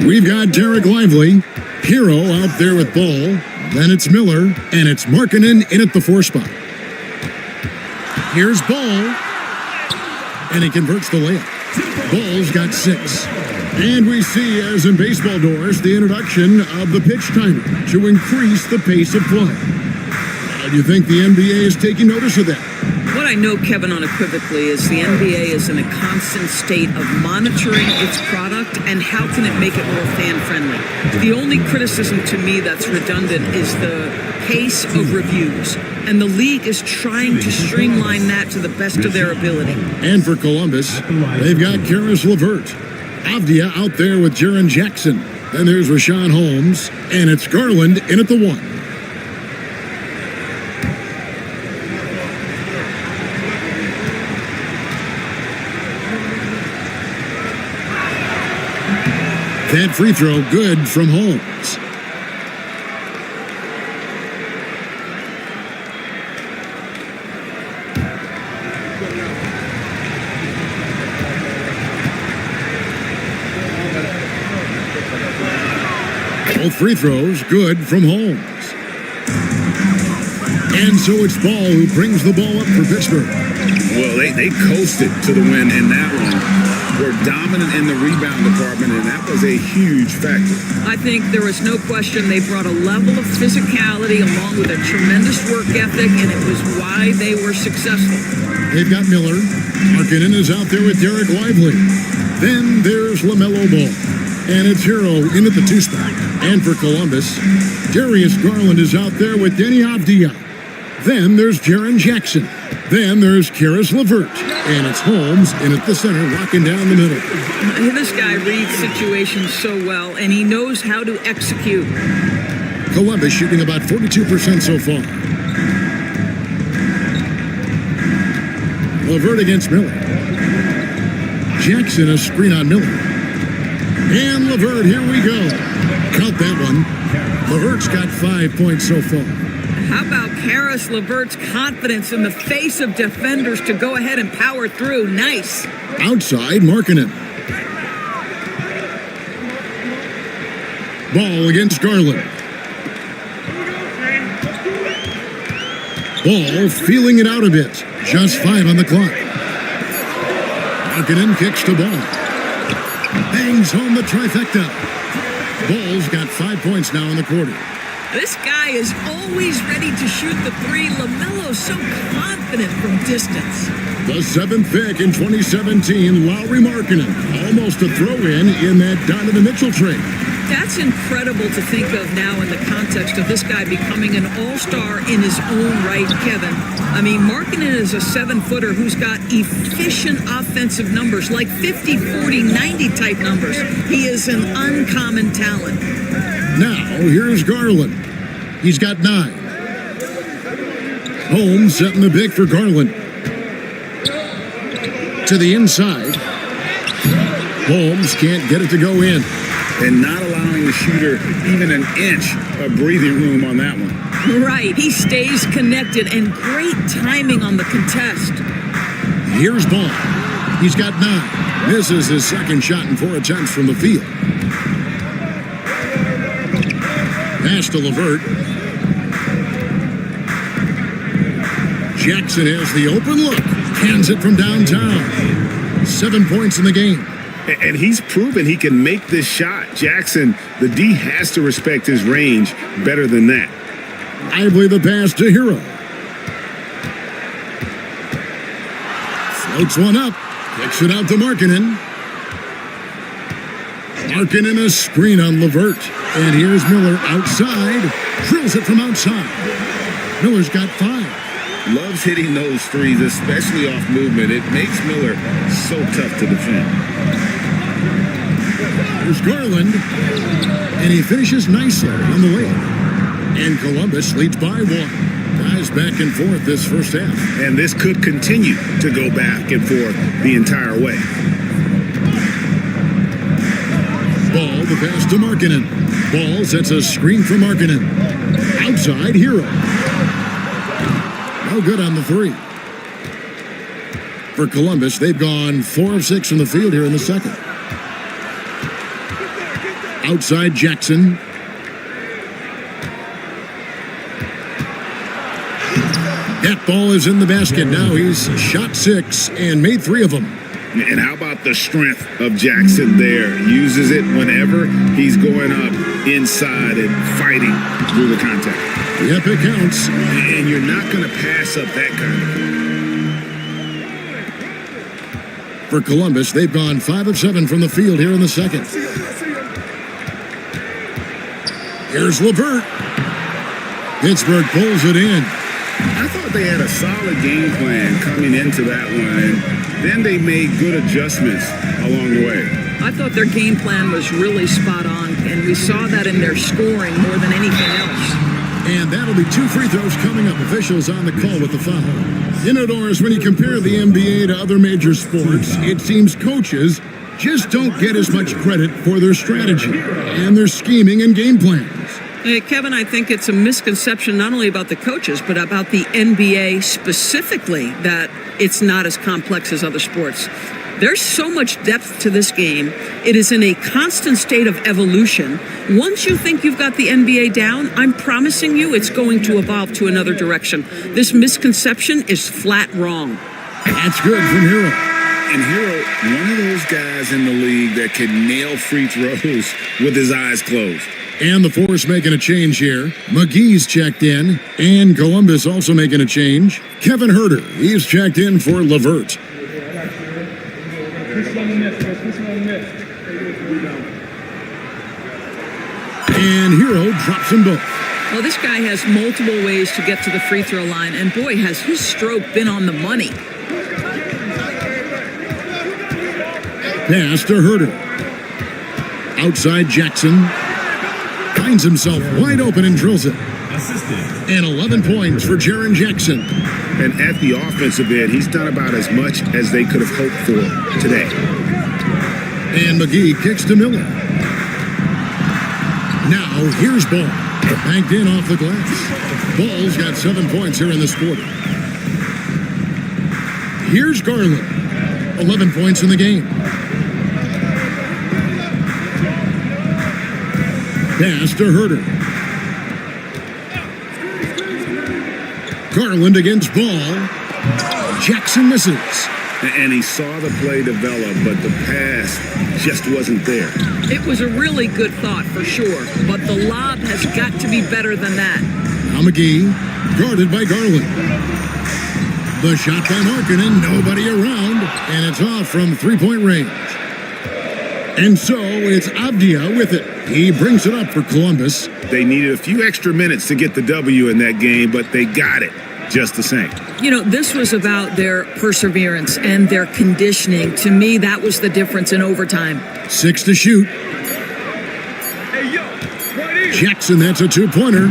We've got Derek Lively, Hero out there with ball. Then it's Miller, and it's Markkanen in at the 4 spot. Here's Ball, and he converts the layup. Ball's got 6. And we see, as in baseball doors, the introduction of the pitch timer to increase the pace of play. How do you think the NBA is taking notice of that? What I know, Kevin, unequivocally is the NBA is in a constant state of monitoring its product and how can it make it more fan-friendly. The only criticism to me that's redundant is the pace of reviews. And the league is trying to streamline that to the best of their ability. And for Columbus, they've got Karis LeVert. Avdia out there with Jaren Jackson. Then there's Rashawn Holmes, and it's Garland in at the 1. That free throw good from Holmes. Both free throws good from Holmes. And so it's Ball who brings the ball up for Pittsburgh. Well, they coasted to the win in that one. Were dominant in the rebound department, and that was a huge factor. I think there was no question they brought a level of physicality along with a tremendous work ethic, and it was why they were successful. They've got Miller. Markkanen is out there with Derek Lively. Then there's LaMelo Ball. And it's Hero in at the 2 spot. And for Columbus, Darius Garland is out there with Denny Avdia. Then there's Jaren Jackson. Then there's Karis LeVert. And it's Holmes in at the center, locking down the middle. This guy reads situations so well, and he knows how to execute. Columbus shooting about 42% so far. LeVert against Miller. Jackson a screen on Miller. And LeVert, here we go. Count that one. LeVert's got 5 points so far. How about Karis LeVert's confidence in the face of defenders to go ahead and power through? Nice. Outside, Markkanen. Ball against Garland. Ball feeling it out a bit. Just 5 on the clock. Markkanen kicks to Ball. Bangs home the trifecta. Ball's got 5 points now in the quarter. This guy is always ready to shoot the 3. LaMelo's so confident from distance. The 7th pick in 2017, Lauri Markkanen. Almost a throw-in that Donovan Mitchell trade. That's incredible to think of now in the context of this guy becoming an all-star in his own right, Kevin. I mean, Markkanen is a 7-footer who's got efficient offensive numbers, like 50, 40, 90 type numbers. He is an uncommon talent. Now, here's Garland. He's got 9. Holmes setting the pick for Garland. To the inside. Holmes can't get it to go in. And not allowing the shooter even an inch of breathing room on that one. Right. He stays connected, and great timing on the contest. Here's Ball. He's got 9. Misses his second shot in 4 attempts from the field. Pass to LeVert. Jackson has the open look. Hands it from downtown. 7 points in the game. And he's proven he can make this shot. Jackson, the D has to respect his range better than that. Lively the pass to Hero. Floats one up. Kicks it out to Markkanen. Markkanen a screen on LeVert. And here's Miller outside. Drills it from outside. Miller's got 5. Loves hitting those threes, especially off movement. It makes Miller so tough to defend. Here's Garland, and he finishes nicely on the layup. And Columbus leads by 1. Guys back and forth this first half. And this could continue to go back and forth the entire way. Ball, the pass to Markkanen. Ball sets a screen for Markkanen. Outside, Hero. No good on the 3. For Columbus, they've gone 4 of 6 from the field here in the second. Outside Jackson. That ball is in the basket. Now he's shot 6 and made 3 of them. And how about the strength of Jackson there? Uses it whenever he's going up inside and fighting through the contact. Yep, it counts. And you're not going to pass up that kind of. For Columbus, they've gone 5 of 7 from the field here in the second. Here's LeVert. Pittsburgh pulls it in. I thought they had a solid game plan coming into that one, and then they made good adjustments along the way. I thought their game plan was really spot on, and we saw that in their scoring more than anything else. And that'll be 2 free throws coming up. Officials on the call with the foul. You know, Doris, when you compare the NBA to other major sports, it seems coaches just don't get as much credit for their strategy and their scheming and game plans. Hey, Kevin, I think it's a misconception not only about the coaches, but about the NBA specifically, that it's not as complex as other sports. There's so much depth to this game. It is in a constant state of evolution. Once you think you've got the NBA down, I'm promising you it's going to evolve to another direction. This misconception is flat wrong. That's good from Hero. And Hero, one of those guys in the league that can nail free throws with his eyes closed. And the Force making a change here. McGee's checked in. And Columbus also making a change. Kevin Herter, he's checked in for LeVert. And Hero drops them both. Well, this guy has multiple ways to get to the free throw line, and boy, has his stroke been on the money. Pass to Herter. Outside Jackson. Finds himself wide open and drills it. And 11 points for Jaren Jackson. And at the offensive end, he's done about as much as they could have hoped for today. And McGee kicks to Miller. Now here's Ball. Banked in off the glass. Ball's got 7 points here in this quarter. Here's Garland. 11 points in the game. Pass to Herter. Garland against Ball. Jackson misses. And he saw the play develop, but the pass just wasn't there. It was a really good thought for sure, but the lob has got to be better than that. Now McGee, guarded by Garland. The shot by Markkanen, nobody around, and it's off from 3-point range. And so it's Avdia with it. He brings it up for Columbus. They needed a few extra minutes to get the W in that game, but they got it just the same. You know, this was about their perseverance and their conditioning. To me, that was the difference in overtime. 6 to shoot. Jackson, that's a 2-pointer.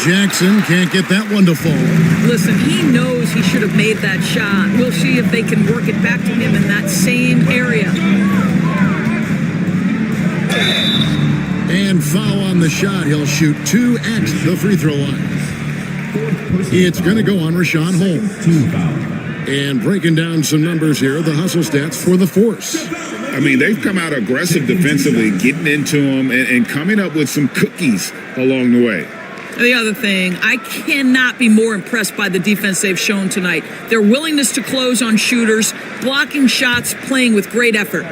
Jackson can't get that one to fall. Listen, he knows he should have made that shot. We'll see if they can work it back to him in that same area. And foul on the shot. He'll shoot 2 at the free throw line. It's going to go on Rashawn Holmes. And breaking down some numbers here, the hustle stats for the Force. I mean, they've come out aggressive defensively, getting into them and coming up with some cookies along the way. The other thing, I cannot be more impressed by the defense they've shown tonight. Their willingness to close on shooters, blocking shots, playing with great effort.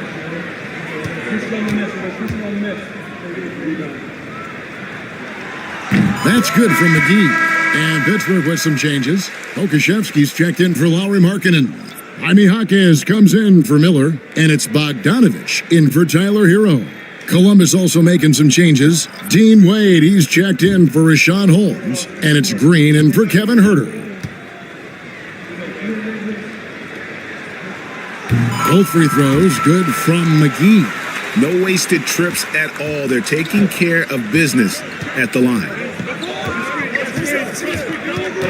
That's good from McGee. And Pittsburgh with some changes. Okashevsky's checked in for Lauri Markkanen. Jaime Jaquez comes in for Miller. And it's Bogdanovich in for Tyler Hero. Columbus also making some changes. Dean Wade, he's checked in for Rashawn Holmes. And it's Green in for Kevin Herter. Both free throws good from McGee. No wasted trips at all. They're taking care of business at the line.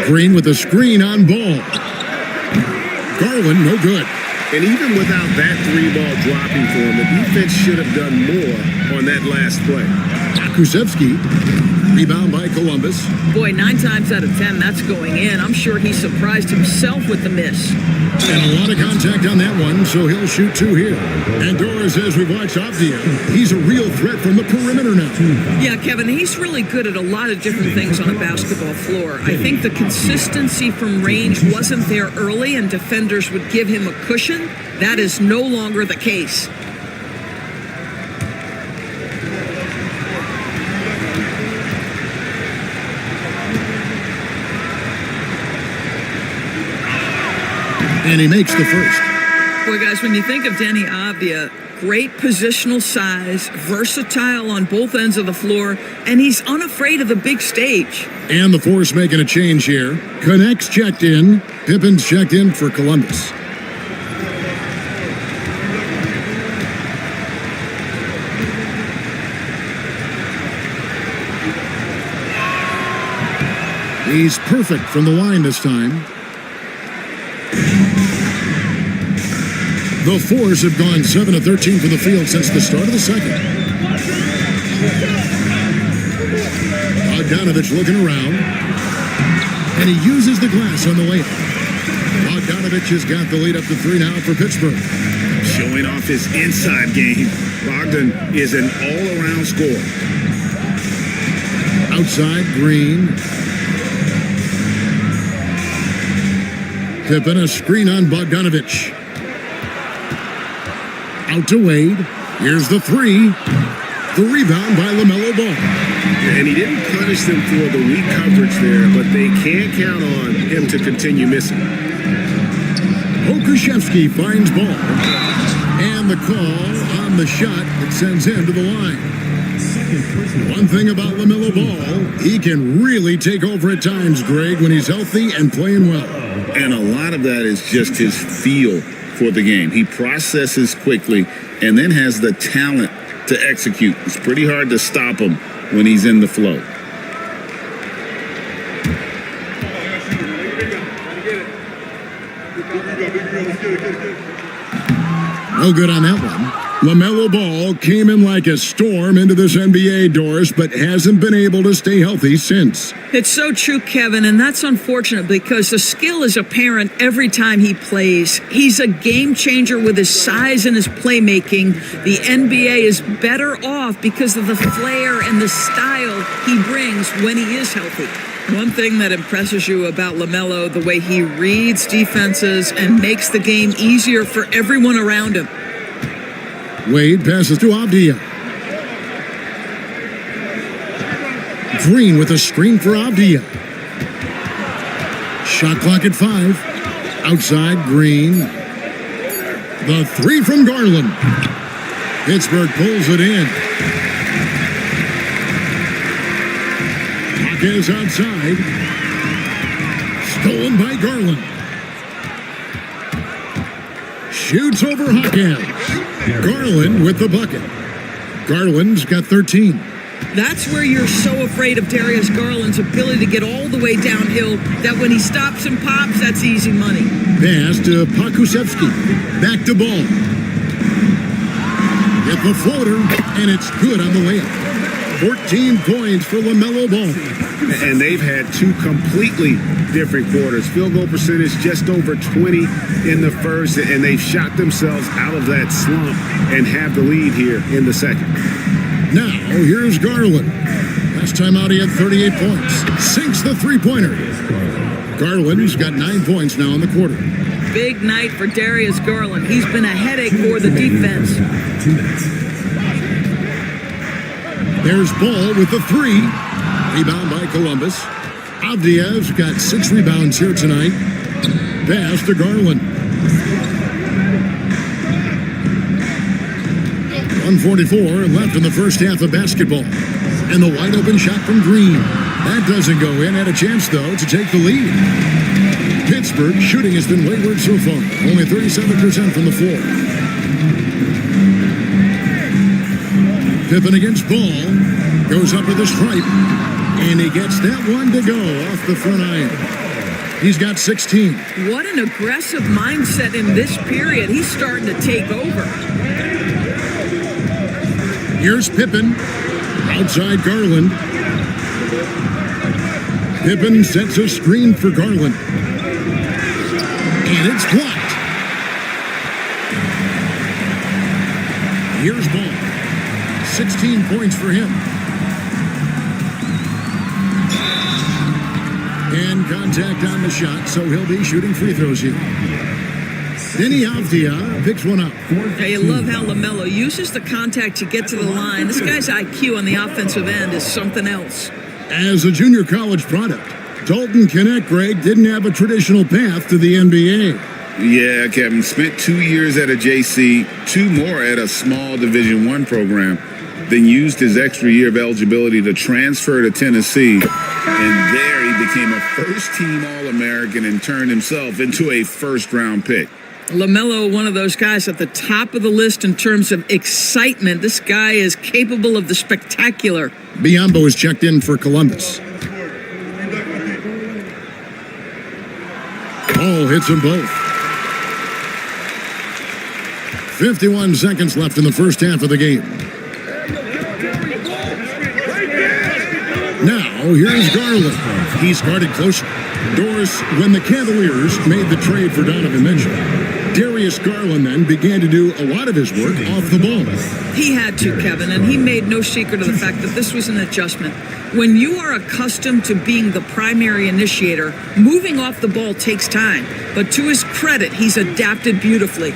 Green with a screen on Ball. Garland, no good. And even without that 3-ball dropping for him, the defense should have done more on that last play. Kusevsky, rebound by Columbus. Boy, 9 times out of 10, that's going in. I'm sure he surprised himself with the miss. And a lot of contact on that one, so he'll shoot 2 here. And Dora says we've watched Avdia. He's a real threat from the perimeter now. Yeah, Kevin, he's really good at a lot of different things on a basketball floor. I think the consistency from range wasn't there early, and defenders would give him a cushion. That is no longer the case. And he makes the first. Boy, guys, when you think of Danny Avdia, great positional size, versatile on both ends of the floor, and he's unafraid of the big stage. And the Force making a change here. Connects checked in. Pippen's checked in for Columbus. He's perfect from the line this time. The Force have gone 7 of 13 from the field since the start of the second. Bogdanovich looking around. And he uses the glass on the layup. Bogdanovich has got the lead up to 3 now for Pittsburgh. Showing off his inside game. Bogdan is an all-around scorer. Outside, Green. Pippen, a screen on Bogdanovich. Out to Wade. Here's the 3. The rebound by LaMelo Ball. And he didn't punish them for the weak coverage there, but they can't count on him to continue missing. Okushevsky finds Ball. And the call on the shot that sends him to the line. One thing about LaMelo Ball, he can really take over at times, Greg, when he's healthy and playing well. And a lot of that is just his feel for the game. He processes quickly and then has the talent to execute. It's pretty hard to stop him when he's in the flow. No good on that one. LaMelo Ball came in like a storm into this NBA, Doris, but hasn't been able to stay healthy since. It's so true, Kevin, and that's unfortunate because the skill is apparent every time he plays. He's a game changer with his size and his playmaking. The NBA is better off because of the flair and the style he brings when he is healthy. One thing that impresses you about LaMelo, the way he reads defenses and makes the game easier for everyone around him. Wade passes to Avdia. Green with a screen for Avdia. Shot clock at 5. Outside, Green. The 3 from Garland. Pittsburgh pulls it in. Puck is outside. Stolen by Garland. Shoots over Hawkins. Garland with the bucket. Garland's got 13. That's where you're so afraid of Darius Garland's ability to get all the way downhill that when he stops and pops, that's easy money. Pass to Pokusevsky. Back to Ball. Get the floater, and it's good on the layup. 14 points for LaMelo Ball. And they've had 2 completely different quarters. Field goal percentage just over 20 in the first, and they've shot themselves out of that slump and have the lead here in the second. Now, here's Garland. Last time out, he had 38 points. Sinks the three-pointer. Garland's got 9 points now in the quarter. Big night for Darius Garland. He's been a headache for the defense. There's Ball with the 3. Rebound by Columbus. Avdia's got 6 rebounds here tonight. Pass to Garland. 1:44 left in the first half of basketball. And the wide open shot from Green. That doesn't go in. Had a chance, though, to take the lead. Pittsburgh shooting has been wayward so far. Only 37% from the floor. Pippen against Ball. Goes up to the stripe. And he gets that one to go off the front iron. He's got 16. What an aggressive mindset in this period. He's starting to take over. Here's Pippen. Outside Garland. Pippen sets a screen for Garland. And it's blocked. Here's Ball. 16 points for him. And contact on the shot, so he'll be shooting free throws here. Denny Avdia picks one up. I love how LaMelo uses the contact to get to the line. This guy's IQ on the offensive end is something else. As a junior college product, Dalton Knecht, Greg, didn't have a traditional path to the NBA. Yeah, Kevin, spent 2 years at a JC, 2 more at a small Division I program, then used his extra year of eligibility to transfer to Tennessee. And there he became a first-team All-American and turned himself into a first-round pick. LaMelo, one of those guys at the top of the list in terms of excitement. This guy is capable of the spectacular. Biyombo is checked in for Columbus. Ball hits them both. 51 seconds left in the first half of the game. Now, here's Garland. He's guarded closer. Doris, when the Cavaliers made the trade for Donovan Mitchell, Darius Garland then began to do a lot of his work off the ball. He had to, Kevin, and he made no secret of the fact that this was an adjustment. When you are accustomed to being the primary initiator, moving off the ball takes time. But to his credit, he's adapted beautifully.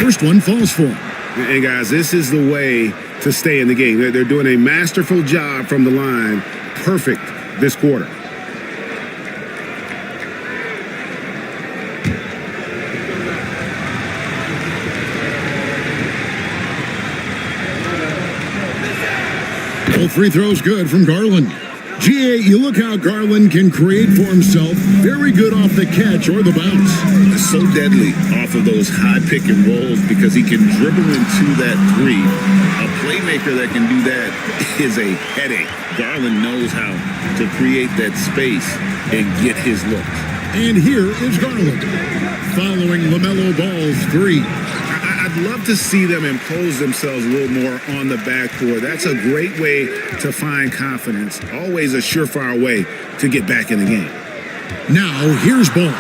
First one falls for him. And guys, this is the way to stay in the game. They're doing a masterful job from the line. Perfect this quarter. Both free throws good from Garland. GA, you look how Garland can create for himself. Very good off the catch or the bounce. So deadly off of those high pick and rolls because he can dribble into that three. A playmaker that can do that is a headache. Garland knows how to create that space and get his looks. And here is Garland, following LaMelo Ball's three. I'd love to see them impose themselves a little more on the backcourt. That's a great way to find confidence. Always a surefire way to get back in the game. Now, here's Ball.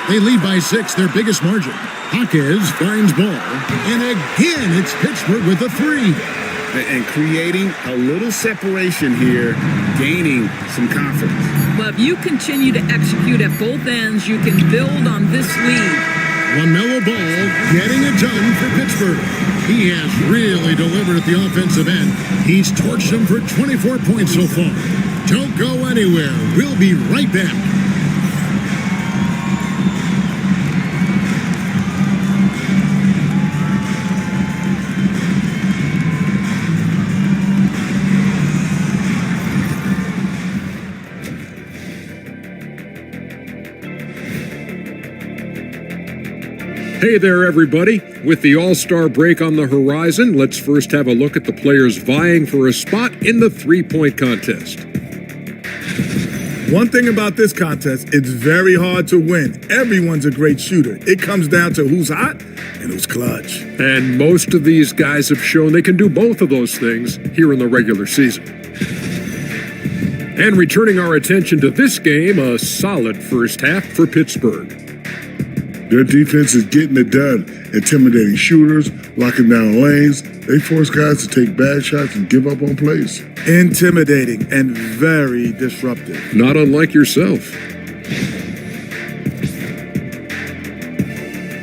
They lead by 6, their biggest margin. Hawkins finds Ball. And again, it's Pittsburgh with a three. And creating a little separation here, gaining some confidence. But if you continue to execute at both ends, you can build on this lead. LaMelo Ball getting it done for Pittsburgh. He has really delivered at the offensive end. He's torched them for 24 points so far. Don't go anywhere. We'll be right back. Hey there, everybody. With the All-Star break on the horizon, let's first have a look at the players vying for a spot in the three-point contest. One thing about this contest, it's very hard to win. Everyone's a great shooter. It comes down to who's hot and who's clutch. And most of these guys have shown they can do both of those things here in the regular season. And returning our attention to this game, a solid first half for Pittsburgh. Their defense is getting it done, intimidating shooters, locking down lanes. They force guys to take bad shots and give up on plays. Intimidating and very disruptive. Not unlike yourself.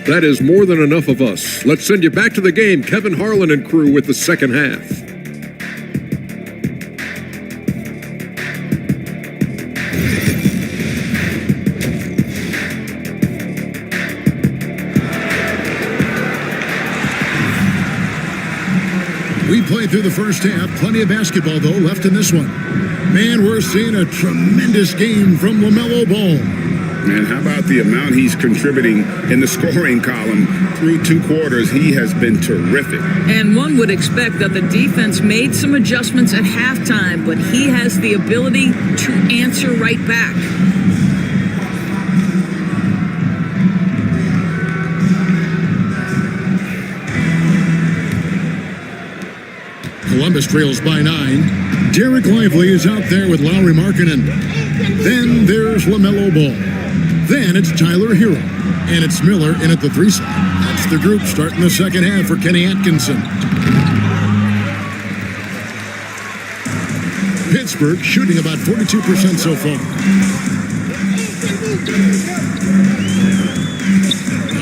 That is more than enough of us. Let's send you back to the game, Kevin Harlan and crew with the second half. We played through the first half. Plenty of basketball, though, left in this one. Man, we're seeing a tremendous game from LaMelo Ball. Man, how about the amount he's contributing in the scoring column? Through 2 quarters, he has been terrific. And one would expect that the defense made some adjustments at halftime, but he has the ability to answer right back. Columbus trails by 9. Derek Lively is out there with Lauri Markkanen. Then there's LaMelo Ball. Then it's Tyler Hero. And it's Miller in at the 3 slot. That's the group starting the second half for Kenny Atkinson. Pittsburgh shooting about 42% so far.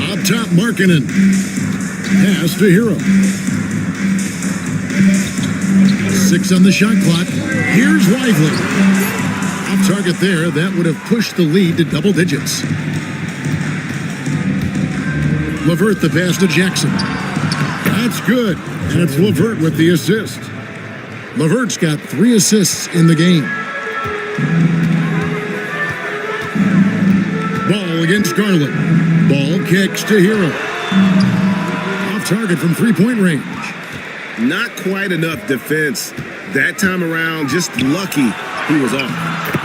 Up top, Markkanen. Pass to Hero. 6 on the shot clock. Here's Lively. Off target there. That would have pushed the lead to double digits. LeVert the pass to Jackson. That's good. And it's LeVert with the assist. LeVert's got 3 assists in the game. Ball against Garland. Ball kicks to Hero. Off target from 3-point range. Not quite enough defense. That time around, just lucky he was off.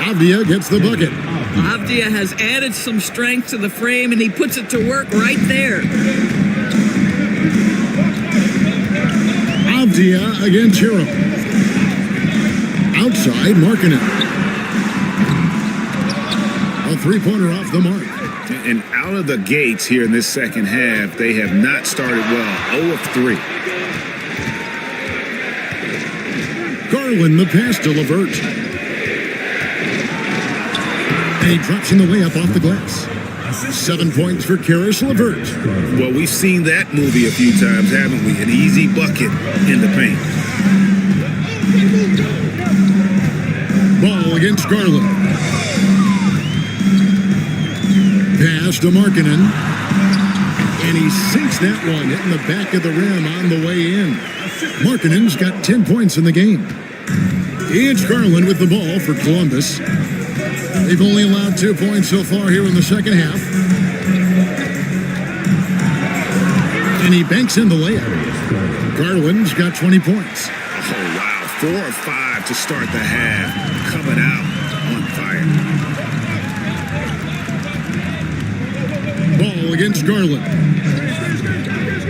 Avdia gets the bucket. Avdia has added some strength to the frame, and he puts it to work right there. Avdia against Hero. Outside, Markkanen. A 3-pointer off the mark. And out of the gates here in this second half, they have not started well. 0 of 3. Garland the pass to LeVert. And he drops in the layup off the glass. 7 points for Karis LeVert. Well, we've seen that movie a few times, haven't we? An easy bucket in the paint. Ball against Garland. Pass to Markkanen. And he sinks that one, hitting the back of the rim on the way in. Markkanen's got 10 points in the game. It's Garland with the ball for Columbus. They've only allowed 2 points so far here in the second half. And he banks in the layup. Garland's got 20 points. Oh, wow. 4 of 5 to start the half. Coming out on fire. Ball against Garland.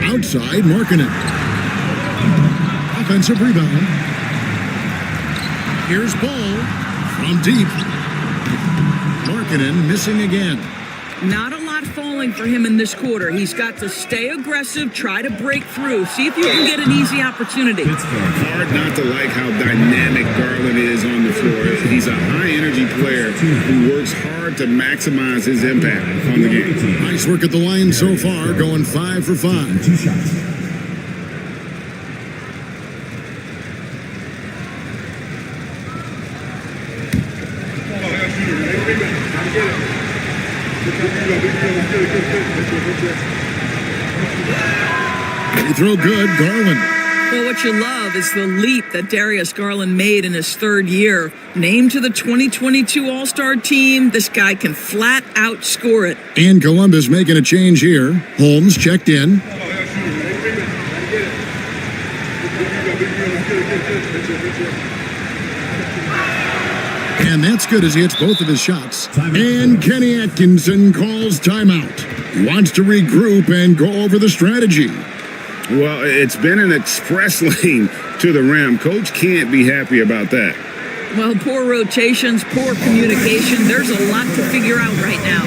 Outside, Markkanen. Offensive rebound. Here's Ball from deep. Markkanen missing again. Not a lot falling for him in this quarter. He's got to stay aggressive, try to break through, see if you can get an easy opportunity. It's hard not to like how dynamic Garland is on the floor. He's a high-energy player who works hard to maximize his impact on the game. Nice work at the line so far, going 5 for 5. 2 shots. They throw good, Garland. Well, what you love is the leap that Darius Garland made in his 3rd year. Named to the 2022 All-Star team, this guy can flat out score it. And Columbus making a change here. Holmes checked in. And that's good as he hits both of his shots. And Kenny Atkinson calls timeout. He wants to regroup and go over the strategy. Well, it's been an express lane to the rim. Coach can't be happy about that. Well, poor rotations, poor communication. There's a lot to figure out right now.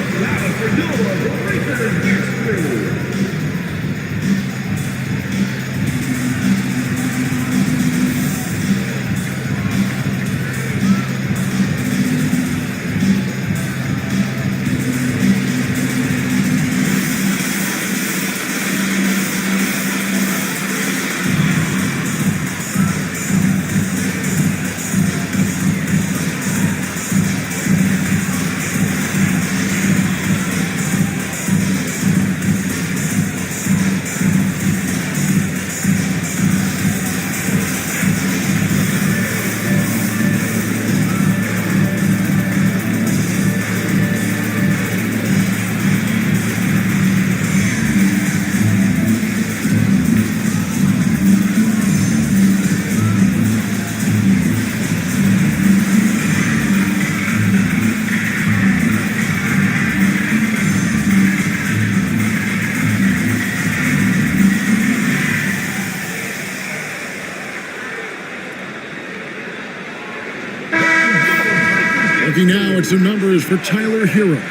now at some numbers for Tyler Hero.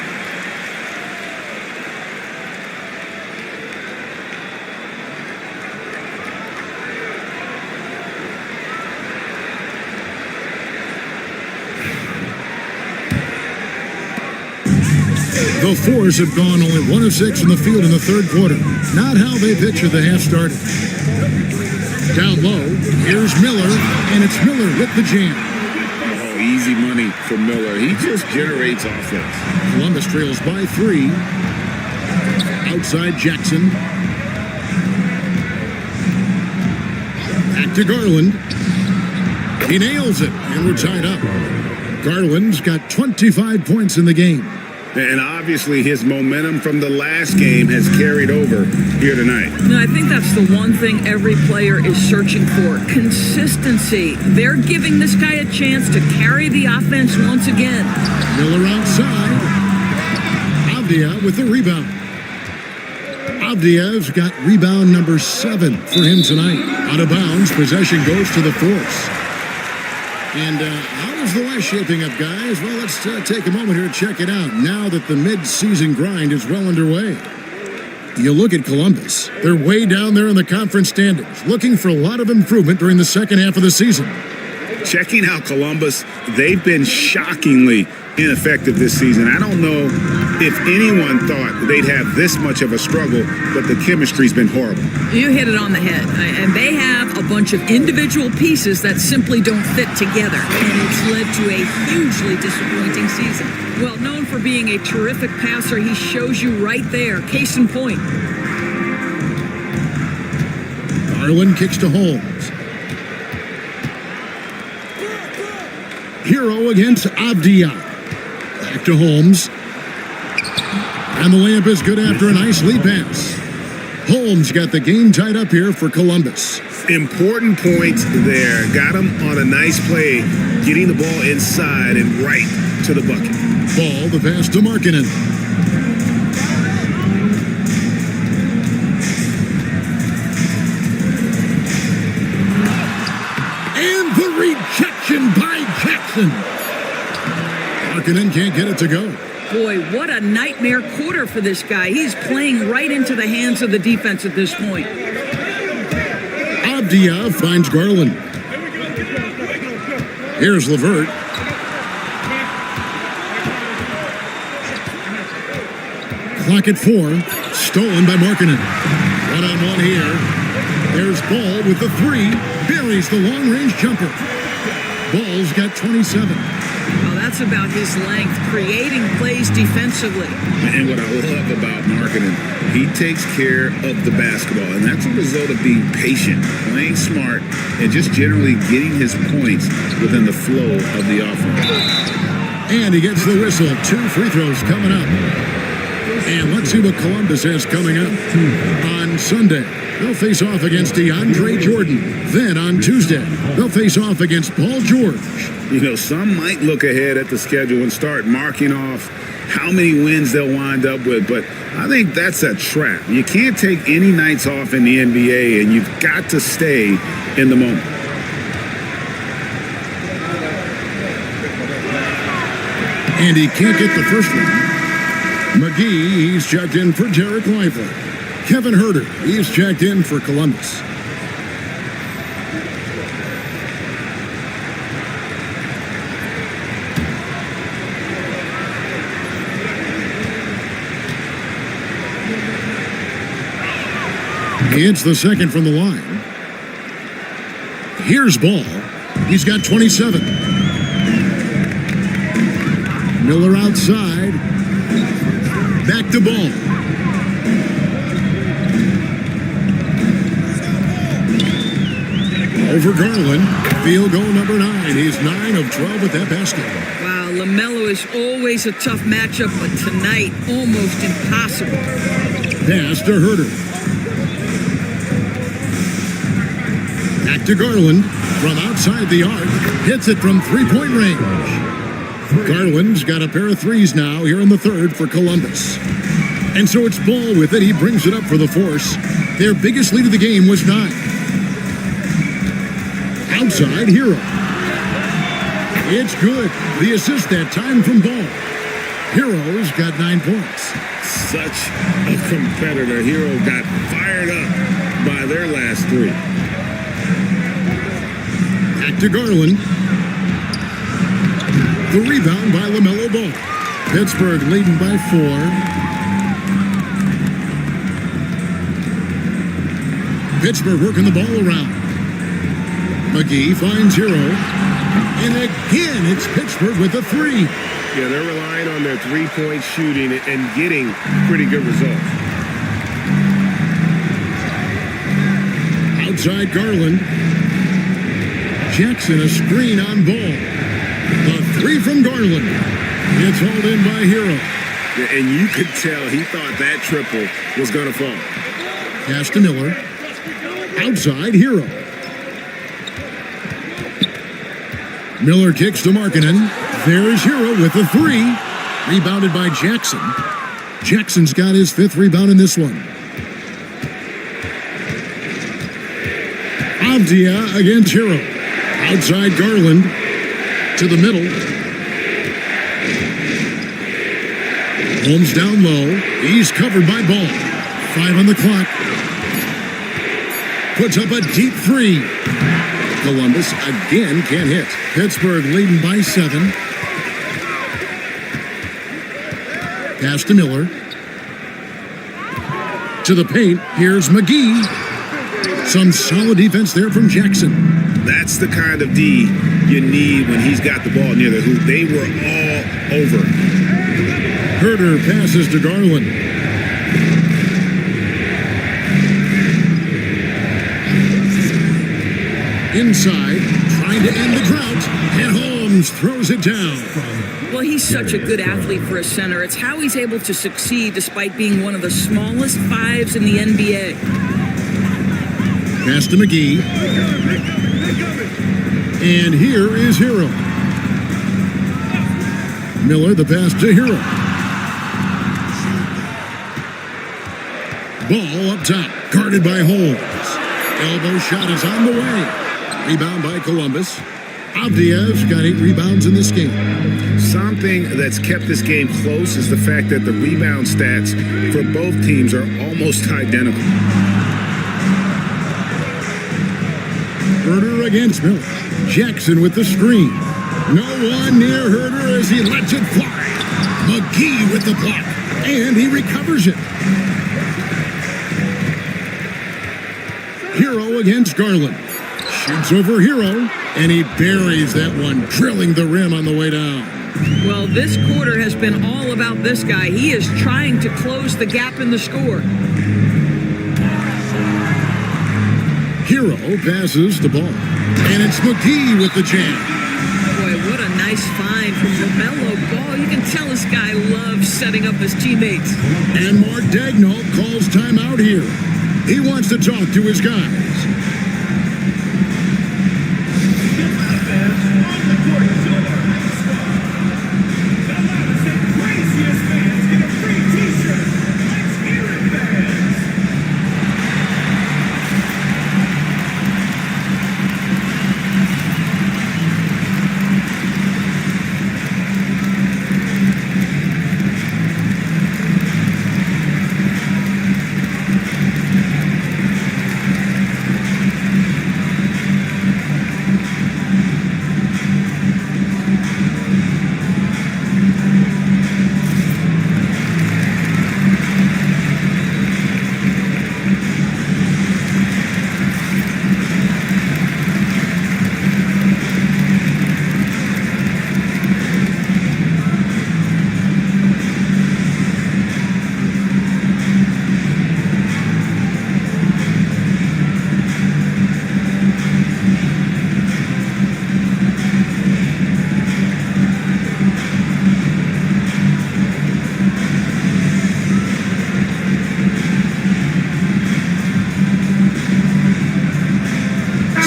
The Force have gone only 1 of 6 in the field in the third quarter. Not how they pictured the half started. Down low, here's Miller, and it's Miller with the jam. Oh, easy money for Miller. He just generates offense. Columbus trails by 3. Outside Jackson. Back to Garland. He nails it, and we're tied up. Garland's got 25 points in the game. And obviously his momentum from the last game has carried over here tonight. No, I think that's the one thing every player is searching for. Consistency. They're giving this guy a chance to carry the offense once again. Miller outside. Avdia with the rebound. Avdia's got rebound number 7 for him tonight. Out of bounds, possession goes to the Force. And how is the West shaping up, guys? Well, let's take a moment here to check it out now that the mid-season grind is well underway. You look at Columbus. They're way down there in the conference standings, looking for a lot of improvement during the second half of the season. Checking out Columbus, they've been shockingly ineffective this season. I don't know if anyone thought they'd have this much of a struggle, but the chemistry's been horrible. You hit it on the head. And they have a bunch of individual pieces that simply don't fit together. And it's led to a hugely disappointing season. Well, known for being a terrific passer, he shows you right there. Case in point. Garland kicks to Holmes. Hero against Avdia. Back to Holmes. And the layup is good after a nice lead pass. Holmes got the game tied up here for Columbus. Important points there. Got him on a nice play, getting the ball inside and right to the bucket. Ball, the pass to Markkanen. And the rejection by Jackson. Markkanen can't get it to go. Boy, what a nightmare quarter for this guy. He's playing right into the hands of the defense at this point. Avdia finds Garland. Here's LeVert. Clock at 4. Stolen by Markkanen. One-on-one here. There's Ball with the 3. Buries the long-range jumper. Ball's got 27. Well, that's about his length, creating plays defensively. And what I love about Markkanen, he takes care of the basketball, and that's a result of being patient, playing smart, and just generally getting his points within the flow of the offense. And he gets the whistle. 2 free throws coming up. And let's see what Columbus has coming up on Sunday. They'll face off against DeAndre Jordan. Then on Tuesday, they'll face off against Paul George. You know, some might look ahead at the schedule and start marking off how many wins they'll wind up with, but I think that's a trap. You can't take any nights off in the NBA, and you've got to stay in the moment. And he can't get the first one. McGee, he's checked in for Derek Lively. Kevin Herter, he's checked in for Columbus. It's the second from the line. Here's Ball. He's got 27. Miller outside. Back to Ball. Over Garland. Field goal number 9. He's 9 of 12 with that basket. Wow, LaMelo is always a tough matchup, but tonight, almost impossible. Pass to Herter. Back to Garland. From outside the arc. Hits it from three-point range. Garland's got a pair of threes now here in the third for Columbus. And so it's Ball with it. He brings it up for the Force. Their biggest lead of the game was 9. Outside, Hero. It's good. The assist that time from Ball. Heroes got 9 points. Such a competitor. Hero got fired up by their last 3. Back to Garland. The rebound by LaMelo Ball. Pittsburgh leading by 4. Pittsburgh working the ball around. McGee finds Hero. And again, it's Pittsburgh with a 3. Yeah, they're relying on their 3-point shooting and getting pretty good results. Outside Garland. Jackson a screen on Ball. The 3 from Garland. It's hauled in by Hero. Yeah, and you could tell he thought that triple was going to fall. Pass to Miller. Outside Hero. Miller kicks to Markkanen. There's Hero with the 3. Rebounded by Jackson. Jackson's got his 5th rebound in this one. Avdia against Hero. Outside Garland. To the middle. Holmes down low. He's covered by Ball. 5 on the clock. Puts up a deep 3. Columbus again can't hit. Pittsburgh leading by 7. Pass to Miller. To the paint. Here's McGee. Some solid defense there from Jackson. That's the kind of D you need when he's got the ball near the hoop. They were all over. Herter passes to Garland. Inside, trying to end the drought, and Holmes throws it down. Well, he's such a good athlete for a center. It's how he's able to succeed despite being one of the smallest 5s in the NBA. Pass to McGee. And here is Hero. Miller, the pass to Hero. Ball up top, guarded by Holmes. Elbow shot is on the way. Rebound by Columbus. Avdia's got 8 rebounds in this game. Something that's kept this game close is the fact that the rebound stats for both teams are almost identical. Herter against Miller. Jackson with the screen. No one near Herter as he lets it fly. McGee with the block. And he recovers it. Hero against Garland. Shoots over Hero. And he buries that one, drilling the rim on the way down. Well, this quarter has been all about this guy. He is trying to close the gap in the score. Hero passes the ball. And it's McGee with the jam. Boy, what a nice find from LaMelo Ball. You can tell this guy loves setting up his teammates. And Mark Daigneault calls timeout here. He wants to talk to his guys.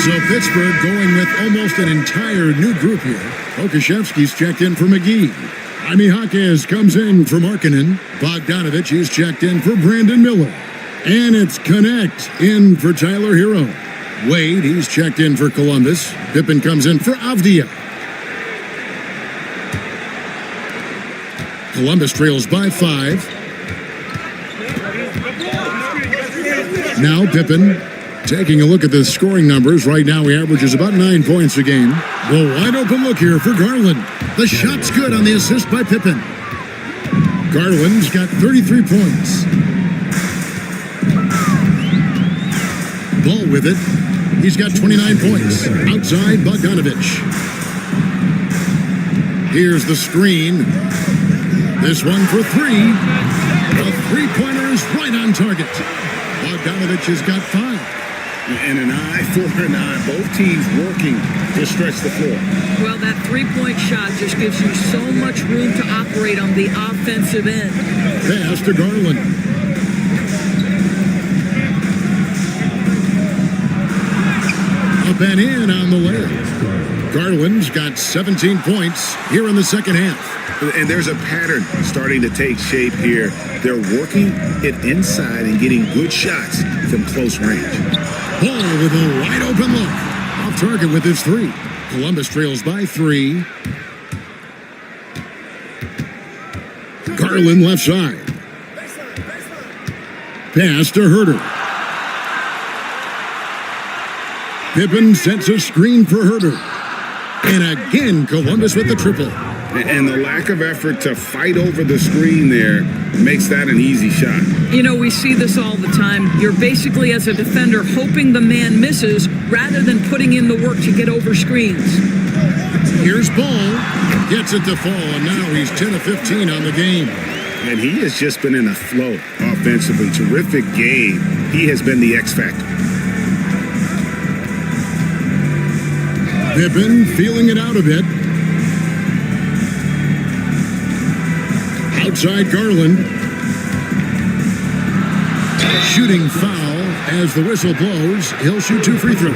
So Pittsburgh going with almost an entire new group here. Okashevsky's checked in for McGee. Jaime Jaquez comes in for Markkanen. Bogdanovich is checked in for Brandon Miller. And it's Connect in for Tyler Hero. Wade, he's checked in for Columbus. Pippen comes in for Avdia. Columbus trails by 5. Now Pippen taking a look at the scoring numbers. Right now he averages about 9 points a game. The wide open look here for Garland. The shot's good on the assist by Pippen. Garland's got 33 points. Ball with it. He's got 29 points. Outside Bogdanovich. Here's the screen. This one for 3. The three-pointer is right on target. Bogdanovich has got 5. And an eye for an eye. Both teams working to stretch the floor. Well, that three-point shot just gives you so much room to operate on the offensive end. Pass to Garland. Up and in on the layup. Garland's got 17 points here in the second half. And there's a pattern starting to take shape here. They're working it inside and getting good shots from close range. Ball with a wide open look. Off target with his 3. Columbus trails by 3. Garland left side. Pass to Herter. Pippen sets a screen for Herter. And again, Columbus with the triple. And the lack of effort to fight over the screen there makes that an easy shot. You know, we see this all the time. You're basically, as a defender, hoping the man misses rather than putting in the work to get over screens. Here's Ball. Gets it to fall, and now he's 10 of 15 on the game. And he has just been in a flow offensively. Terrific game. He has been the X factor. Pippen feeling it out a bit. Outside Garland. Shooting foul as the whistle blows. He'll shoot 2 free throws.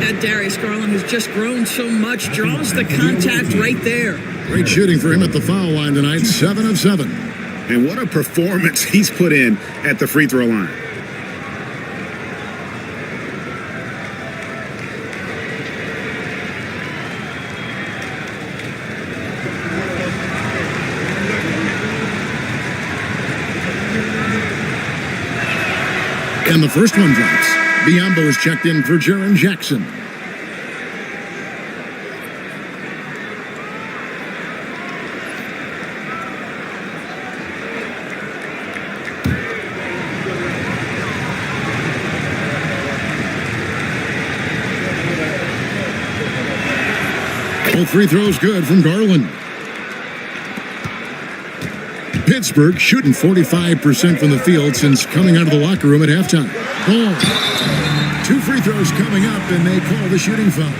That Darius Garland has just grown so much, draws the contact right there. Great shooting for him at the foul line tonight. 7 of 7. And what a performance he's put in at the free throw line. And the first one drops. Biombo is checked in for Jaren Jackson. Both free throws good from Garland. Pittsburgh shooting 45% from the field since coming out of the locker room at halftime. Ball. 2 free throws coming up, and they call the shooting foul.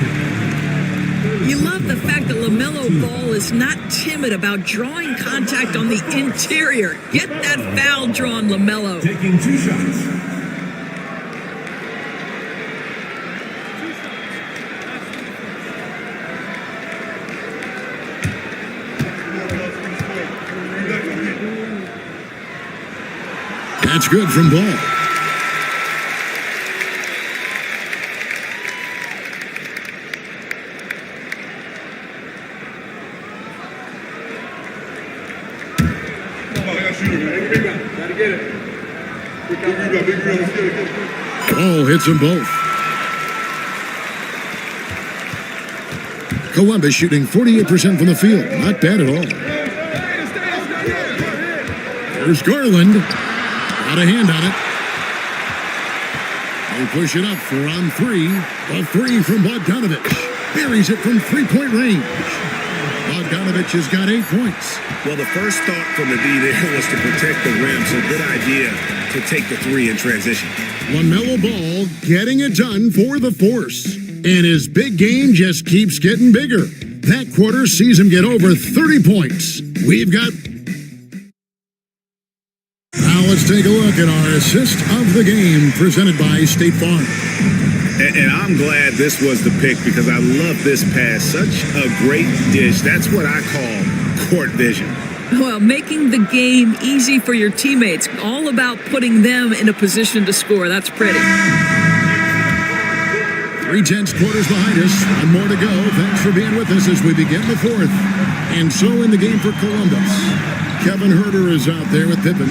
You love the fact that LaMelo Ball is not timid about drawing contact on the interior. Get that foul drawn, LaMelo. Taking 2 shots. That's good from Ball. Ball hits them both. Columbus shooting 48% from the field. Not bad at all. There's Garland. Got a hand on it. They push it up for on 3. A 3 from Bogdanovich. Buries it from 3-point range. Bogdanovich has got 8 points. Well, the first thought from the D there was to protect the rim, so good idea to take the 3 in transition. LaMelo Ball getting it done for the Force. And his big game just keeps getting bigger. That quarter sees him get over 30 points. We've got... Now let's take a look at our assist of the game presented by State Farm. And I'm glad this was the pick because I love this pass. Such a great dish. That's what I call court vision. Well, making the game easy for your teammates. All about putting them in a position to score. That's pretty. 3 tenths quarters behind us. One more to go. Thanks for being with us as we begin the fourth. And so in the game for Columbus, Kevin Herter is out there with Pippen.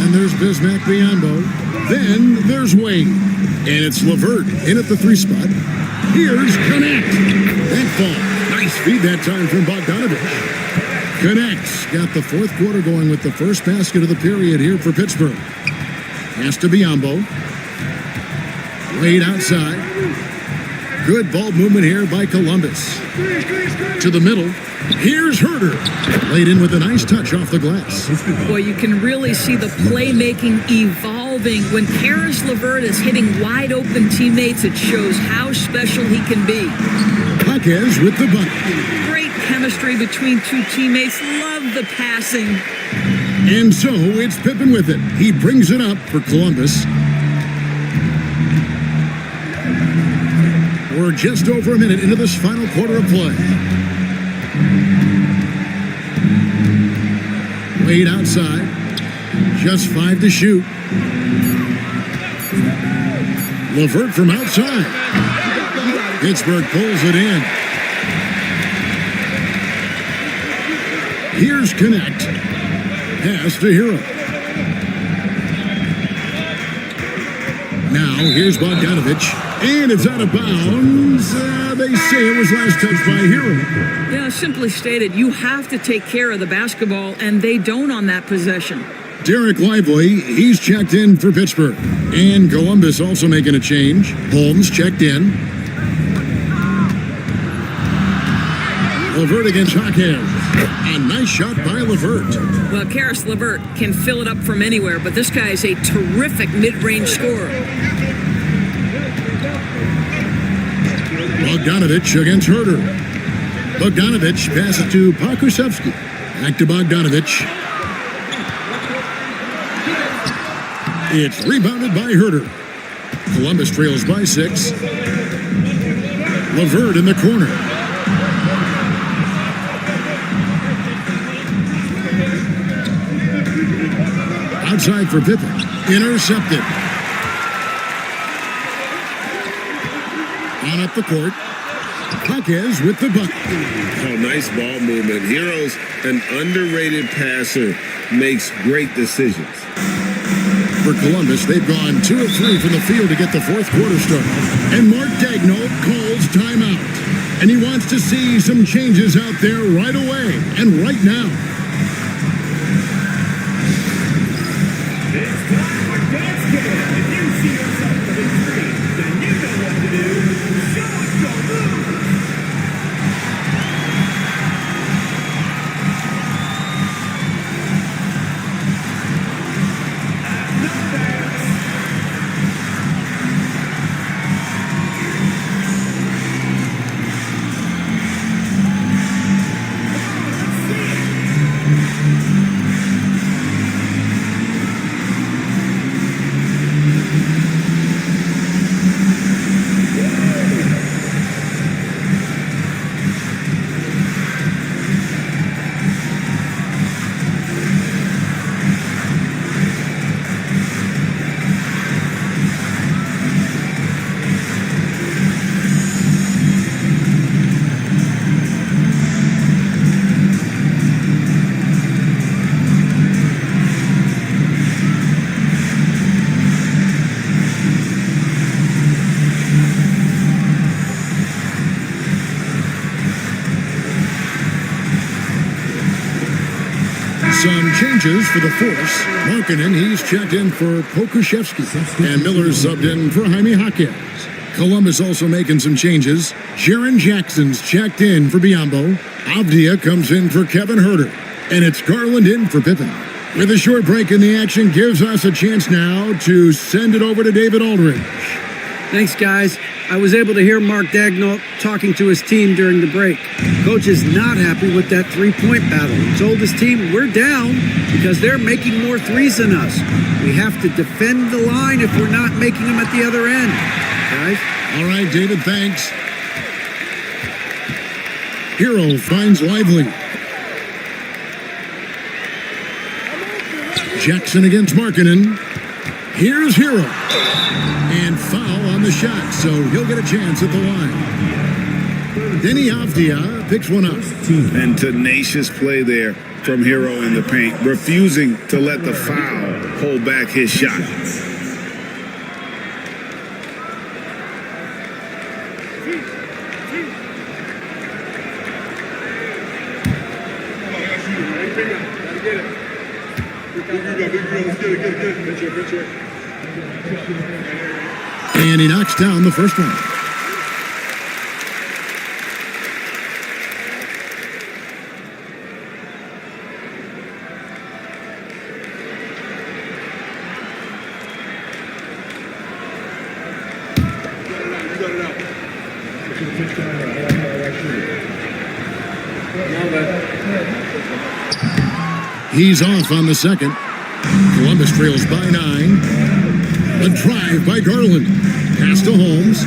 And there's Bismack Biyombo. Then there's Wade. And it's LeVert in at the 3 spot. Here's Connect. That ball. Nice feed that time from Bogdanovich. Connects. Got the fourth quarter going with the first basket of the period here for Pittsburgh. Pass to Biyombo. Wade outside. Good ball movement here by Columbus. To the middle. Here's Herter. Laid in with a nice touch off the glass. Boy, you can really see the playmaking evolving. When Karis LeVert is hitting wide open teammates, it shows how special he can be. Jaquez with the bucket. Great chemistry between two teammates. Love the passing. And so it's Pippen with it. He brings it up for Columbus. We're just over a minute into this final quarter of play. Wade outside. Just 5 to shoot. LeVert from outside. Pittsburgh pulls it in. Here's Connect. Pass to Hero. Now here's Bogdanovich. And it's out of bounds. They say it was last touched by Hero. Yeah, simply stated, you have to take care of the basketball, and they don't on that possession. Derek Lively, he's checked in for Pittsburgh. And Columbus also making a change. Holmes checked in. LeVert against Jaquez. A nice shot by LeVert. Well, Karis LeVert can fill it up from anywhere, but this guy is a terrific mid-range scorer. Bogdanovich against Herter. Bogdanovich passes to Pokusevski. Back to Bogdanovich. It's rebounded by Herter. Columbus trails by 6. LeVert in the corner. Outside for Pippen. Intercepted. On up the court. Jaquez with the bucket. Oh, nice ball movement. Hero's an underrated passer. Makes great decisions. For Columbus, they've gone 2 of 3 from the field to get the fourth quarter started. And Mark Daigneault calls timeout. And he wants to see some changes out there right away and right now. It's time for Dance Camp. If you see yourself within 3, then you know what to do. Show us your move. Some changes for the Force. Markkanen, he's checked in for Pokusevski. And Miller subbed in for Jaime Jaquez. Columbus also making some changes. Jaren Jackson's checked in for Biyombo. Avdia comes in for Kevin Herter. And it's Garland in for Pippen. With a short break in the action, gives us a chance now to send it over to David Aldridge. Thanks, guys. I was able to hear Mark Daigneault talking to his team during the break. Coach is not happy with that three-point battle. He told his team, we're down because they're making more threes than us. We have to defend the line if we're not making them at the other end. Guys? All right, David, thanks. Hero finds Lively. Jackson against Markkanen. Here's Hero. And foul on the the shot, so he'll get a chance at the line. Denny Avdia picks one up. And tenacious play there from Hero in the paint, refusing to let the foul hold back his shot. And he knocks down the first one. He's off on the second. Columbus trails by 9. A drive by Garland. Pass to Holmes.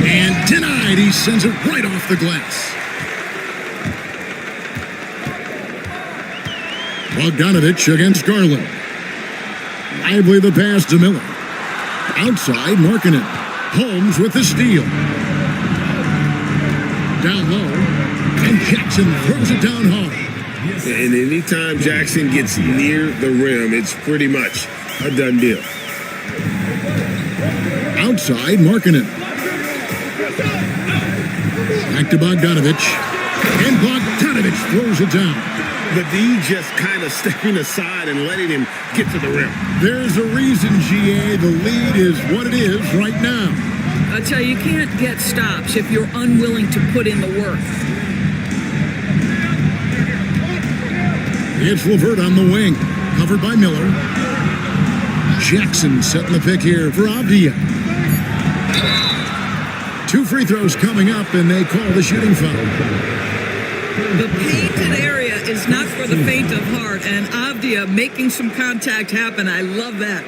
And denied. He sends it right off the glass. Bogdanovich against Garland. Lively the pass to Miller. Outside, Markkanen. Holmes with the steal. Down low. And Jackson throws it down hard. And anytime Jackson gets near the rim, it's pretty much a done deal. Outside, Markkanen. Back to Bogdanovich. And Bogdanovich throws it down. The D just kind of stepping aside and letting him get to the rim. There's a reason, GA. The lead is what it is right now. I tell you, you can't get stops if you're unwilling to put in the work. It's LeVert on the wing, covered by Miller. Jackson setting the pick here for Avdia. 2 free throws coming up, and they call the shooting foul. The painted area is not for the faint of heart, and Avdia making some contact happen. I love that.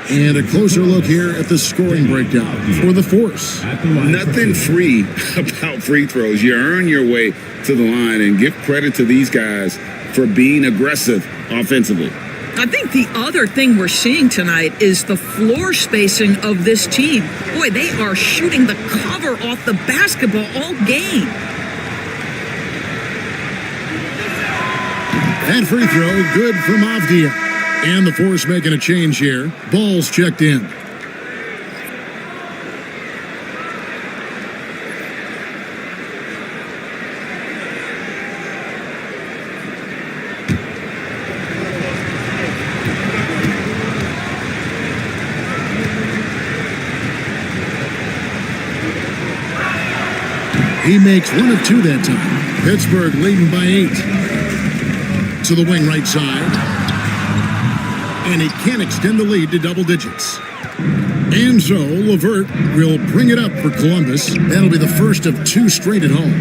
And a closer look here at the scoring breakdown for the Force. Nothing free about free throws. You earn your way to the line, and give credit to these guys for being aggressive offensively. I think the other thing we're seeing tonight is the floor spacing of this team. Boy, they are shooting the cover off the basketball all game. And free throw, good from Avdia. And the Force making a change here. Ball's checked in. He makes 1 of 2 that time. Pittsburgh leading by 8. To the wing right side. And he can't extend the lead to double digits. And so LeVert will bring it up for Columbus. That'll be the first of 2 straight at home.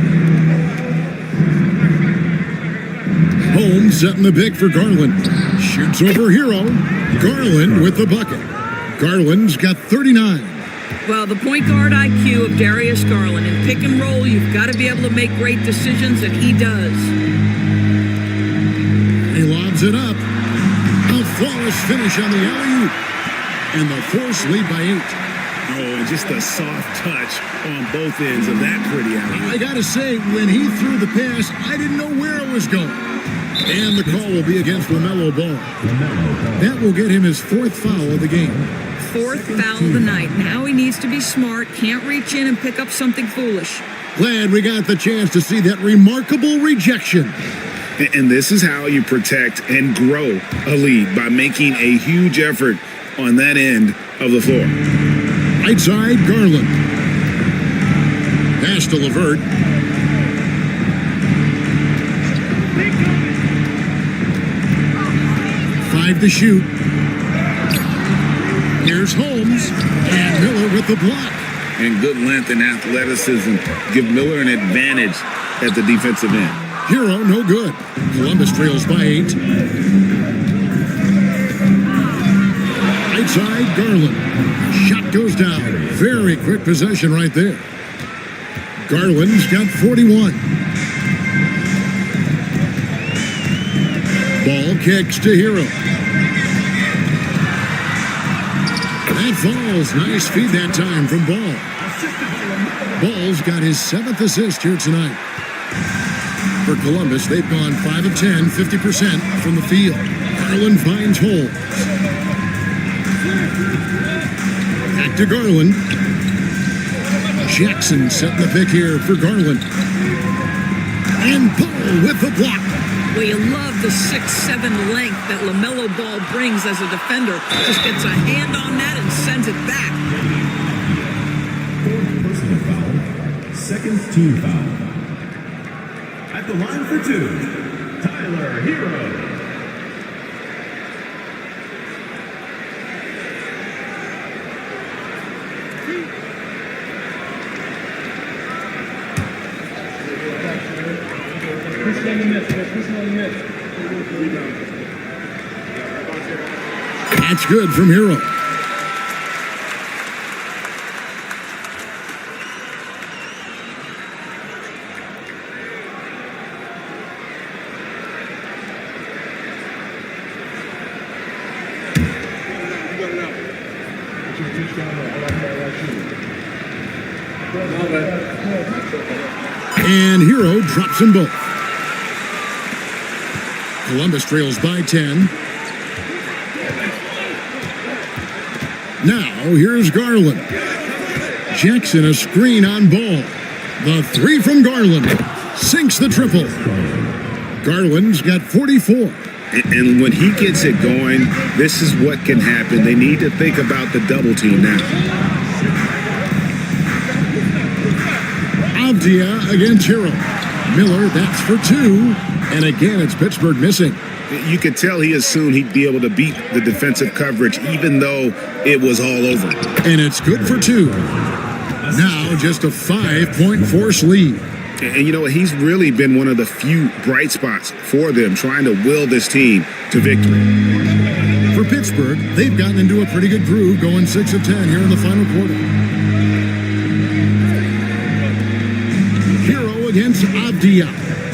Holmes setting the pick for Garland. Shoots over Hero. Garland with the bucket. Garland's got 39. Well, the point guard IQ of Darius Garland. In pick and roll, you've got to be able to make great decisions, and he does. He lobs it up. A flawless finish on the alley-oop. And the Force lead by 8. Oh, just a soft touch on both ends of that pretty alley. I gotta say, when he threw the pass, I didn't know where it was going. And the call will be against LaMelo Ball. That will get him his 4th foul of the game. 4th foul of the night. Now he needs to be smart. Can't reach in and pick up something foolish. Glad we got the chance to see that remarkable rejection. And this is how you protect and grow a lead, by making a huge effort on that end of the floor. Right side, Garland. Pass to LeVert. Five to shoot. Here's Holmes, and Miller with the block. And good length and athleticism give Miller an advantage at the defensive end. Hero, no good. Columbus trails by 8. Right side, Garland. Shot goes down. Very quick possession right there. Garland's got 41. Ball kicks to Hero. That falls. Nice feed that time from Ball. Ball's got his 7th assist here tonight. For Columbus, they've gone 5 of 10, 50% from the field. Garland finds Holmes. Back to Garland. Jackson setting the pick here for Garland. And Ball with the block. Well, you love the 6'7" length that LaMelo Ball brings as a defender. Just gets a hand on that and sends it back. Fourth personal foul. Second team foul. At the line for 2, Tyler Hero. That's good from Hero. And Hero drops them both. Columbus trails by 10. Now, here's Garland. Jackson a screen on Ball. The 3 from Garland. Sinks the triple. Garland's got 44. And when he gets it going, this is what can happen. They need to think about the double team now. Avdia against Hero. Miller, that's for 2. And again, it's Pittsburgh missing. You could tell he assumed he'd be able to beat the defensive coverage, even though it was all over. And it's good for 2. Now just a 5-point force lead. And you know what? He's really been one of the few bright spots for them, trying to will this team to victory. For Pittsburgh, they've gotten into a pretty good groove, going 6 of 10 here in the final quarter. Hero against Avdia.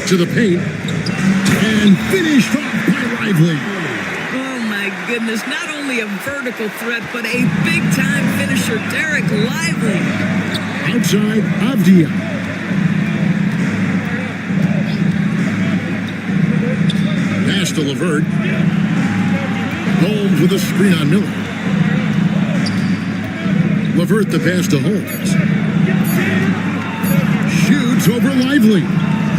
To the paint. And finished off by Lively. Oh, my goodness. Not only a vertical threat, but a big-time finisher, Derek Lively. Outside, Avdia. Pass to LeVert. Holmes with a screen on Miller. LeVert the pass to Holmes. Shoots over Lively.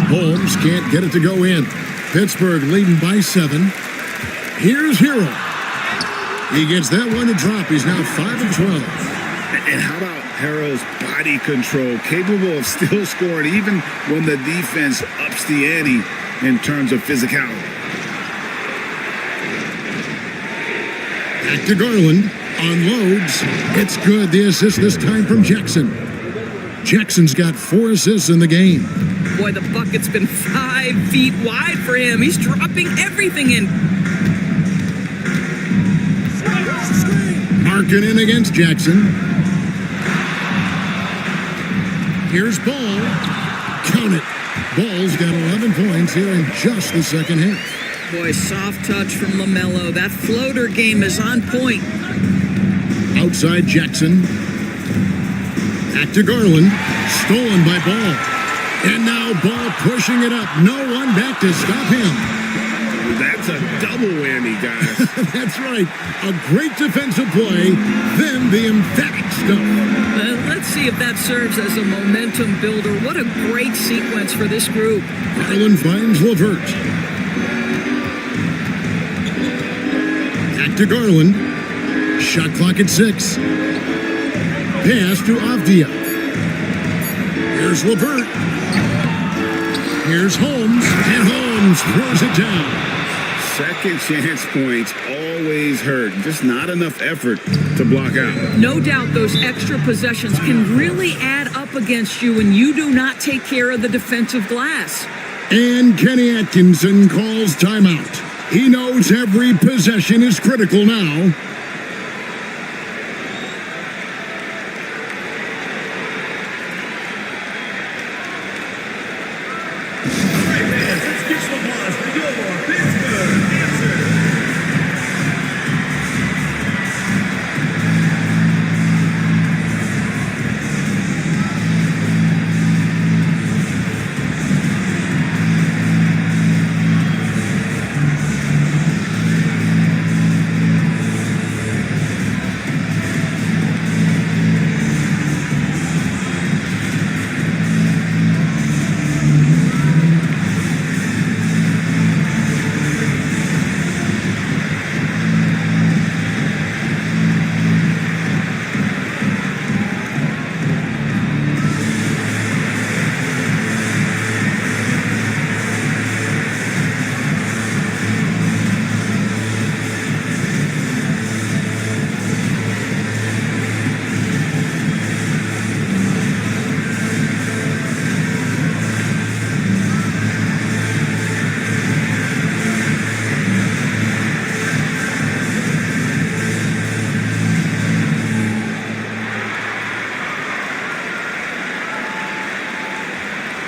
Holmes can't get it to go in. Pittsburgh leading by 7. Here's Hero. He gets that one to drop. He's now 5 of 12. And how about Harrell's body control, capable of still scoring even when the defense ups the ante in terms of physicality. Back to Garland. Unloads. It's good. The assist this time from Jackson. Jackson's got 4 assists in the game. Boy, the bucket's been 5 feet wide for him. He's dropping everything in. Marking against Jackson. Here's Ball. Count it. Ball's got 11 points here in just the second half. Boy, soft touch from LaMelo. That floater game is on point. Outside Jackson. Back to Garland. Stolen by Ball. And now Ball pushing it up. No one back to stop him. That's a double whammy, guys. That's right. A great defensive play, then the emphatic stuff. Let's see if that serves as a momentum builder. What a great sequence for this group. Garland finds LeVert. Back to Garland. Shot clock at 6. Pass to Avdia. Here's LeVert. Here's Holmes. And Holmes throws it down. Second chance points always hurt. Just not enough effort to block out. No doubt those extra possessions can really add up against you when you do not take care of the defensive glass. And Kenny Atkinson calls timeout. He knows every possession is critical now.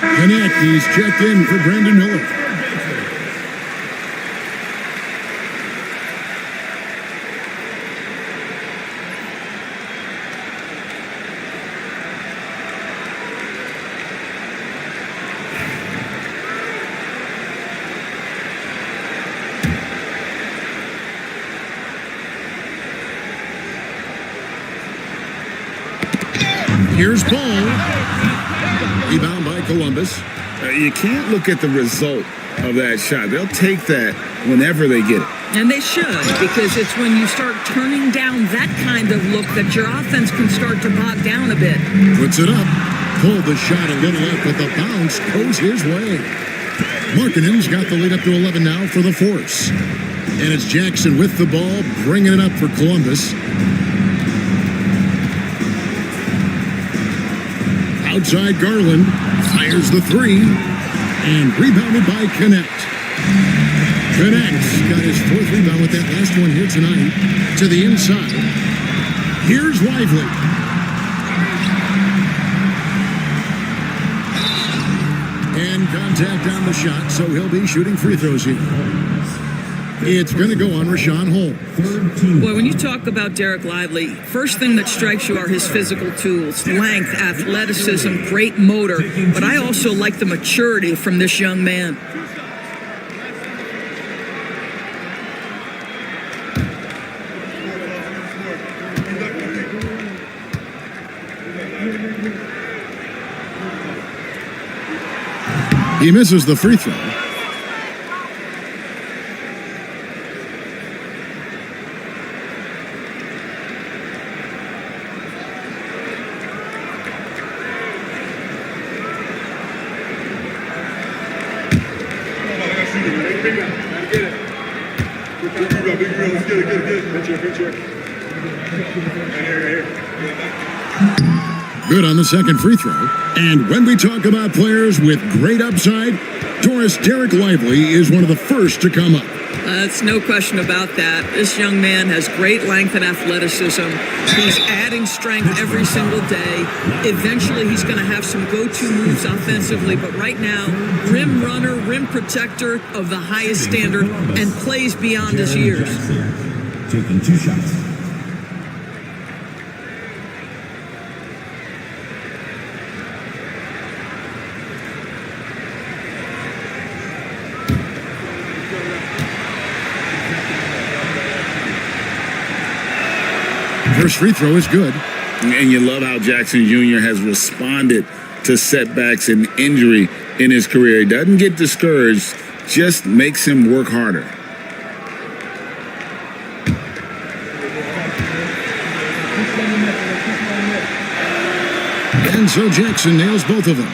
Connect, he's checked in for Brandon Miller. Here's Ball. Rebound by Columbus. You can't look at the result of that shot. They'll take that whenever they get it. And they should, because it's when you start turning down that kind of look that your offense can start to bog down a bit. Puts it up. Pulled the shot a little up, but the bounce goes his way. Markkanen's got the lead up to 11 now for the Force. And it's Jackson with the ball, bringing it up for Columbus. Outside Garland, fires the three, and rebounded by Connect. Connect's got his fourth rebound with that last one here tonight. To the inside. Here's Lively. And contact on the shot, so he'll be shooting free throws here. It's going to go on Rashawn Holmes. Boy, when you talk about Derek Lively, first thing that strikes you are his physical tools, length, athleticism, great motor. But I also like the maturity from this young man. He misses the free throw. Good on the second free throw. And when we talk about players with great upside, Derek Lively is one of the first to come up. That's no question about that. This young man has great length and athleticism. He's adding strength every single day. Eventually, he's going to have some go-to moves offensively. But right now, rim runner, rim protector of the highest standard, and plays beyond his years. Taking 2 shots. First free throw is good. And you love how Jackson Jr. has responded to setbacks and injury in his career. He doesn't get discouraged, just makes him work harder. And so Jackson nails both of them.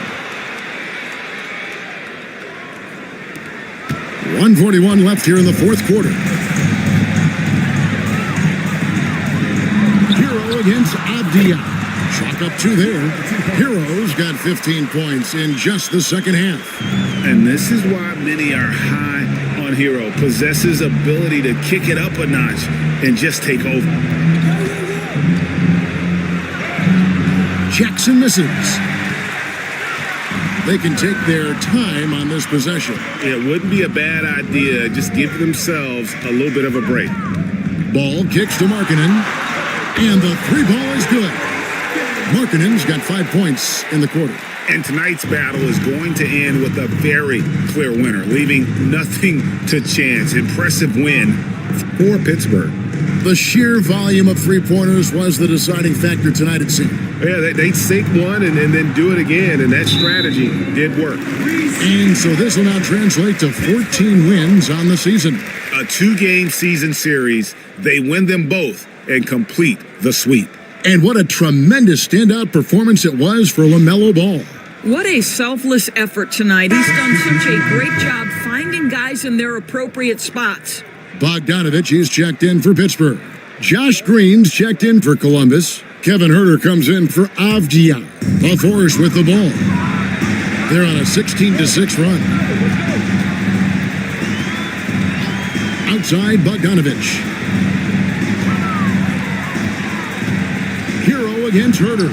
1:41 left here in the fourth quarter. Against Avdia. Chalk up 2 there. Hero's got 15 points in just the second half. And this is why many are high on Hero. Possesses ability to kick it up a notch and just take over. Jackson misses. They can take their time on this possession. It wouldn't be a bad idea. Just give themselves a little bit of a break. Ball kicks to Markkanen. And the 3-ball is good. Markkanen's got 5 points in the quarter. And tonight's battle is going to end with a very clear winner, leaving nothing to chance. Impressive win for Pittsburgh. The sheer volume of three-pointers was the deciding factor tonight, it seemed. Yeah, they sink one and then do it again, and that strategy did work. And so this will now translate to 14 wins on the season. A 2-game season series. They win them both and complete the sweep. And what a tremendous standout performance it was for LaMelo Ball. What a selfless effort tonight. He's done such a great job finding guys in their appropriate spots. Bogdanovich is checked in for Pittsburgh. Josh Green's checked in for Columbus. Kevin Huerter comes in for Avdia. The Force with the ball. They're on a 16-6 run. Outside Bogdanovich. Hero against Huerter.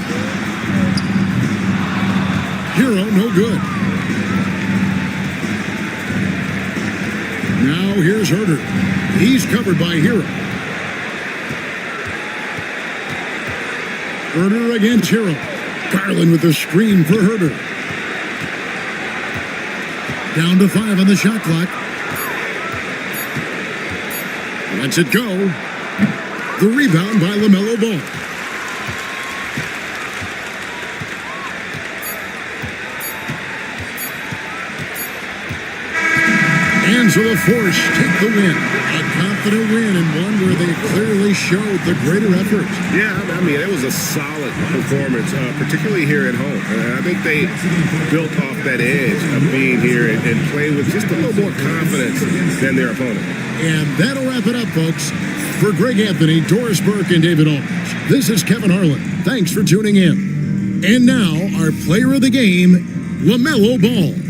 Hero, no good. Now here's Herder. He's covered by Hero. Herder against Hero. Garland with the screen for Herder. Down to 5 on the shot clock. Lets it go. The rebound by LaMelo Ball. Hands of the Force take the win. A confident win and one where they clearly showed the greater effort. Yeah, I mean, it was a solid performance, particularly here at home. I think they built off that edge of being here and playing with just a little more confidence than their opponent. And that'll wrap it up, folks. For Greg Anthony, Doris Burke, and David Aldridge, this is Kevin Harlan. Thanks for tuning in. And now, our player of the game, LaMelo Ball.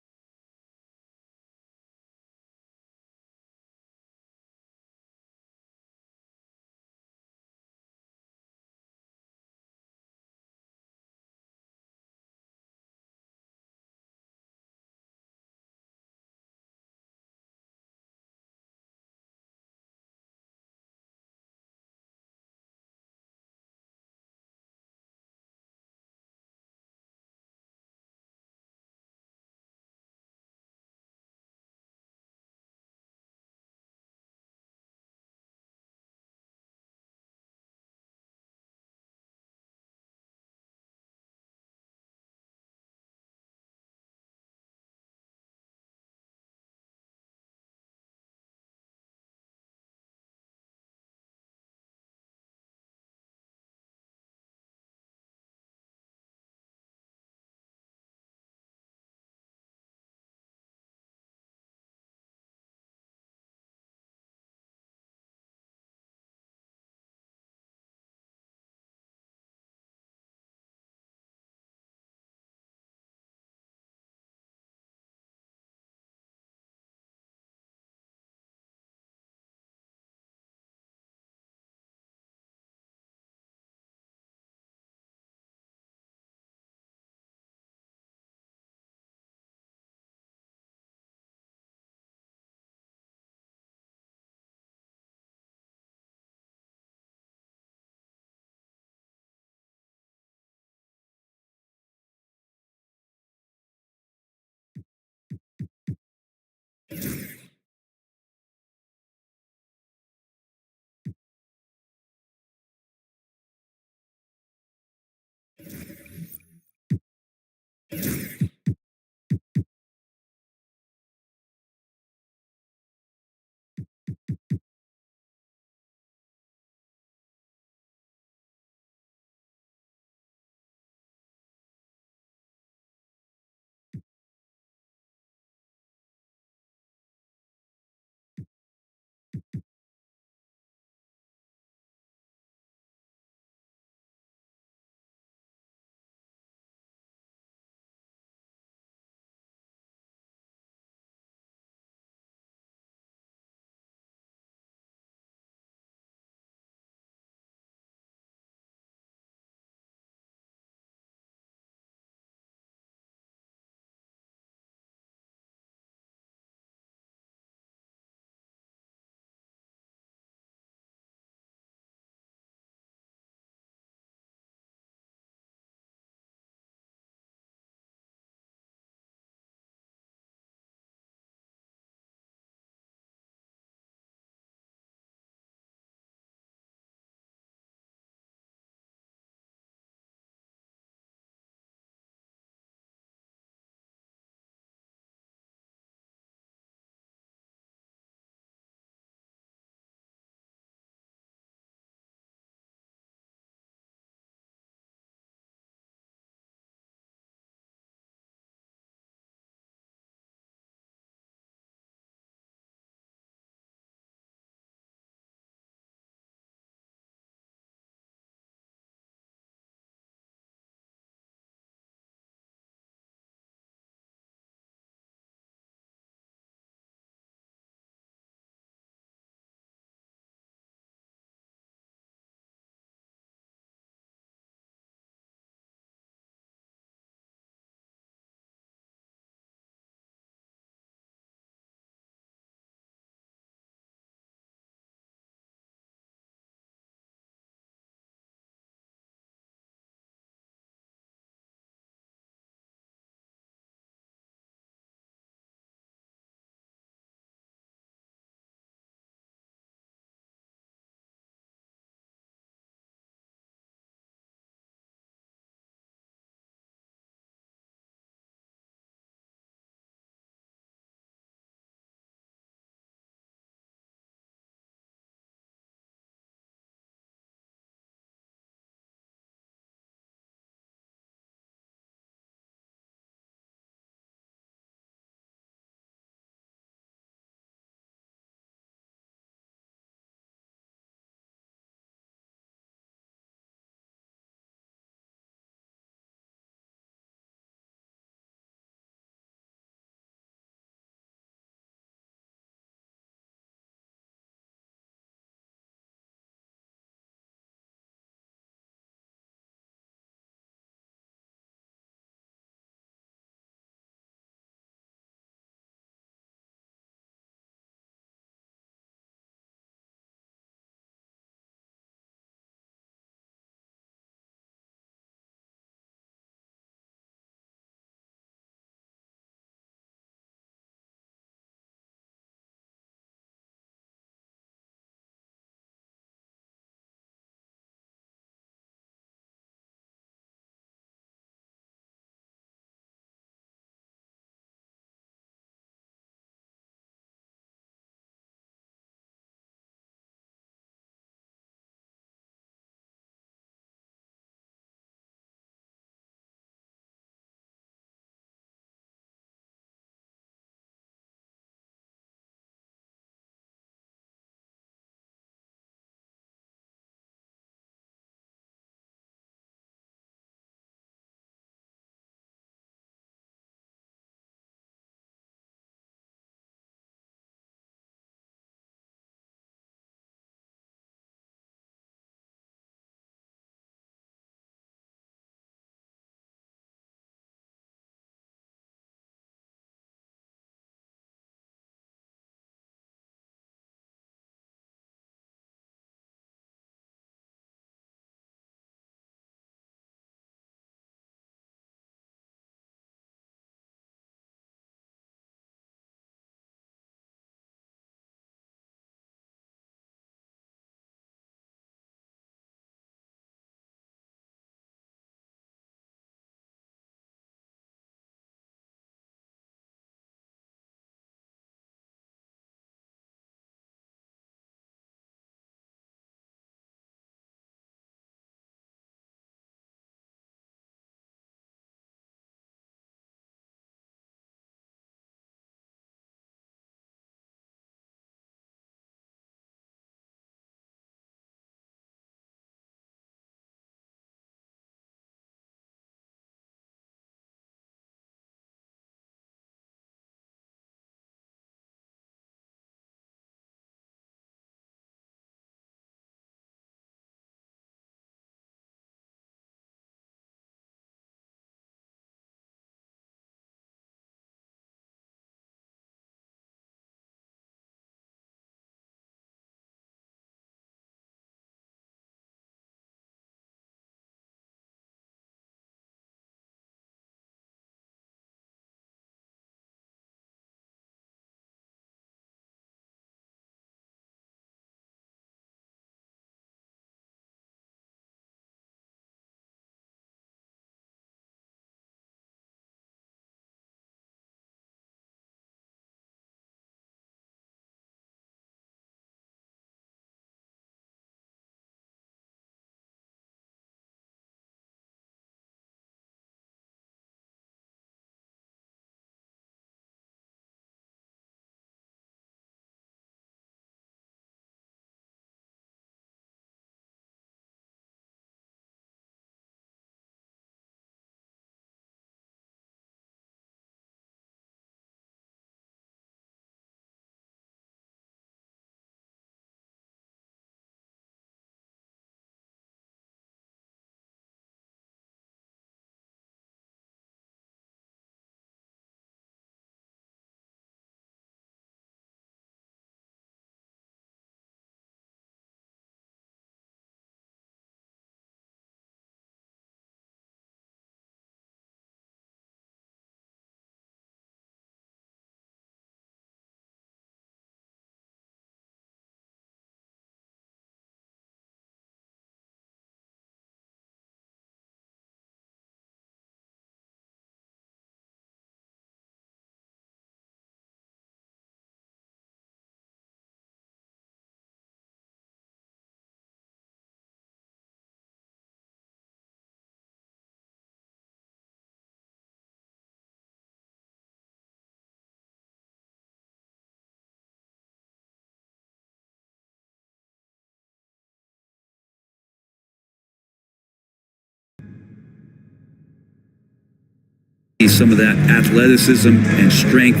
some of that athleticism and strength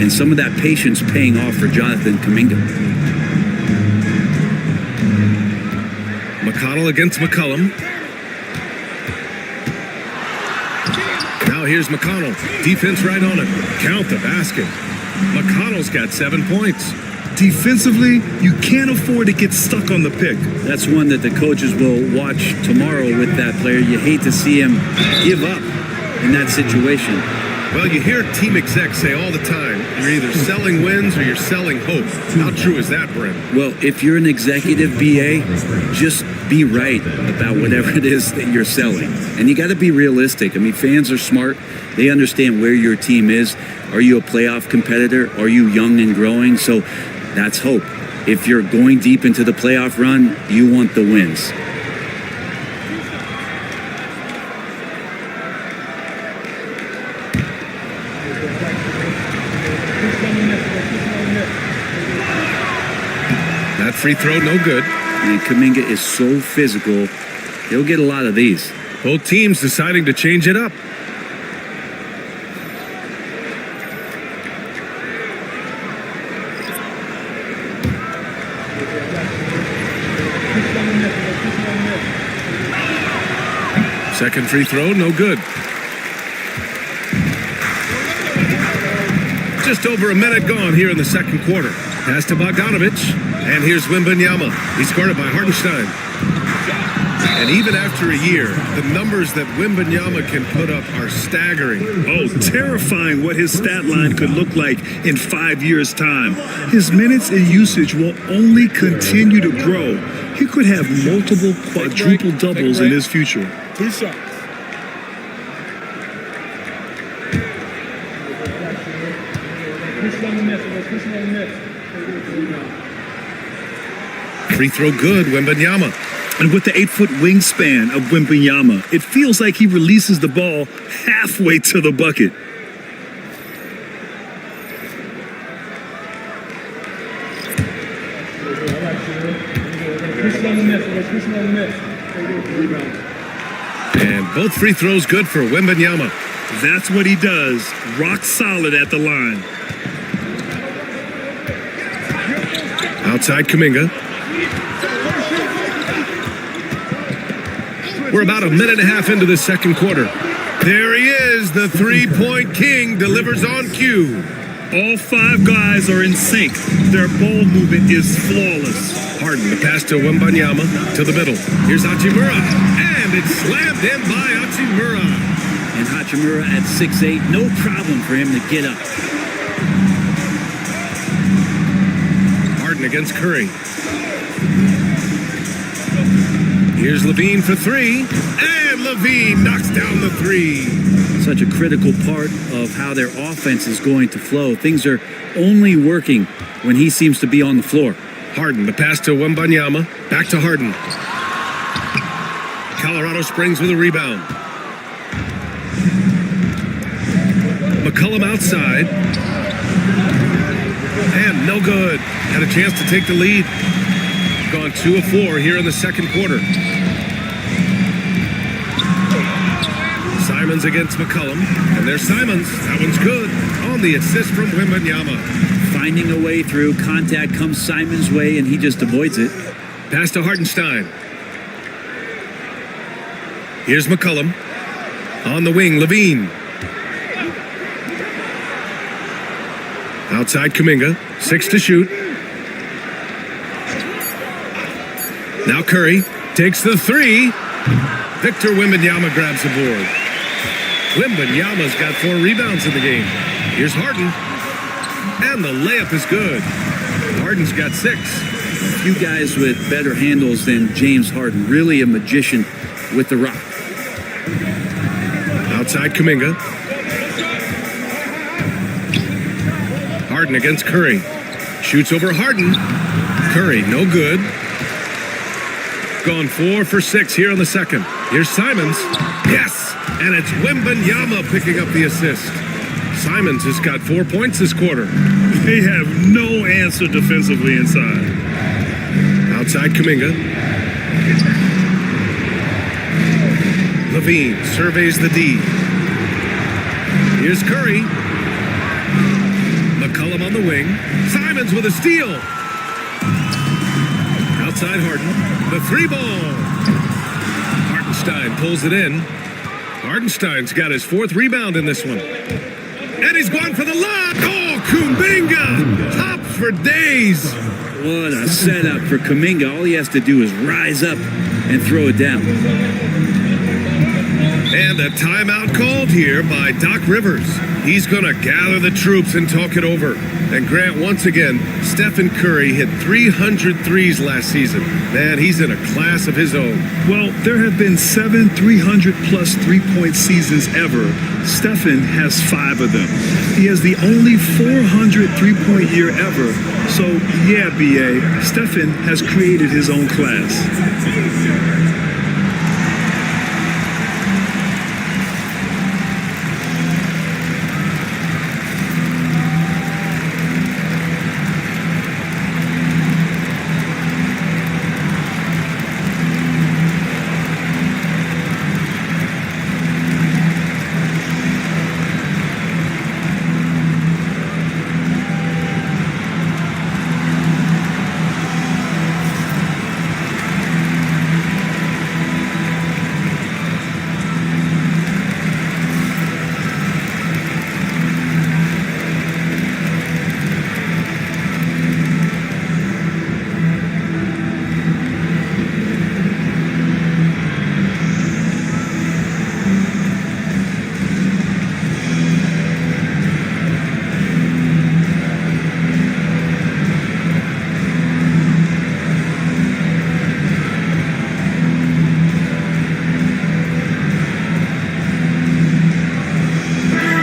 and some of that patience paying off for Jonathan Kuminga. McConnell against McCollum. Now here's McConnell. Defense right on him. Count the basket. McConnell's got 7 points. Defensively, you can't afford to get stuck on the pick. That's one that the coaches will watch tomorrow with that player. You hate to see him give up in that situation. Well, you hear team execs say all the time, you're either selling wins or you're selling hope. How true is that, Brent? Well, if you're an executive BA, just be right about whatever it is that you're selling. And you got to be realistic. I mean, fans are smart. They understand where your team is. Are you a playoff competitor? Are you young and growing? So that's hope. If you're going deep into the playoff run, you want the wins. That free throw, no good. And Kuminga is so physical, he'll get a lot of these. Both teams deciding to change it up. Second free throw, no good. Just over a minute gone here in the second quarter. Pass to Bogdanovich. And here's Wembanyama. He's guarded by Hartenstein. And even after a year, the numbers that Wembanyama can put up are staggering. Oh, terrifying what his stat line could look like in 5 years' time. His minutes and usage will only continue to grow. He could have multiple quadruple doubles in his future. 2 shots. Free throw good, Wembanyama. And with the 8-foot wingspan of Wembanyama, it feels like he releases the ball halfway to the bucket. And both free throws good for Wembanyama. That's what he does. Rock solid at the line. Outside Kuminga. We're about a minute and a half into the second quarter. There he is, the three-point king, delivers on cue. All 5 guys are in sync. Their ball movement is flawless. Harden, the pass to Wembanyama, to the middle. Here's Hachimura, and it's slammed in by Hachimura. And Hachimura at 6'8", no problem for him to get up. Harden against Curry. Here's Levine for 3, and Levine knocks down the 3. Such a critical part of how their offense is going to flow. Things are only working when he seems to be on the floor. Harden, the pass to Wembanyama, back to Harden. Colorado Springs with a rebound. McCollum outside. And no good. Had a chance to take the lead. Gone 2 of 4 here in the second quarter. Simons against McCollum. And there's Simons. That one's good. On the assist from Wembanyama. Finding a way through. Contact comes Simons' way, and he just avoids it. Pass to Hartenstein. Here's McCollum. On the wing, Levine. Outside Kuminga. 6 to shoot. Now Curry takes the 3. Victor Wembanyama grabs the board. Wembanyama's got 4 rebounds in the game. Here's Harden. And the layup is good. Harden's got 6. A few guys with better handles than James Harden. Really a magician with the rock. Outside Kuminga. Harden against Curry. Shoots over Harden. Curry, no good. Gone 4 for 6 here in the second. Here's Simons. Yes! And it's Wembanyama picking up the assist. Simons has got 4 points this quarter. They have no answer defensively inside. Outside Kuminga. Levine surveys the D. Here's Curry. McCollum on the wing. Simons with a steal. Outside Harden. The three ball. Hartenstein pulls it in. Hartenstein's got his 4th rebound in this one. And he's going for the lob. Oh, Kuminga. Tops for days. What a setup for Kuminga. All he has to do is rise up and throw it down. And a timeout called here by Doc Rivers. He's going to gather the troops and talk it over. And Grant, once again, Stephen Curry hit 300 threes last season. Man, he's in a class of his own. Well, there have been 7 300-plus three-point seasons ever. Stephen has 5 of them. He has the only 400 three-point year ever. So, yeah, B.A., Stephen has created his own class.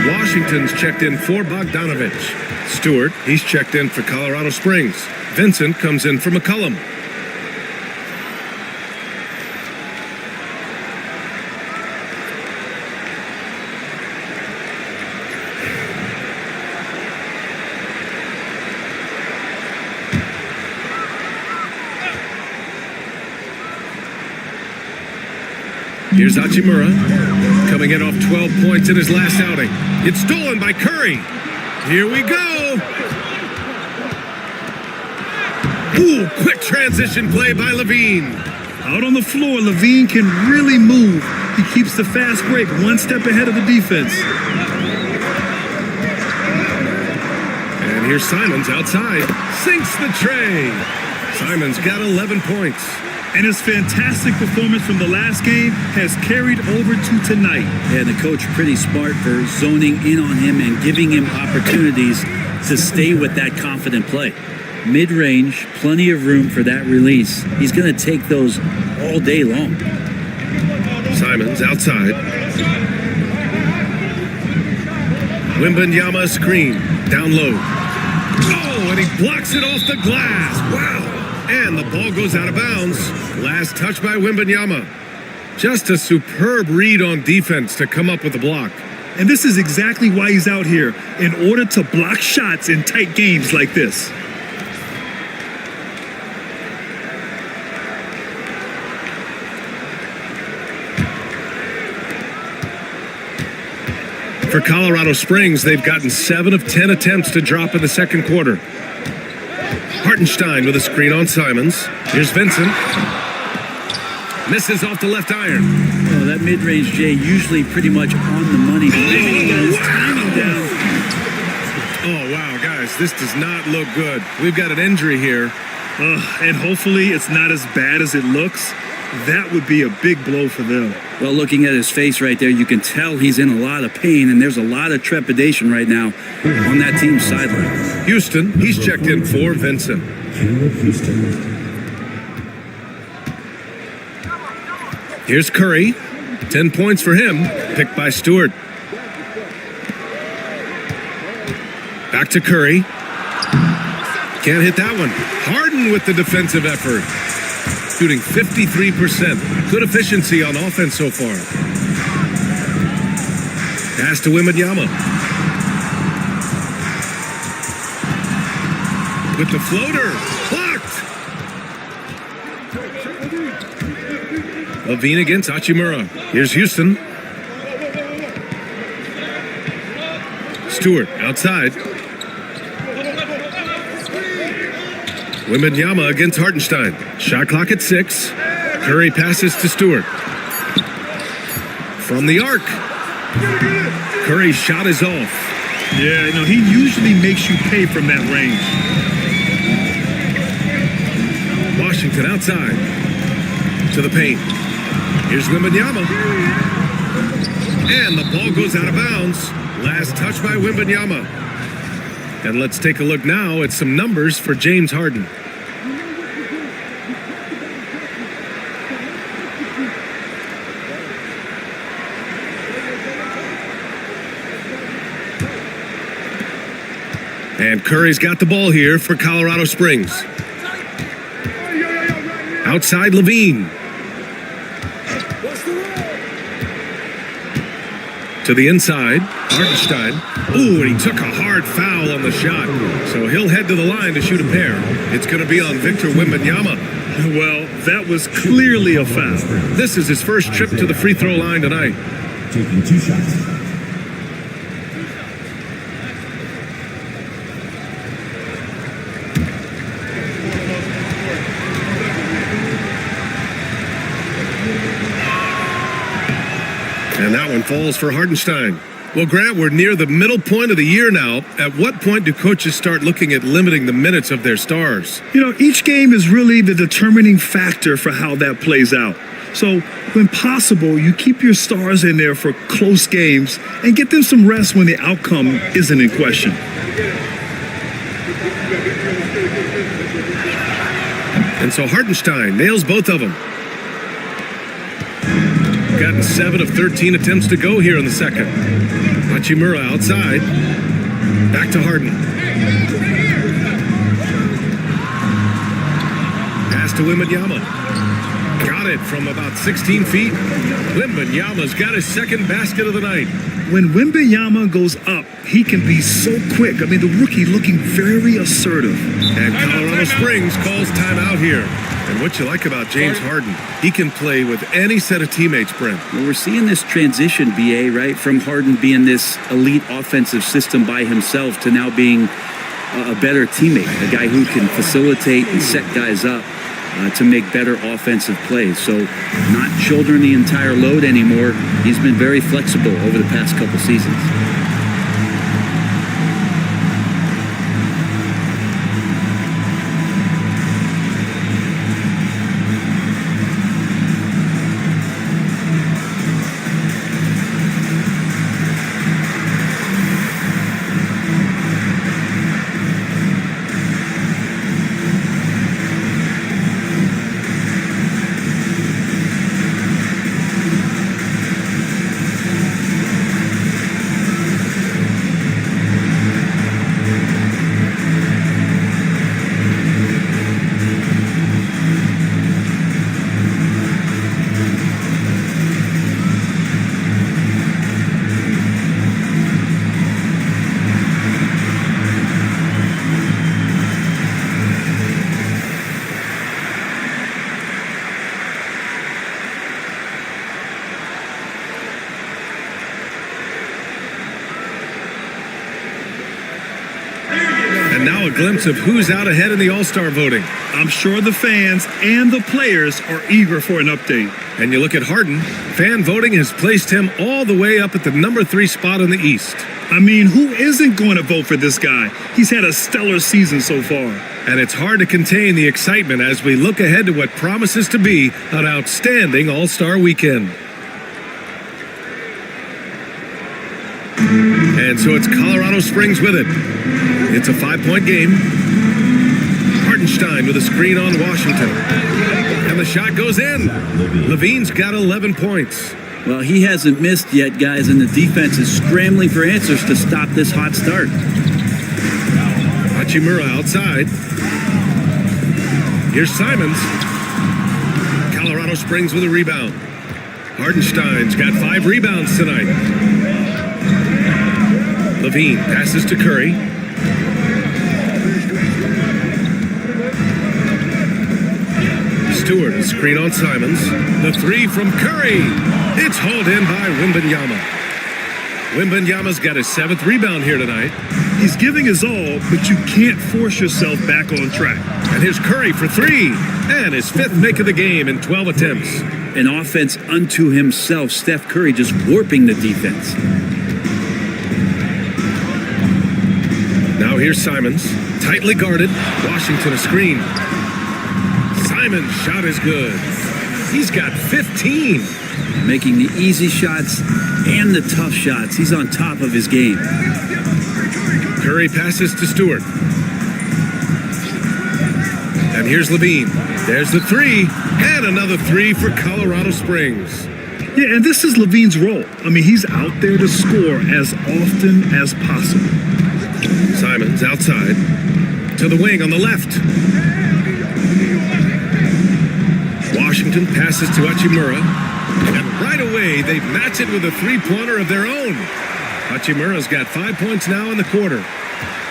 Washington's checked in for Bogdanovich. Stewart, he's checked in for Colorado Springs. Vincent comes in for McCollum. Here's Hachimura, coming in off 12 points in his last outing. It's stolen by Curry. Here we go. Ooh, quick transition play by Levine. Out on the floor, Levine can really move. He keeps the fast break one step ahead of the defense. And here's Simons outside. Sinks the tray. Simons got 11 points. And his fantastic performance from the last game has carried over to tonight. Yeah, the coach pretty smart for zoning in on him and giving him opportunities to stay with that confident play. Mid-range, plenty of room for that release. He's going to take those all day long. Simons outside. Wembanyama screen, down low. Oh, and he blocks it off the glass. Wow. And the ball goes out of bounds. Last touch by Wembanyama. Just a superb read on defense to come up with the block. And this is exactly why he's out here, in order to block shots in tight games like this. For Colorado Springs, they've gotten 7 of 10 attempts to drop in the second quarter. Hartenstein with a screen on Simons. Here's Vincent. Misses off the left iron. Oh, that mid-range, Jay, usually pretty much on the money. He got his timing down. Oh, wow, guys, this does not look good. We've got an injury here. And hopefully it's not as bad as it looks. That would be a big blow for them. Well, looking at his face right there, you can tell he's in a lot of pain, and there's a lot of trepidation right now on that team's sideline. Houston, he's checked in for Vincent. Here's Curry. 10 points for him, picked by Stewart. Back to Curry. Can't hit that one. Harden with the defensive effort. Shooting 53%. Good efficiency on offense so far. Pass to Wembanyama. With the floater. Blocked. Levine against Hachimura. Here's Houston. Stewart outside. Wembanyama against Hartenstein. Shot clock at 6. Curry passes to Stewart. From the arc. Curry's shot is off. Yeah, he usually makes you pay from that range. Washington outside. To the paint. Here's Wembanyama. And the ball goes out of bounds. Last touch by Wembanyama. And let's take a look now at some numbers for James Harden. And Curry's got the ball here for Colorado Springs. Outside Levine. To the inside, Hartenstein. Ooh, and he took a hard foul on the shot. So he'll head to the line to shoot a pair. It's going to be on Victor Wembanyama. Well, that was clearly a foul. This is his first trip to the free throw line tonight. Taking 2 shots. And that one falls for Hartenstein. Well, Grant, we're near the middle point of the year now. At what point do coaches start looking at limiting the minutes of their stars? Each game is really the determining factor for how that plays out. So, when possible, you keep your stars in there for close games and get them some rest when the outcome isn't in question. And so Hartenstein nails both of them. Gotten 7 of 13 attempts to go here in the second. Hachimura outside. Back to Harden. Pass to Wembanyama. Got it from about 16 feet. Wembanyama's got his second basket of the night. When Wembanyama goes up, he can be so quick. The rookie looking very assertive. And Colorado Springs calls timeout here. And what you like about James Harden, he can play with any set of teammates, Brent. Well, we're seeing this transition, BA, right? From Harden being this elite offensive system by himself to now being a better teammate, a guy who can facilitate and set guys up to make better offensive plays. So not shouldering the entire load anymore. He's been very flexible over the past couple seasons. Now a glimpse of who's out ahead in the All-Star voting. I'm sure the fans and the players are eager for an update. And you look at Harden, fan voting has placed him all the way up at the number 3 spot in the East. Who isn't going to vote for this guy? He's had a stellar season so far. And it's hard to contain the excitement as we look ahead to what promises to be an outstanding All-Star weekend. And so it's Colorado Springs with it. It's a 5-point game. Hartenstein with a screen on Washington. And the shot goes in. Levine's got 11 points. Well, he hasn't missed yet, guys, and the defense is scrambling for answers to stop this hot start. Hachimura outside. Here's Simons. Colorado Springs with a rebound. Hartenstein's got 5 rebounds tonight. Levine passes to Curry. Stewart, a screen on Simons. The 3 from Curry. It's hauled in by Wembanyama. Wembanyama's got his 7th rebound here tonight. He's giving his all, but you can't force yourself back on track. And here's Curry for 3. And his 5th make of the game in 12 attempts. An offense unto himself. Steph Curry just warping the defense. Now here's Simons. Tightly guarded. Washington a screen. Simons' shot is good. He's got 15. Making the easy shots and the tough shots. He's on top of his game. Curry passes to Stewart. And here's Levine. There's the 3. And another 3 for Colorado Springs. Yeah, and this is Levine's role. I mean, he's out there to score as often as possible. Simons outside. To the wing on the left. Washington passes to Hachimura. And right away, they match it with a 3-pointer of their own. Hachimura's got 5 points now in the quarter.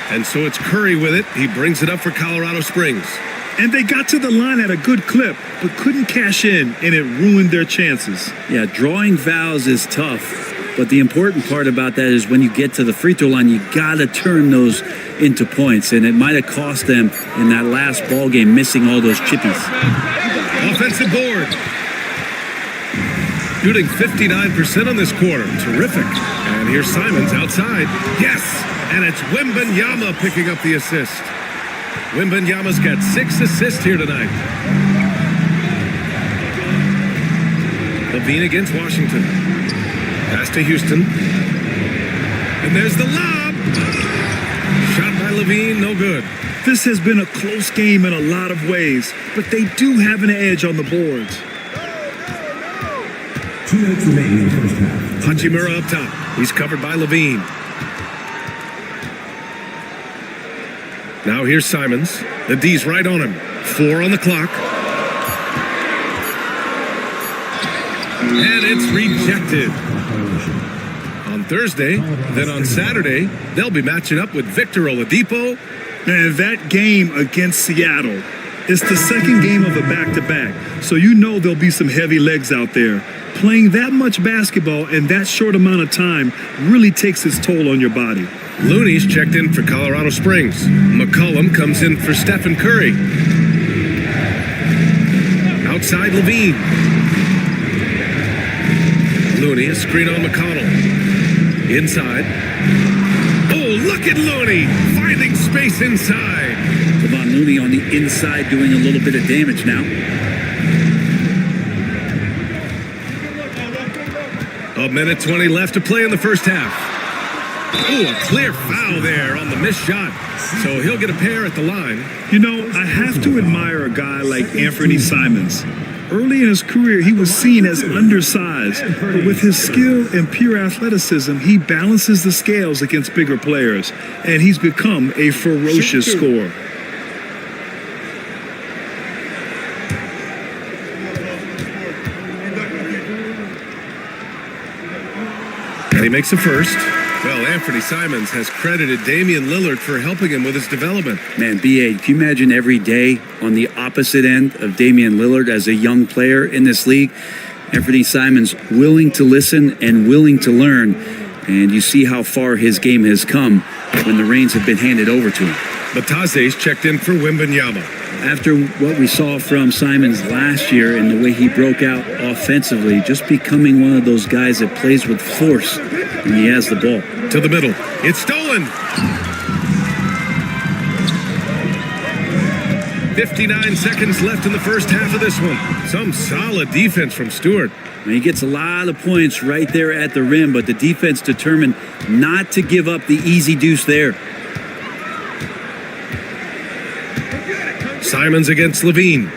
And so it's Curry with it. He brings it up for Colorado Springs. And they got to the line at a good clip, but couldn't cash in, and it ruined their chances. Yeah, drawing fouls is tough. But the important part about that is when you get to the free throw line, you got to turn those into points. And it might have cost them in that last ball game, missing all those chippies. Offensive board. Shooting 59% on this quarter. Terrific. And here's Simons outside. Yes! And it's Wembanyama picking up the assist. Wembanyama's got 6 assists here tonight. Levine against Washington. Pass to Houston. And there's the lob. Shot by Levine, no good. This has been a close game in a lot of ways, but they do have an edge on the boards. 2 minutes remaining in the first half. Hachimura up top. He's covered by Levine. Now here's Simons. The D's right on him. 4 on the clock. And it's rejected. On Thursday, then on Saturday, they'll be matching up with Victor Oladipo. And that game against Seattle, it's the second game of a back-to-back, so you know there'll be some heavy legs out there. Playing that much basketball in that short amount of time really takes its toll on your body. Looney's checked in for Colorado Springs. McCollum comes in for Stephen Curry. Outside Levine. Looney, a screen on McConnell. Inside. Oh, look at Looney finding space inside. Kevon Looney on the inside doing a little bit of damage now. A minute 20 left to play in the first half. Oh, a clear foul there on the missed shot. So he'll get a pair at the line. You know, I have to admire a guy like Anthony Simons. Early in his career, he was seen as undersized, but with his skill and pure athleticism, he balances the scales against bigger players, and he's become a ferocious scorer. And he makes a first. Well, Anthony Simons has credited Damian Lillard for helping him with his development. Man, B.A., can you imagine every day on the opposite end of Damian Lillard as a young player in this league? Anthony Simons willing to listen and willing to learn. And you see how far his game has come when the reins have been handed over to him. Batase's checked in for Wembanyama. After what we saw from Simons last year and the way he broke out offensively, just becoming one of those guys that plays with force when he has the ball. To the middle. It's stolen. 59 seconds left in the first half of this one. Some solid defense from Stewart. And he gets a lot of points right there at the rim, but the defense determined not to give up the easy deuce there. Simons against Levine.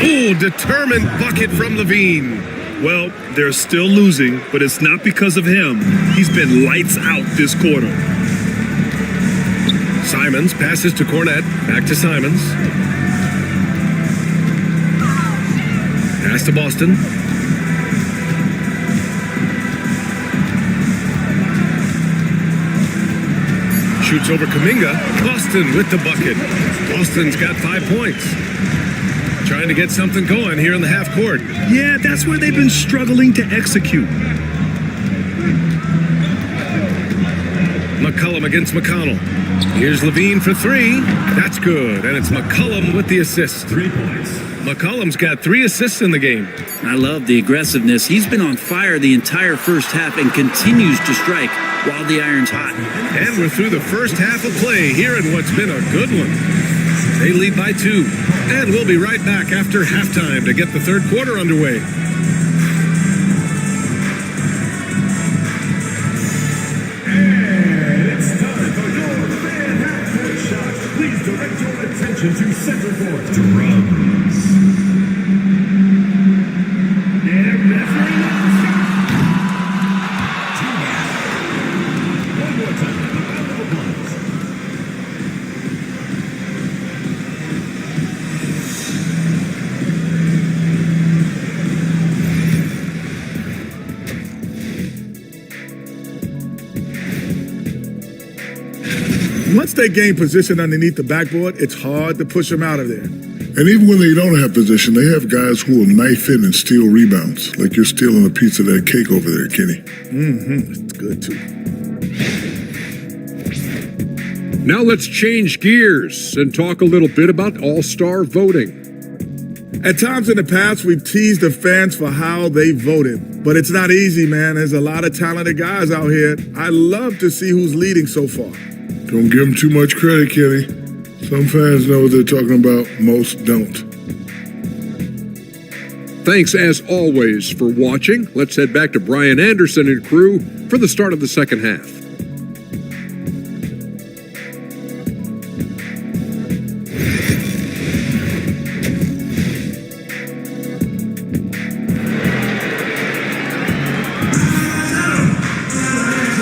Oh, determined bucket from Levine. Well, they're still losing, but it's not because of him. He's been lights out this quarter. Simons passes to Cornette. Back to Simons. Pass to Boston. Shoots over Kuminga. Boston with the bucket. Boston's got 5 points. Trying to get something going here in the half court. Yeah, that's where they've been struggling to execute. McCollum against McConnell. Here's Levine for three. That's good. And it's McCollum with the assist. 3 points. McCollum's got 3 assists in the game. I love the aggressiveness. He's been on fire the entire first half and continues to strike while the iron's hot. And we're through the first half of play here in what's been a good one. They lead by 2. And we'll be right back after halftime to get the third quarter underway. And it's time for your fan half-court shot. Please direct your attention to center court. Drums. And referee shot. 2 1 more time. Round of applause. Once they gain position underneath the backboard, it's hard to push them out of there. And even when they don't have position, they have guys who will knife in and steal rebounds, like you're stealing a piece of that cake over there, Kenny. It's good, too. Now let's change gears and talk a little bit about all-star voting. At times in the past, we've teased the fans for how they voted. But it's not easy, man. There's a lot of talented guys out here. I love to see who's leading so far. Don't give them too much credit, Kenny. Some fans know what they're talking about, most don't. Thanks as always for watching. Let's head back to Brian Anderson and crew for the start of the second half.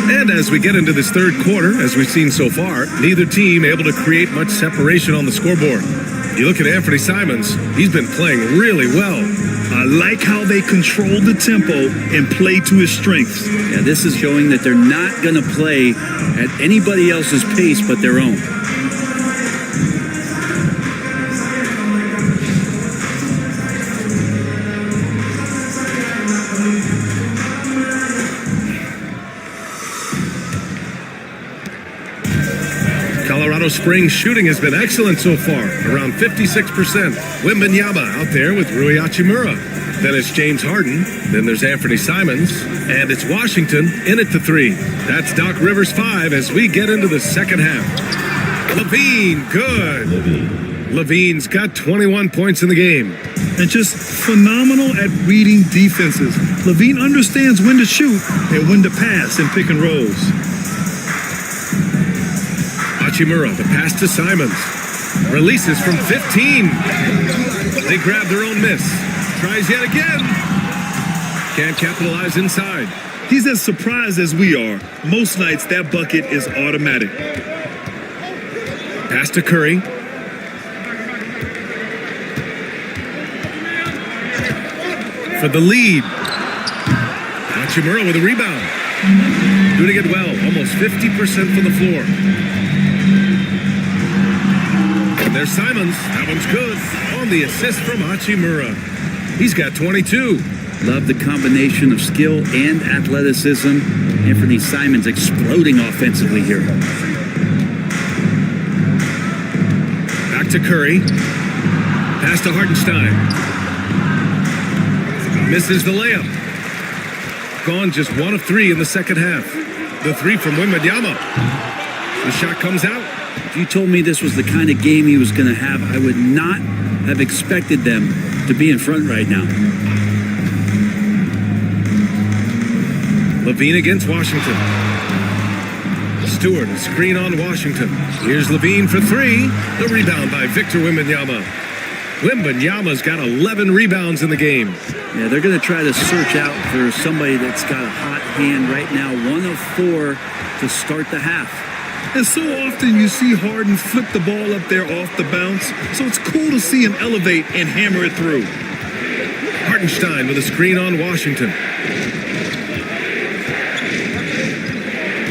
And as we get into this third quarter, as we've seen so far, neither team able to create much separation on the scoreboard. You look at Anthony Simons, he's been playing really well. I like how they control the tempo and play to his strengths. Yeah, this is showing that they're not going to play at anybody else's pace but their own. Colorado Springs shooting has been excellent so far, around 56%. Wembanyama out there with Rui Hachimura. Then it's James Harden. Then there's Anthony Simons. And it's Washington in at the 3. That's Doc Rivers 5 as we get into the second half. Levine, good. Levine's got 21 points in the game. And just phenomenal at reading defenses. Levine understands when to shoot and when to pass in pick and rolls. Hachimura, the pass to Simons. Releases from 15. They grab their own miss. Tries yet again. Can't capitalize inside. He's as surprised as we are. Most nights that bucket is automatic. Pass to Curry. For the lead. Hachimura with a rebound. Doing it well, almost 50% from the floor. And there's Simons. That one's good. On the assist from Hachimura. He's got 22. Love the combination of skill and athleticism. Anthony Simons exploding offensively here. Back to Curry. Pass to Hartenstein. Misses the layup. Gone just 1 of 3 in the second half. The 3 from Wembanyama. The shot comes out. If you told me this was the kind of game he was going to have, I would not have expected them to be in front right now. Levine against Washington. Stewart, a screen on Washington. Here's Levine for 3. The rebound by Victor Wembanyama. Wembanyama's got 11 rebounds in the game. Yeah, they're going to try to search out for somebody that's got a hot hand right now. 1 of 4 to start the half. And so often you see Harden flip the ball up there off the bounce, so it's cool to see him elevate and hammer it through. Hartenstein with a screen on Washington.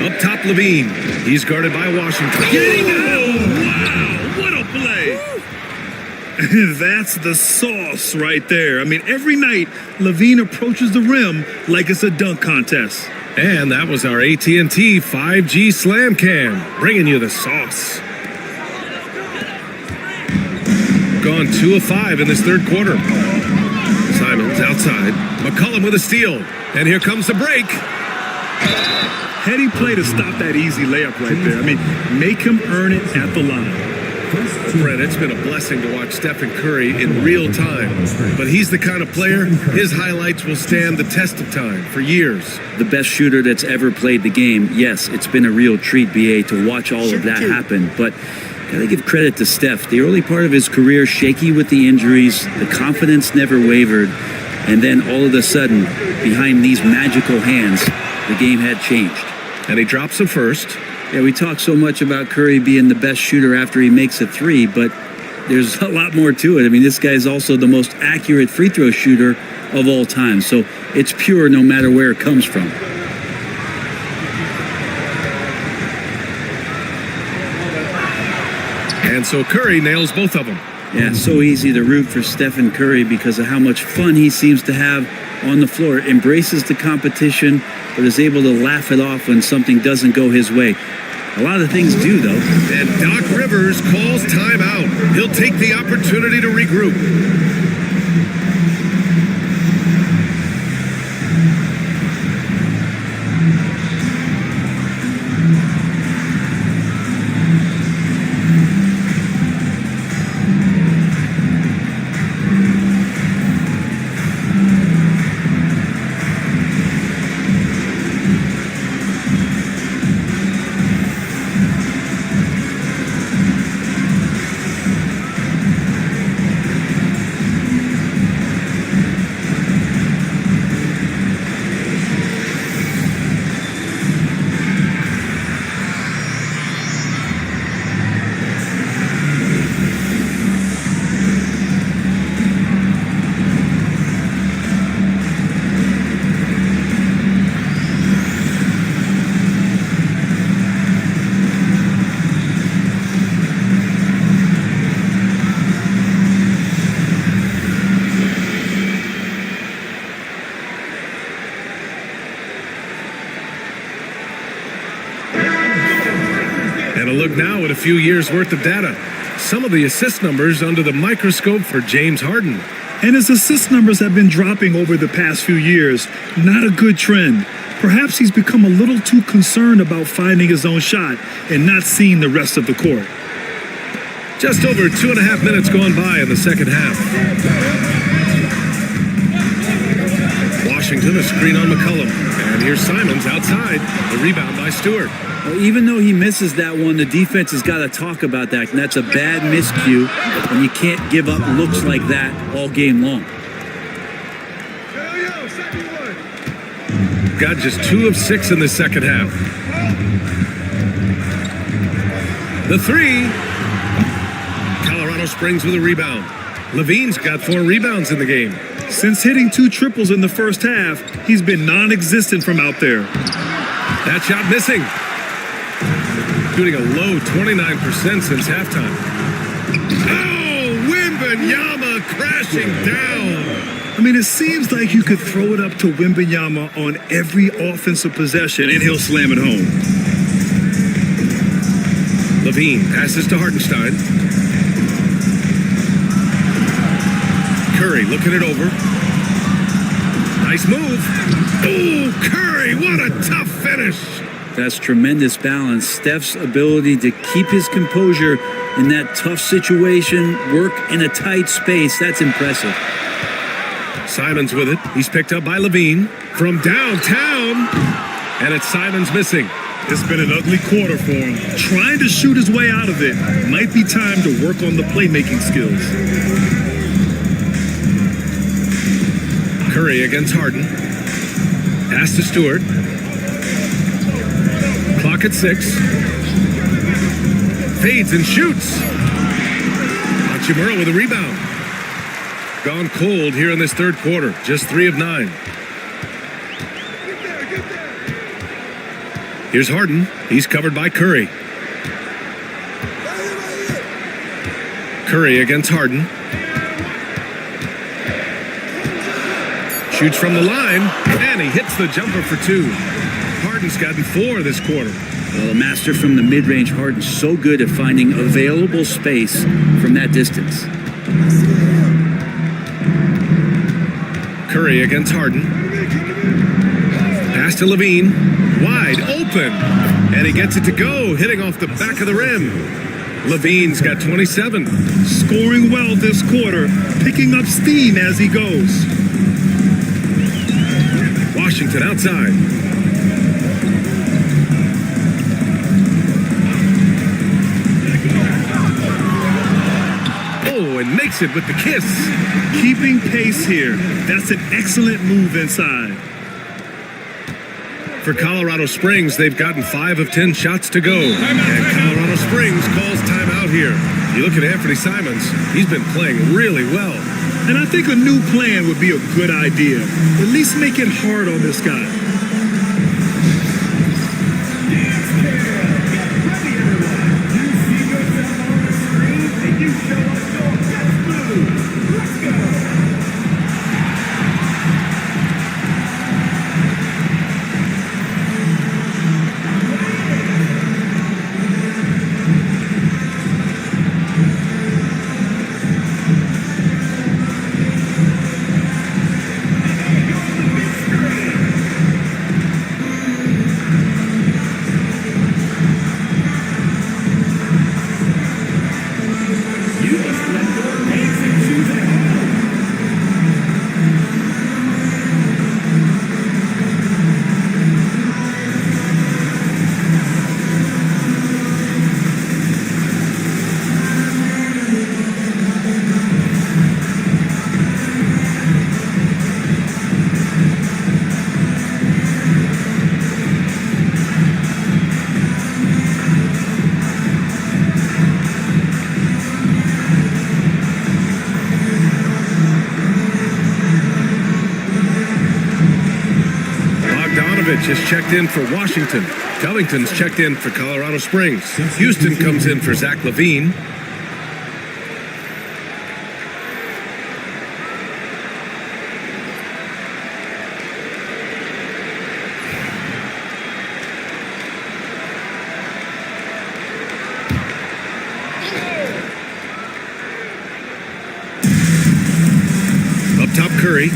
Up top, Levine. He's guarded by Washington. Oh, wow, what a play. That's the sauce right there. I mean, every night, Levine approaches the rim like it's a dunk contest. And that was our AT&T 5G Slam Cam, bringing you the sauce. Gone 2 of 5 in this third quarter. Simons outside. McCollum with a steal. And here comes the break. Heady play to stop that easy layup right there. I mean, make him earn it at the line. Brett, it's been a blessing to watch Stephen Curry in real time. But he's the kind of player, his highlights will stand the test of time for years. The best shooter that's ever played the game. Yes, it's been a real treat, BA, to watch all of that happen. But gotta give credit to Steph. The early part of his career, shaky with the injuries, the confidence never wavered. And then all of a sudden, behind these magical hands, the game had changed. And he drops the first. Yeah, we talk so much about Curry being the best shooter after he makes a three, but there's a lot more to it. I mean, this guy's also the most accurate free throw shooter of all time. So it's pure no matter where it comes from. And so Curry nails both of them. Yeah, so easy to root for Stephen Curry because of how much fun he seems to have on the floor. Embraces the competition, but is able to laugh it off when something doesn't go his way. A lot of things do, though. And Doc Rivers calls timeout. He'll take the opportunity to regroup. And a look now at a few years' worth of data. Some of the assist numbers under the microscope for James Harden. And his assist numbers have been dropping over the past few years. Not a good trend. Perhaps he's become a little too concerned about finding his own shot and not seeing the rest of the court. Just over 2.5 minutes gone by in the second half. Washington, a screen on McCollum. And here's Simons outside. The rebound by Stewart. Well, even though he misses that one, the defense has got to talk about that. And that's a bad miscue. And you can't give up looks like that all game long. Got just 2 of 6 in the second half. The three. Colorado Springs with a rebound. Levine's got 4 rebounds in the game. Since hitting 2 triples in the first half, he's been non-existent from out there. That shot missing. Shooting a low 29% since halftime. Oh, Wembanyama crashing down. I mean, it seems like you could throw it up to Wembanyama on every offensive possession, and he'll slam it home. Levine passes to Hartenstein. Curry looking it over. Nice move. Oh, Curry, what a tough finish. That's tremendous balance. Steph's ability to keep his composure in that tough situation, work in a tight space, that's impressive. Simons with it. He's picked up by Levine from downtown. And it's Simons missing. It's been an ugly quarter for him. Trying to shoot his way out of it. Might be time to work on the playmaking skills. Curry against Harden. Pass to Stewart. Clock at 6. Fades and shoots. Hachimura with a rebound. Gone cold here in this third quarter. Just 3 of 9. Here's Harden. He's covered by Curry. Curry against Harden. Shoots from the line, and he hits the jumper for 2. Harden's gotten 4 this quarter. Well, a master from the mid-range, Harden's so good at finding available space from that distance. Curry against Harden. Pass to Levine. Wide open. And he gets it to go, hitting off the back of the rim. Levine's got 27. Scoring well this quarter, picking up steam as he goes. Washington outside. Oh, and makes it with the kiss. Keeping pace here. That's an excellent move inside. For Colorado Springs, they've gotten 5 of 10 shots to go. And Colorado Springs calls timeout here. You look at Anthony Simons, he's been playing really well. And I think a new plan would be a good idea. At least make it hard on this guy. Has checked in for Washington. Covington's checked in for Colorado Springs. Houston comes in for Zach Levine. Up top, Curry.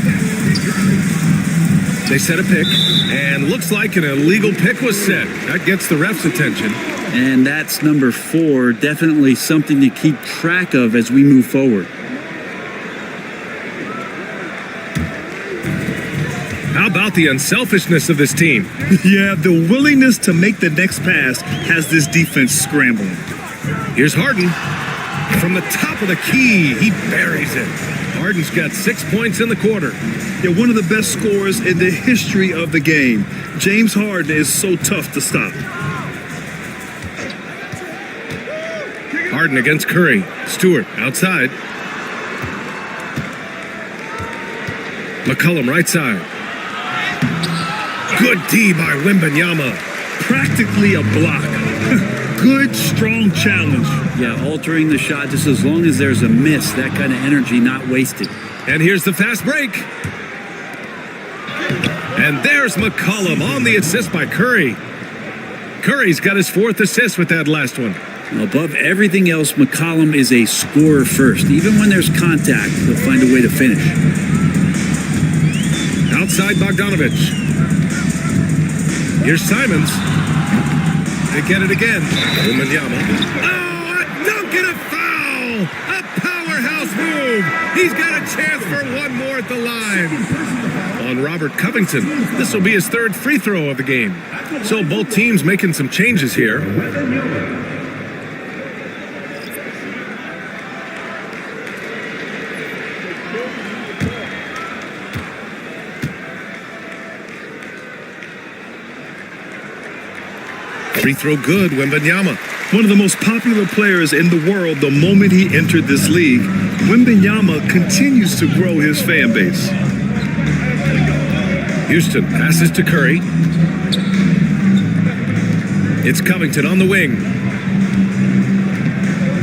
They set a pick, and looks like an illegal pick was set. That gets the ref's attention. And that's number 4, definitely something to keep track of as we move forward. How about the unselfishness of this team? Yeah, the willingness to make the next pass has this defense scrambling. Here's Harden. From the top of the key, he buries it. Harden's got 6 points in the quarter. Yeah, one of the best scorers in the history of the game. James Harden is so tough to stop. Harden against Curry. Stewart outside. McCollum right side. Good D by Wembanyama. Practically a block. Good, strong challenge. Yeah, altering the shot just as long as there's a miss, that kind of energy not wasted. And here's the fast break. And there's McCollum on the assist by Curry. Curry's got his 4th assist with that last one. Above everything else, McCollum is a scorer first. Even when there's contact, he'll find a way to finish. Outside Bogdanovich. Here's Simons. They get it again. Wembanyama. Oh, a dunk and a foul! A powerhouse move! He's got a chance for one more at the line. On Robert Covington. This will be his 3rd free throw of the game. So both teams making some changes here. Free throw good, Wembanyama. One of the most popular players in the world the moment he entered this league, Wembanyama continues to grow his fan base. Houston passes to Curry. It's Covington on the wing.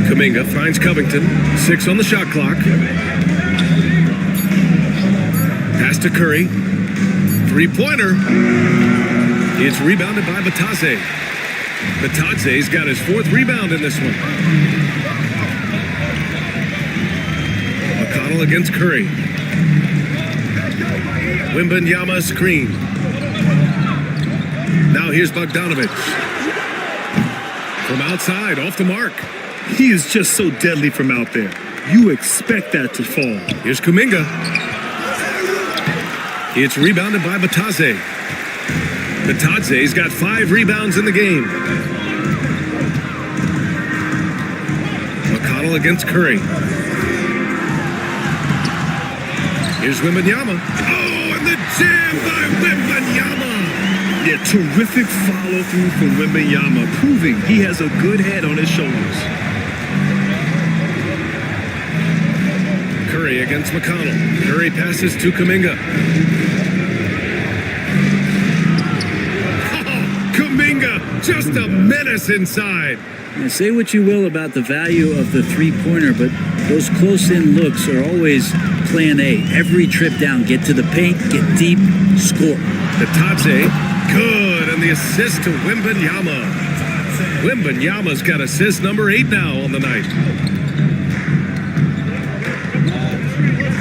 Kuminga finds Covington. 6 on the shot clock. Pass to Curry. 3-pointer. It's rebounded by Batadze. Batadze's got his 4th rebound in this one. McConnell against Curry. Wembanyama screen. Now here's Bogdanovic. From outside, off the mark. He is just so deadly from out there. You expect that to fall. Here's Kuminga. It's rebounded by Batadze. Batadze's got 5 rebounds in the game. McConnell against Curry. Here's Wembanyama. Oh, and the jam by Wembanyama. Yeah, terrific follow-through from Wembanyama, proving he has a good head on his shoulders. Curry against McConnell. Curry passes to Kuminga. Kuminga, just a menace inside. Now, say what you will about the value of the three-pointer, but those close-in looks are always plan A. Every trip down, get to the paint, get deep, score. Batadze, good, and the assist to Wembanyama. Wembanyama's got assist number 8 now on the night.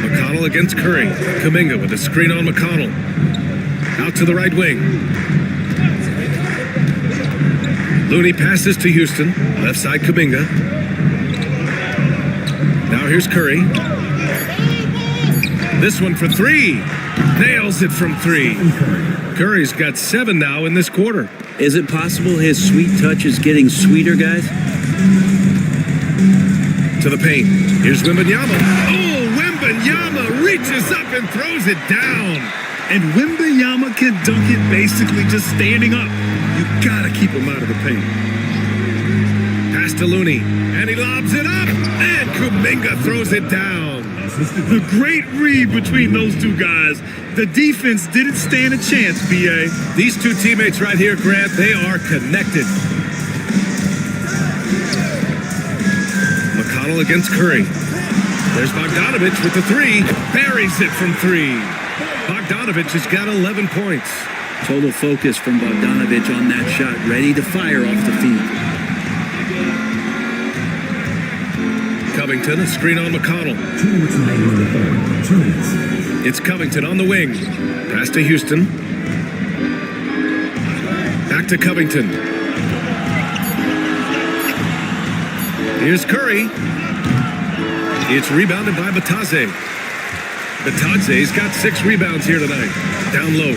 McConnell against Curry. Kuminga with a screen on McConnell. Out to the right wing. Looney passes to Houston. Left side, Kuminga. Now here's Curry. This one for 3. Nails it from 3. Curry's got 7 now in this quarter. Is it possible his sweet touch is getting sweeter, guys? To the paint. Here's Wembanyama. Oh, Wembanyama reaches up and throws it down. And Wembanyama can dunk it basically just standing up. You gotta keep him out of the paint. Pass to Looney, and he lobs it up, and Kuminga throws it down. The great read between those two guys. The defense didn't stand a chance, B.A. These two teammates right here, Grant, they are connected. McConnell against Curry. There's Bogdanovic with the 3. Buries it from 3. Bogdanovic has got 11 points. Total focus from Bogdanovic on that shot, ready to fire off the feet. Covington, a screen on McConnell. It's Covington on the wing. Pass to Houston. Back to Covington. Here's Curry. It's rebounded by Batadze. Batadze's got 6 rebounds here tonight. Down low.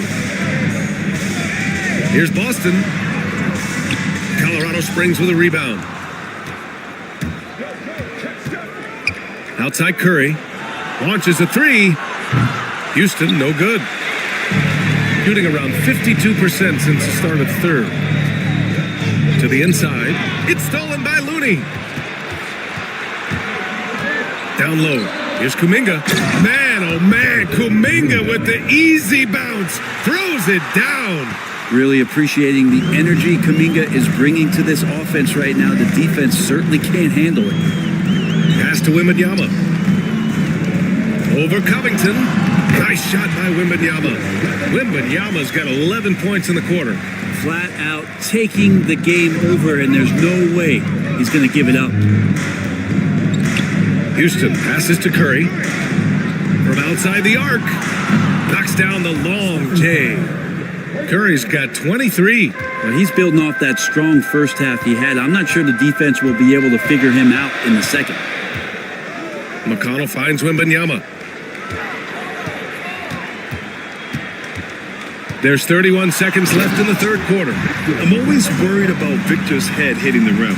Here's Boston. Colorado Springs with a rebound. Outside Curry. Launches a 3. Houston, no good. Shooting around 52% since the start of third. To the inside. It's stolen by Looney. Down low. Here's Kuminga. Man, oh man, Kuminga with the easy bounce. Throws it down. Really appreciating the energy Kuminga is bringing to this offense right now. The defense certainly can't handle it. Pass to Wembanyama. Over Covington. Nice shot by Wembanyama. Wembanyama's got 11 points in the quarter. Flat out taking the game over, and there's no way he's going to give it up. Houston passes to Curry. From outside the arc. Knocks down the long J. Curry's got 23. Well, he's building off that strong first half he had. I'm not sure the defense will be able to figure him out in the second. McConnell finds Wembanyama. There's 31 seconds left in the third quarter. I'm always worried about Victor's head hitting the rim.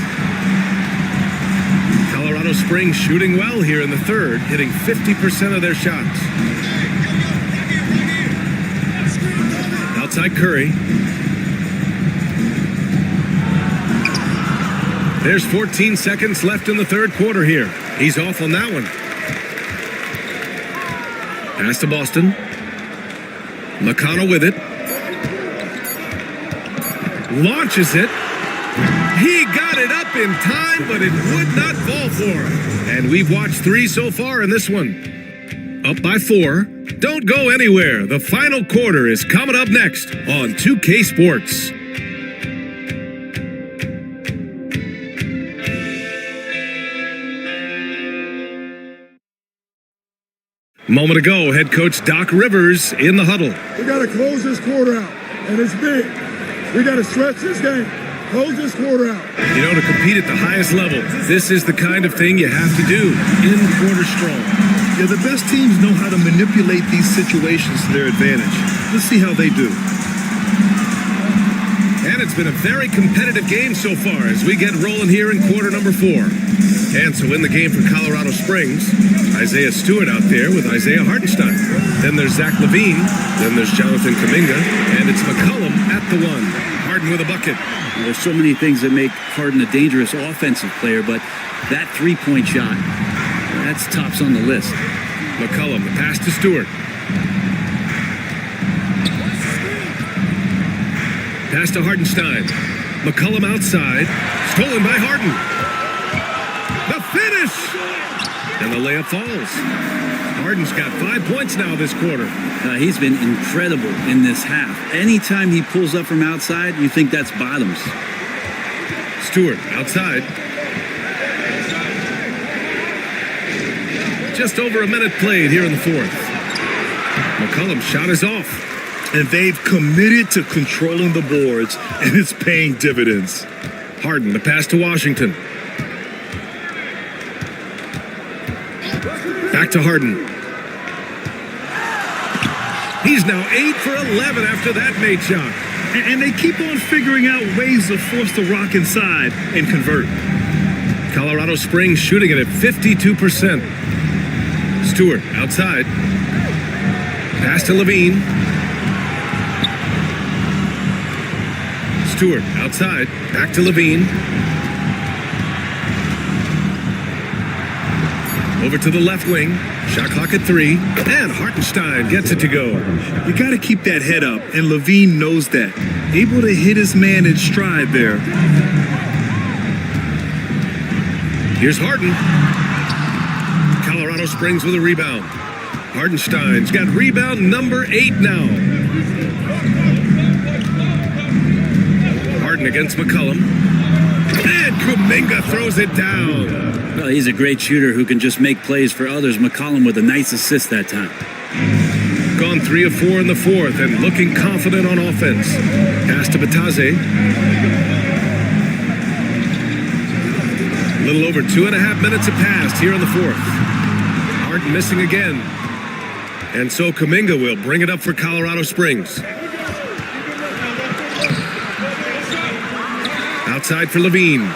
Colorado Springs shooting well here in the third, hitting 50% of their shots. Outside Curry. There's 14 seconds left in the third quarter here. He's off on that one. Pass to Boston. McConnell with it. Launches it. He got it up in time, but it would not fall for him. And we've watched 3 so far in this one. Up by 4. Don't go anywhere. The final quarter is coming up next on 2K Sports. Moment ago, head coach Doc Rivers in the huddle. We got to close this quarter out, and it's big. We got to stretch this game. Close this quarter out. You know, to compete at the highest level, this is the kind of thing you have to do in quarter strong. Yeah, the best teams know how to manipulate these situations to their advantage. Let's see how they do. And it's been a very competitive game so far as we get rolling here in quarter number 4. And so in the game for Colorado Springs, Isaiah Stewart out there with Isaiah Hartenstein. Then there's Zach Levine. Then there's Jonathan Kuminga. And it's McCollum at the 1. Harden with a bucket. There's so many things that make Harden a dangerous offensive player, but that three-point shot, that's tops on the list. McCollum, the pass to Stewart. Pass to Hartenstein. McCollum outside. Stolen by Harden. The finish! And the layup falls. Harden's got 5 points now this quarter. He's been incredible in this half. Anytime he pulls up from outside, you think that's bottoms. Stewart outside. Just over a minute played here in the 4th. McCollum's shot is off. And they've committed to controlling the boards, and it's paying dividends. Harden, the pass to Washington. Back to Harden. He's now 8 for 11 after that made shot. And they keep on figuring out ways to force the rock inside and convert. Colorado Springs shooting it at 52%. Stewart outside. Pass to Levine. Stewart outside. Back to Levine. Over to the left wing. Shot clock at 3. And Hartenstein gets it to go. You got to keep that head up, and Levine knows that. Able to hit his man in stride there. Here's Harden. Colorado Springs with a rebound. Hartenstein's got rebound number 8 now. Harden against McCollum. And Kuminga throws it down. Well, he's a great shooter who can just make plays for others. McCollum with a nice assist that time. Gone 3 of 4 in the 4th and looking confident on offense. Pass to Bataze. A little over 2.5 minutes have passed here in the 4th. Harden missing again. And so Kuminga will bring it up for Colorado Springs. Outside for Levine.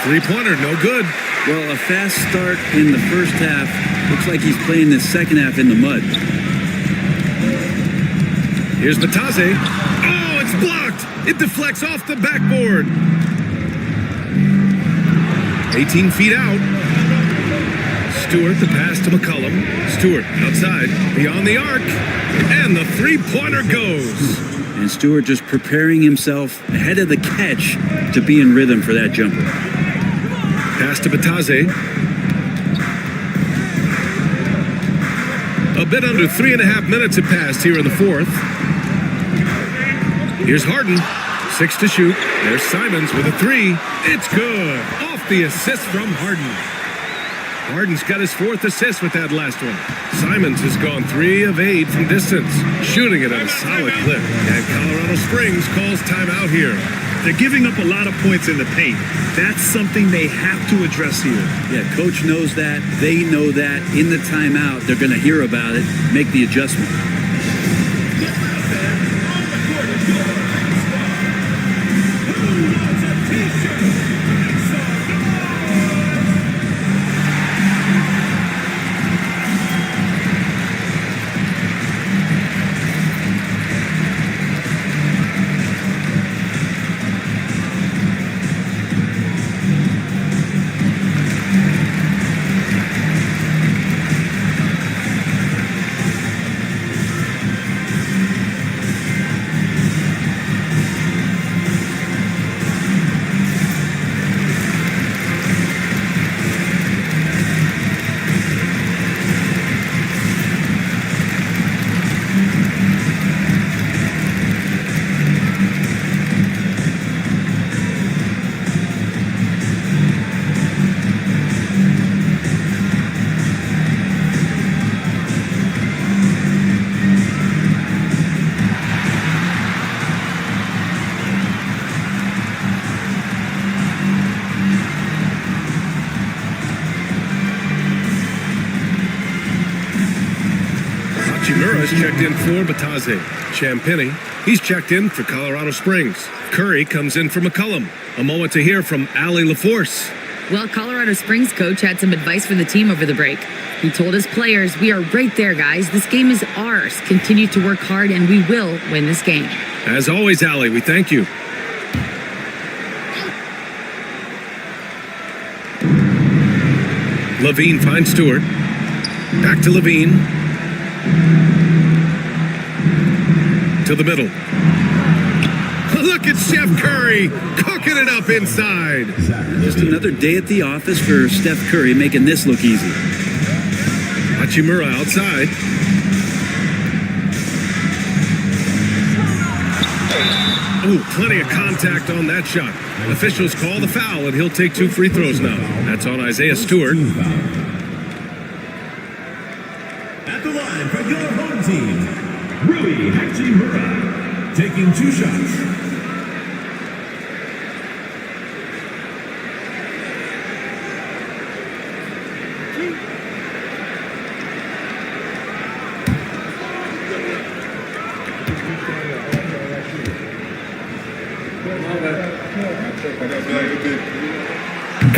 Three-pointer, no good. Well, a fast start in the first half. Looks like he's playing this second half in the mud. Here's Bataze. Oh, it's blocked. It deflects off the backboard. 18 feet out. Stewart, the pass to McCollum. Stewart outside, beyond the arc. And the three-pointer goes. And Stewart just preparing himself ahead of the catch to be in rhythm for that jumper. Pass to Bataze. A bit under 3.5 minutes have passed here in the 4th. Here's Harden. 6 to shoot. There's Simons with a 3. It's good. Off the assist from Harden. Harden's got his 4th assist with that last one. Simons has gone 3 of 8 from distance, shooting it at a solid clip. And Colorado Springs calls timeout here. They're giving up a lot of points in the paint. That's something they have to address here. Yeah, coach knows that. They know that. In the timeout, they're going to hear about it, make the adjustment. has checked in for Batase. Champagny, he's checked in for Colorado Springs. Curry comes in for McCullum. A moment to hear from Allie LaForce. Well, Colorado Springs coach had some advice for the team over the break. He told his players, "We are right there, guys. This game is ours. Continue to work hard and we will win this game." As always, Allie, we thank you. Levine finds Stewart. Back to Levine. To the middle. Look at Chef Curry cooking it up inside. Just another day at the office for Steph Curry, making this look easy. Hachimura outside. Ooh, plenty of contact on that shot. Officials call the foul, and he'll take 2 free throws now. That's on Isaiah Stewart. At the line for your home team, Rui Hachimura, taking 2 shots.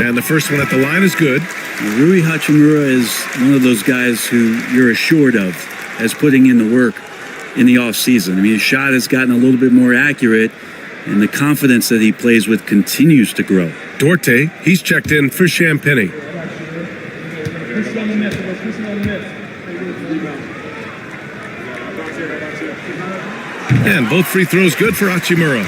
And the first one at the line is good. Rui Hachimura is one of those guys who you're assured of as putting in the work in the offseason. I mean, his shot has gotten a little bit more accurate, and the confidence that he plays with continues to grow. Duarte, he's checked in for Champagny. And both free throws good for Hachimura.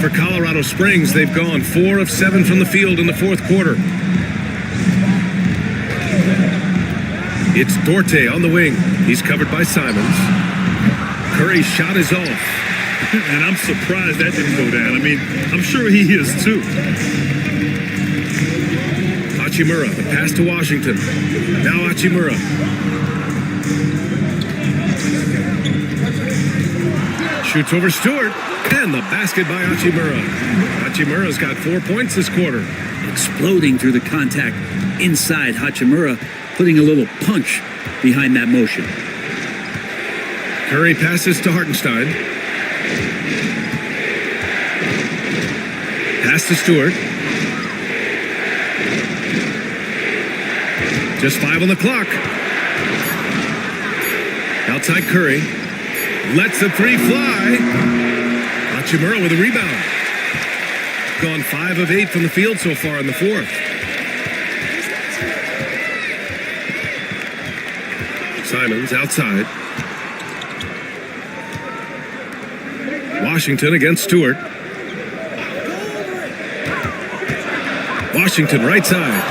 For Colorado Springs, they've gone 4 of 7 from the field in the fourth quarter. It's Duarte on the wing. He's covered by Simons. Curry's shot is off. And I'm surprised that didn't go down. I mean, I'm sure he is too. Hachimura, the pass to Washington. Now Hachimura. Shoots over Stewart. And the basket by Hachimura. Hachimura's got 4 points this quarter. Exploding through the contact inside. Hachimura putting a little punch behind that motion. Curry passes to Hartenstein. Pass to Stewart. Just 5 on the clock. Outside Curry. Lets the 3 fly. Hachimura with a rebound. Gone 5 of 8 from the field so far in the fourth. Simons outside. Washington against Stewart. Washington right side.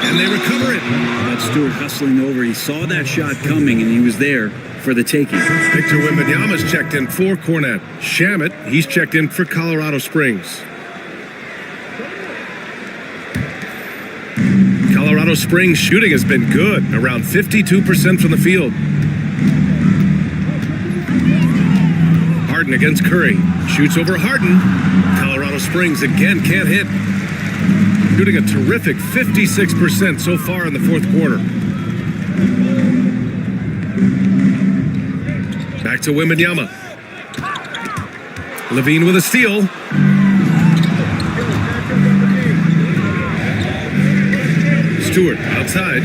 And they recover it. That's Stewart hustling over. He saw that shot coming and he was there for the taking. Victor Wembanyama's checked in for Cornette. Shamet, he's checked in for Colorado Springs. Colorado Springs shooting has been good, around 52% from the field. Harden against Curry. Shoots over Harden. Colorado Springs again can't hit. Shooting a terrific 56% so far in the fourth quarter. Back to Wembanyama. Levine with a steal. Stewart outside.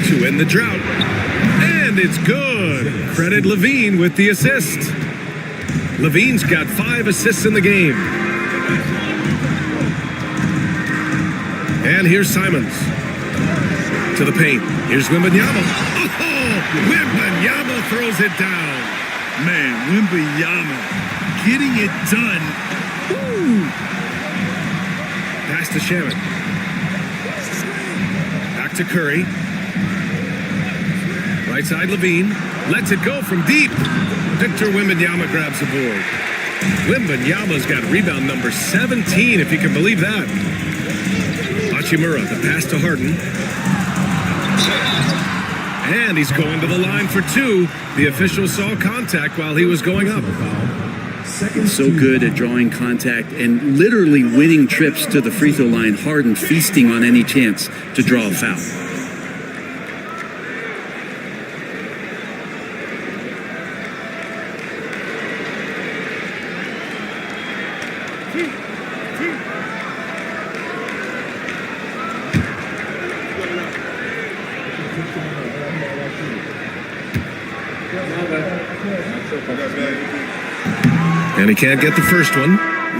To end the drought. And it's good. Credit Levine with the assist. Levine's got 5 assists in the game. And here's Simons. To the paint. Here's Wembanyama. Oh, Wembanyama throws it down. Man, Wembanyama getting it done. Woo. Pass to Shamet. Back to Curry. Right side Levine. Lets it go from deep. Victor Wembanyama grabs the board. Wembanyama's got rebound number 17, if you can believe that. Hachimura, the pass to Harden. And he's going to the line for 2. The official saw contact while he was going up. So good at drawing contact and literally winning trips to the free throw line. Harden feasting on any chance to draw a foul. And he can't get the first one.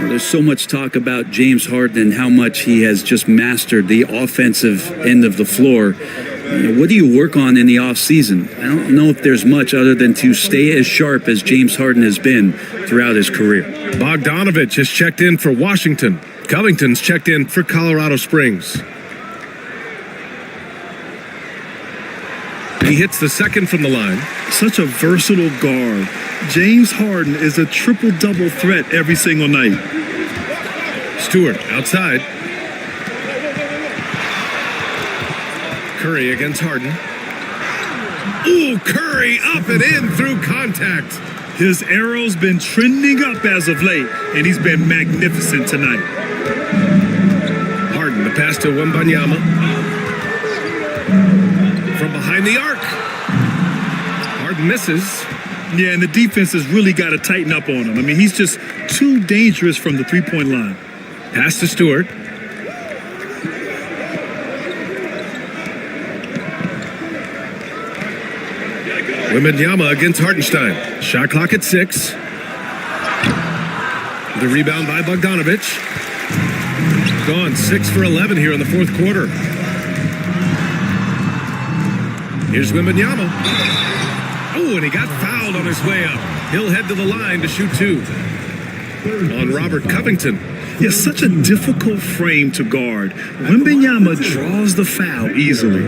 There's so much talk about James Harden and how much he has just mastered the offensive end of the floor. What do you work on in the offseason? I don't know if there's much other than to stay as sharp as James Harden has been throughout his career. Bogdanovich has checked in for Washington. Covington's checked in for Colorado Springs. He hits the second from the line. Such a versatile guard. James Harden is a triple-double threat every single night. Stewart outside. Curry against Harden. Ooh, Curry up and in through contact. His arrow's been trending up as of late, and he's been magnificent tonight. Harden, the pass to Wembanyama. From behind the arc. Harden misses. Yeah, and the defense has really got to tighten up on him. I mean, he's just too dangerous from the three-point line. Pass to Stewart. Wembanyama against Hartenstein. Shot clock at 6. The rebound by Bogdanovich. Gone 6 for 11 here in the fourth quarter. Here's Wembanyama. Oh, and he got fouled on his way up. He'll head to the line to shoot 2. On Robert Covington. Yeah, such a difficult frame to guard. Wembanyama draws the foul easily.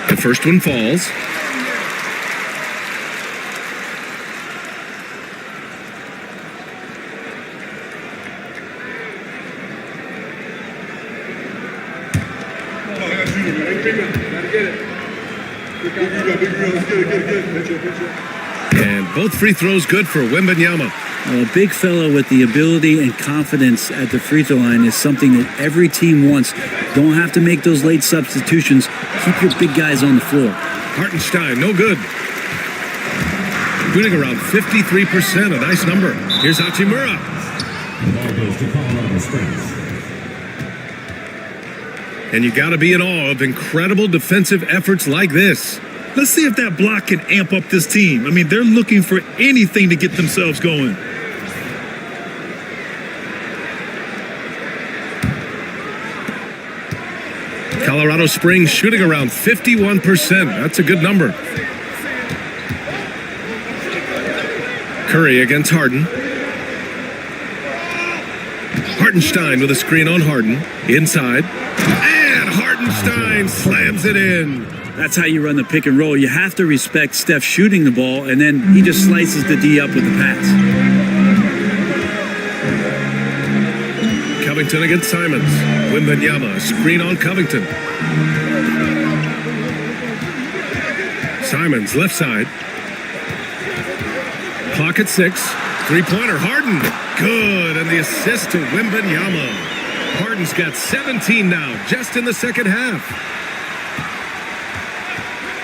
The first one falls. And both free throws good for Wembanyama. Well, a big fellow with the ability and confidence at the free throw line is something that every team wants. Don't have to make those late substitutions. Keep your big guys on the floor. Hartenstein, no good. Shooting around 53%, a nice number. Here's Hachimura. Ball goes to Colorado Springs. And you got to be in awe of incredible defensive efforts like this. Let's see if that block can amp up this team. I mean, they're looking for anything to get themselves going. Colorado Springs shooting around 51%. That's a good number. Curry against Harden. Hartenstein with a screen on Harden. Inside. And Hartenstein slams it in. That's how you run the pick and roll. You have to respect Steph shooting the ball, and then he just slices the D up with the pass. Covington against Simons. Wembanyama, screen on Covington. Simons, left side. Clock at 6. Three-pointer, Harden. Good, and the assist to Wembanyama. Harden's got 17 now, just in the second half.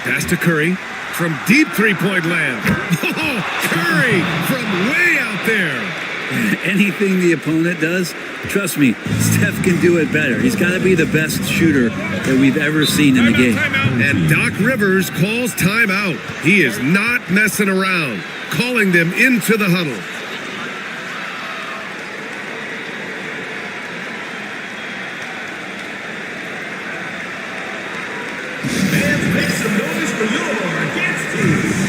Pass to Curry from deep three-point land. Oh, Curry from way out there. Anything the opponent does, trust me, Steph can do it better. He's got to be the best shooter that we've ever seen in the game. And Doc Rivers calls timeout. He is not messing around, calling them into the huddle. And make some noise for your dance team.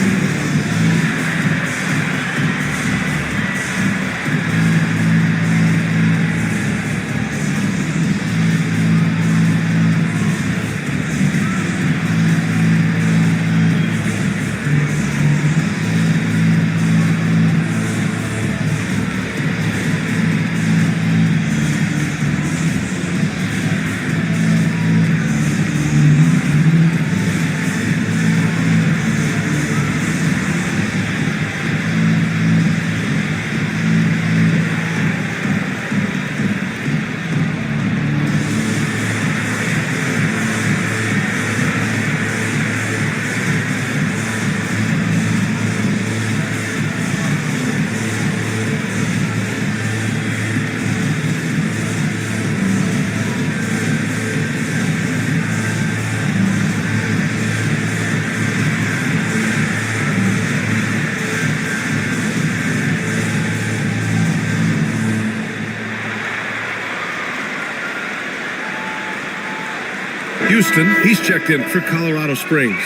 Houston, he's checked in for Colorado Springs.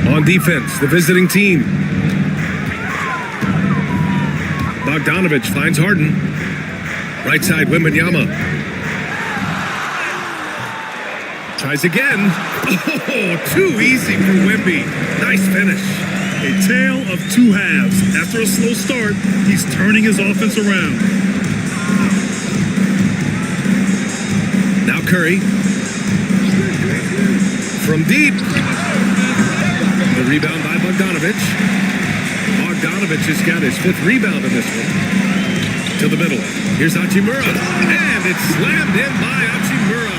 On defense, the visiting team. Bogdanovich finds Harden. Right side, Wembanyama. Tries again. Oh, too easy for Wemby. Nice finish. A tale of two halves. After a slow start, he's turning his offense around. Now Curry. From deep. The rebound by Bogdanovich. Bogdanovich has got his 5th rebound in this one. To the middle. Here's Hachimura. And it's slammed in by Hachimura.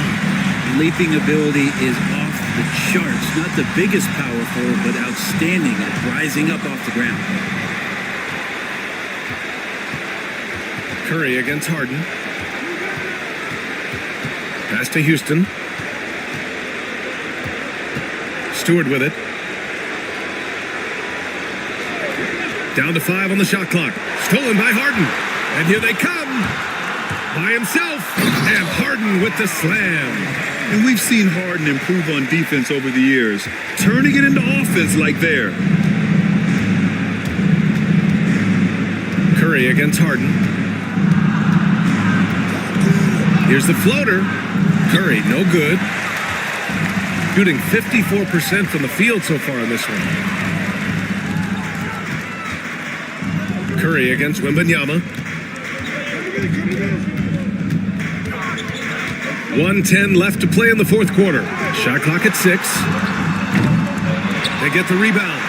Leaping ability is off the charts. Not the biggest power forward, but outstanding at rising up off the ground. Curry against Harden. Pass to Houston. Stewart with it. Down to 5 on the shot clock. Stolen by Harden. And here they come. By himself. And Harden with the slam. And we've seen Harden improve on defense over the years, turning it into offense like there. Curry against Harden. Here's the floater. Curry, no good. Shooting 54% from the field so far in this one. Curry against Wembanyama. 1:10 left to play in the 4th quarter. Shot clock at 6. They get the rebound.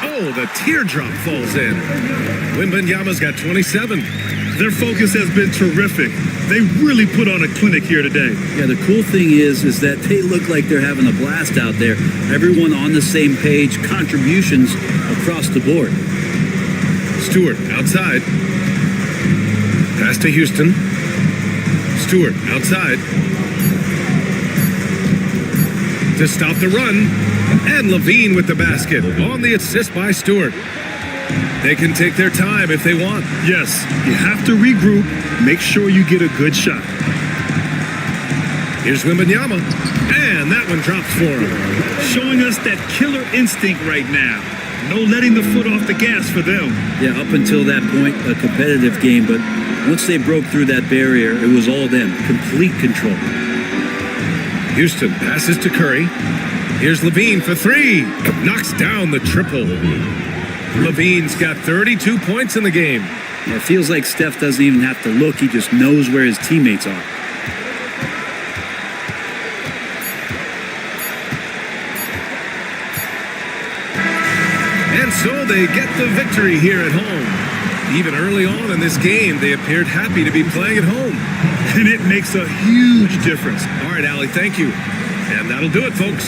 Oh, the teardrop falls in. Wembanyama's got 27. Their focus has been terrific. They really put on a clinic here today. Yeah, the cool thing is that they look like they're having a blast out there. Everyone on the same page, contributions across the board. Stewart outside. Pass to Houston. Stewart outside. To stop the run. And Levine with the basket. On the assist by Stewart. They can take their time if they want. Yes, you have to regroup. Make sure you get a good shot. Here's Wembanyama. And that one drops for him. Showing us that killer instinct right now. No letting the foot off the gas for them. Yeah, up until that point, a competitive game. But once they broke through that barrier, it was all them. Complete control. Houston passes to Curry. Here's Levine for 3. Knocks down the triple. Levine's got 32 points in the game. Yeah, it feels like Steph doesn't even have to look. He just knows where his teammates are. And so they get the victory here at home. Even early on in this game, they appeared happy to be playing at home. And it makes a huge difference. All right, Allie, thank you. And that'll do it, folks.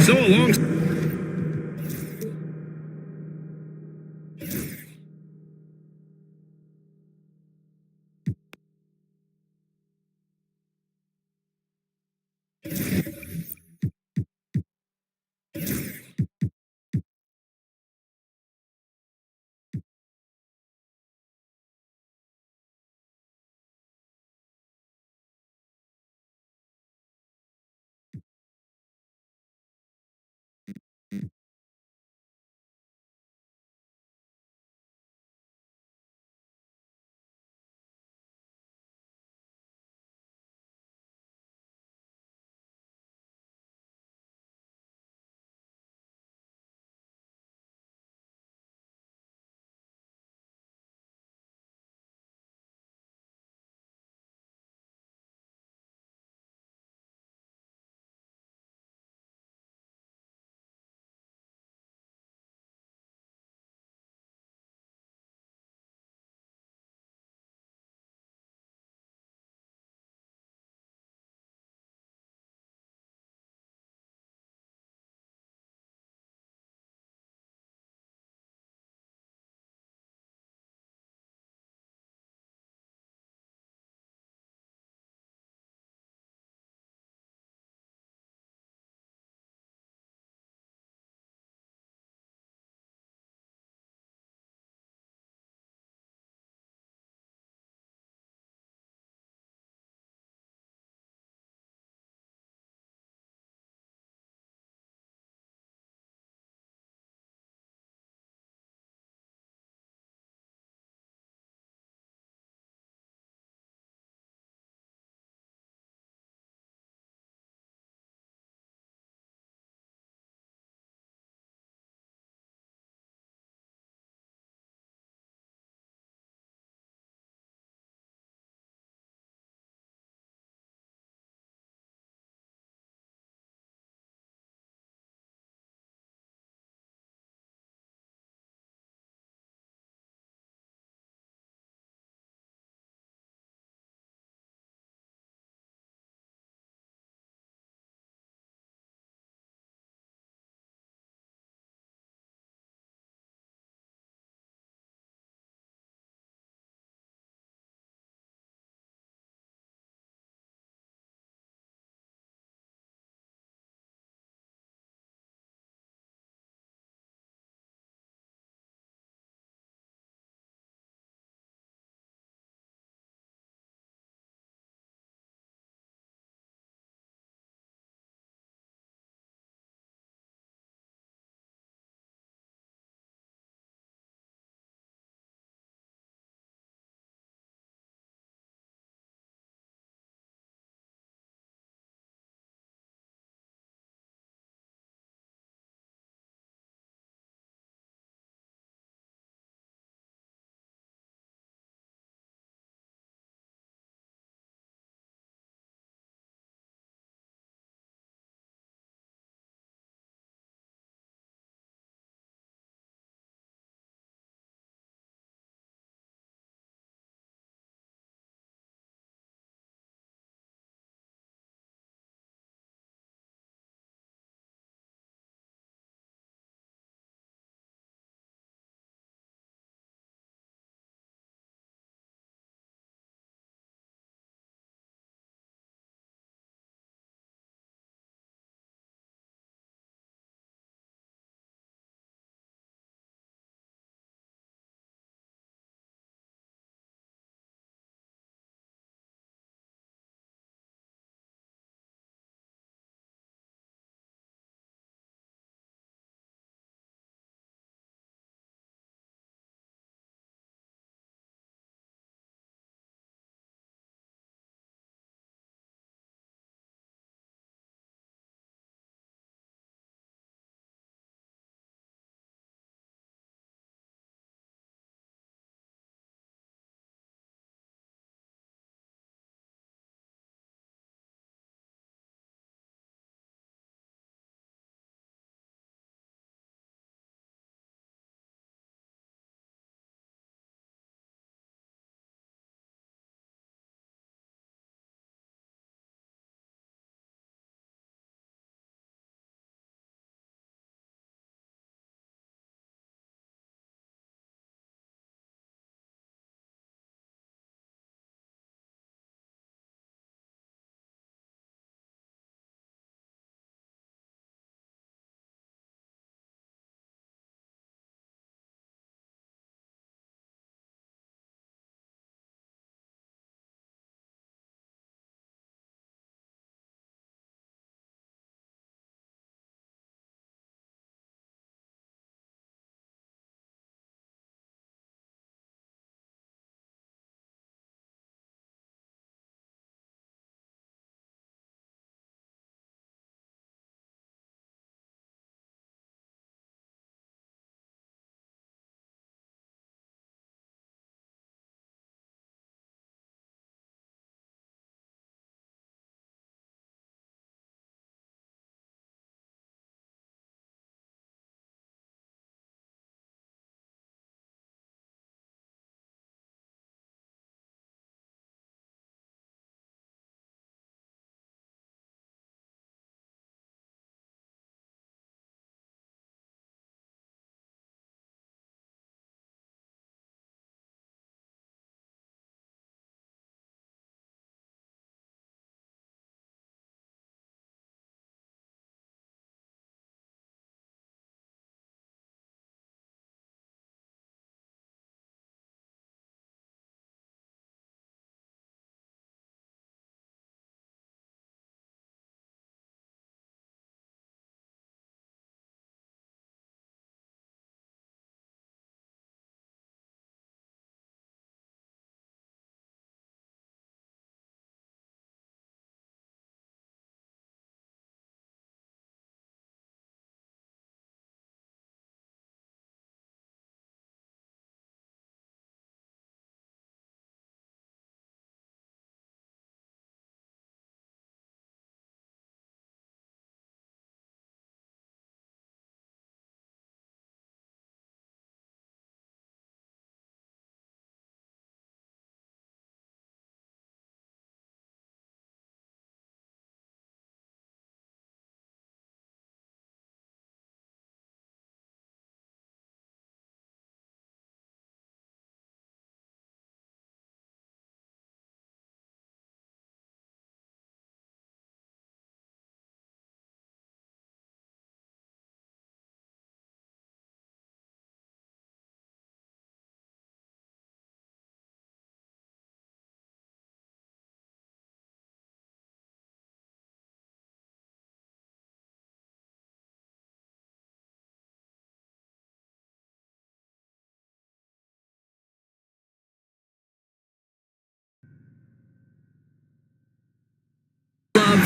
So along...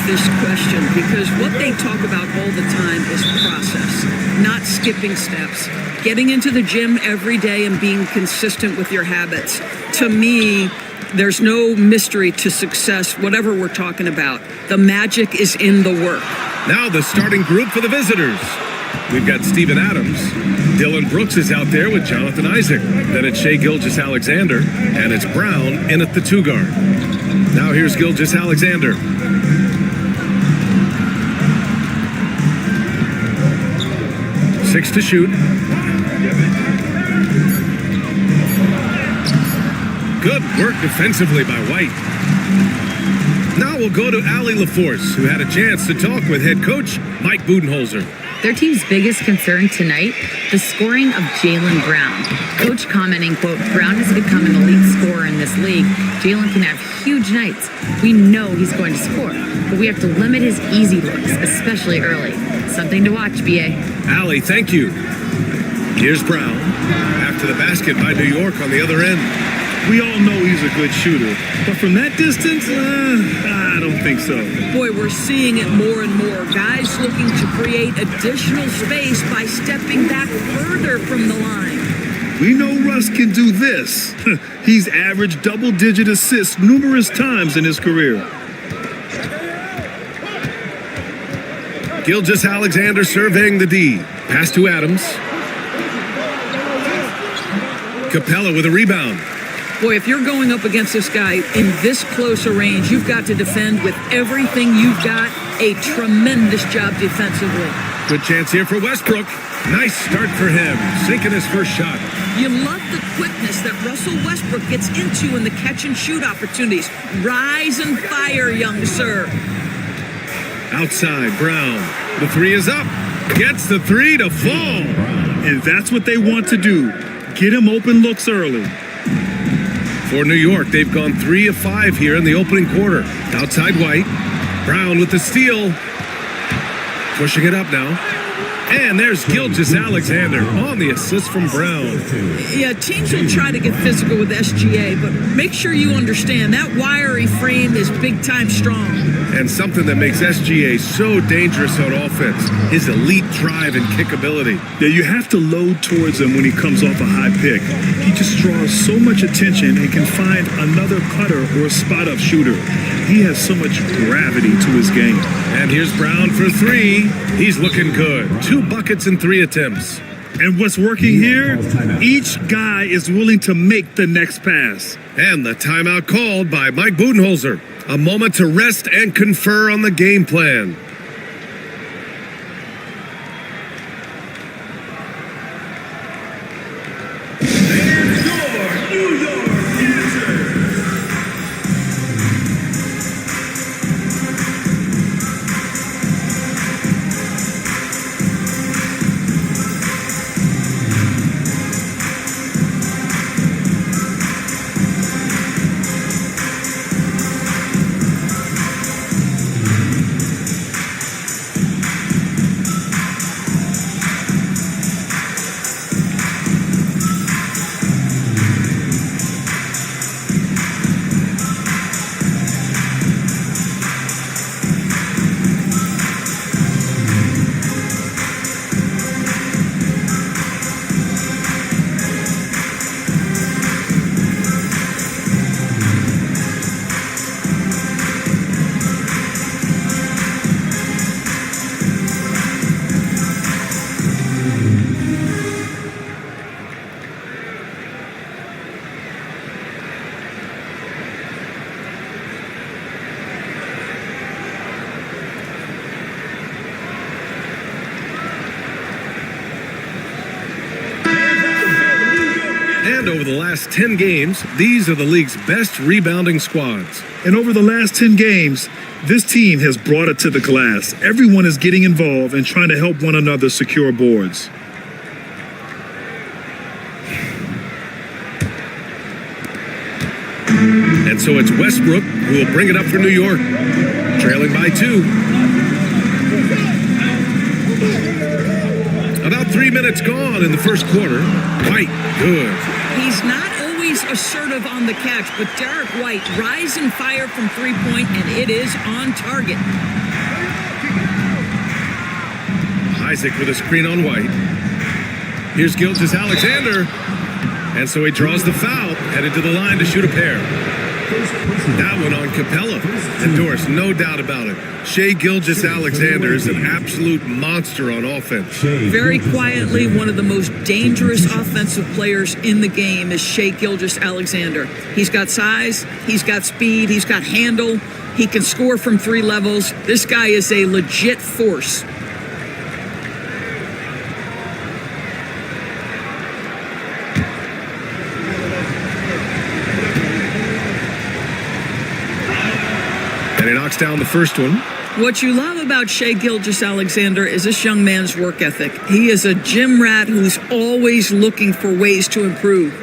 this question because what they talk about all the time is process, not skipping steps. Getting into the gym every day and being consistent with your habits. To me, there's no mystery to success, whatever we're talking about. The magic is in the work. Now the starting group for the visitors. We've got Steven Adams. Dylan Brooks is out there with Jonathan Isaac. Then it's Shea Gilgeous-Alexander. And it's Brown in at the 2 guard. Now here's Gilgeous-Alexander. Six to shoot. Good work defensively by White. Now we'll go to Allie LaForce, who had a chance to talk with head coach Mike Budenholzer. Their team's biggest concern tonight, the scoring of Jaylen Brown. Coach commenting, quote, Brown has become an elite scorer in this league. Jaylen can have huge nights. We know he's going to score, but we have to limit his easy looks, especially early. Something to watch, B.A. Allie, thank you. Here's Brown. After the basket by New York on the other end. We all know he's a good shooter, but from that distance, I don't think so. Boy, we're seeing it more and more. Guys looking to create additional space by stepping back further from the line. We know Russ can do this. He's averaged double-digit assists numerous times in his career. Gilgeous-Alexander surveying the D. Pass to Adams. Capella with a rebound. Boy, if you're going up against this guy in this close a range, you've got to defend with everything you've got. A tremendous job defensively. Good chance here for Westbrook. Nice start for him, sinking his first shot. You love the quickness that Russell Westbrook gets into in the catch-and-shoot opportunities. Rise and fire, young sir. Outside, Brown. The 3 is up. Gets the 3 to fall. And that's what they want to do. Get him open looks early. For New York, they've gone 3 of 5 here in the opening quarter. Outside White. Brown with the steal. Pushing it up now. And there's Gilgeous-Alexander on the assist from Brown. Yeah, teams will try to get physical with SGA, but make sure you understand that wiry frame is big-time strong. And something that makes SGA so dangerous on offense, his elite drive and kick ability. Yeah, you have to load towards him when he comes off a high pick. He just draws so much attention and can find another cutter or spot-up shooter. He has so much gravity to his game. And here's Brown for 3. He's looking good. 2 buckets in 3 attempts. And what's working here? Each guy is willing to make the next pass. And the timeout called by Mike Budenholzer. A moment to rest and confer on the game plan. And over the last 10 games, these are the league's best rebounding squads. And over the last 10 games, this team has brought it to the glass. Everyone is getting involved and trying to help one another secure boards. And so it's Westbrook who will bring it up for New York, trailing by 2. About 3 minutes gone in the first quarter. White, good. He's not always always assertive on the catch, but Derek White rise and fire from three-point, and it is on target. Isaac with a screen on White. Here's Gilgeous-Alexander. And so he draws the foul, headed to the line to shoot a pair. That one on Capella. And Doris, no doubt about it. Shai Gilgeous-Alexander is an absolute monster on offense. Very quietly, one of the most dangerous offensive players in the game is Shai Gilgeous-Alexander. He's got size, he's got speed, he's got handle, he can score from three levels. This guy is a legit force. And he knocks down the first one. What you love about Shai Gilgeous-Alexander is this young man's work ethic. He is a gym rat who's always looking for ways to improve.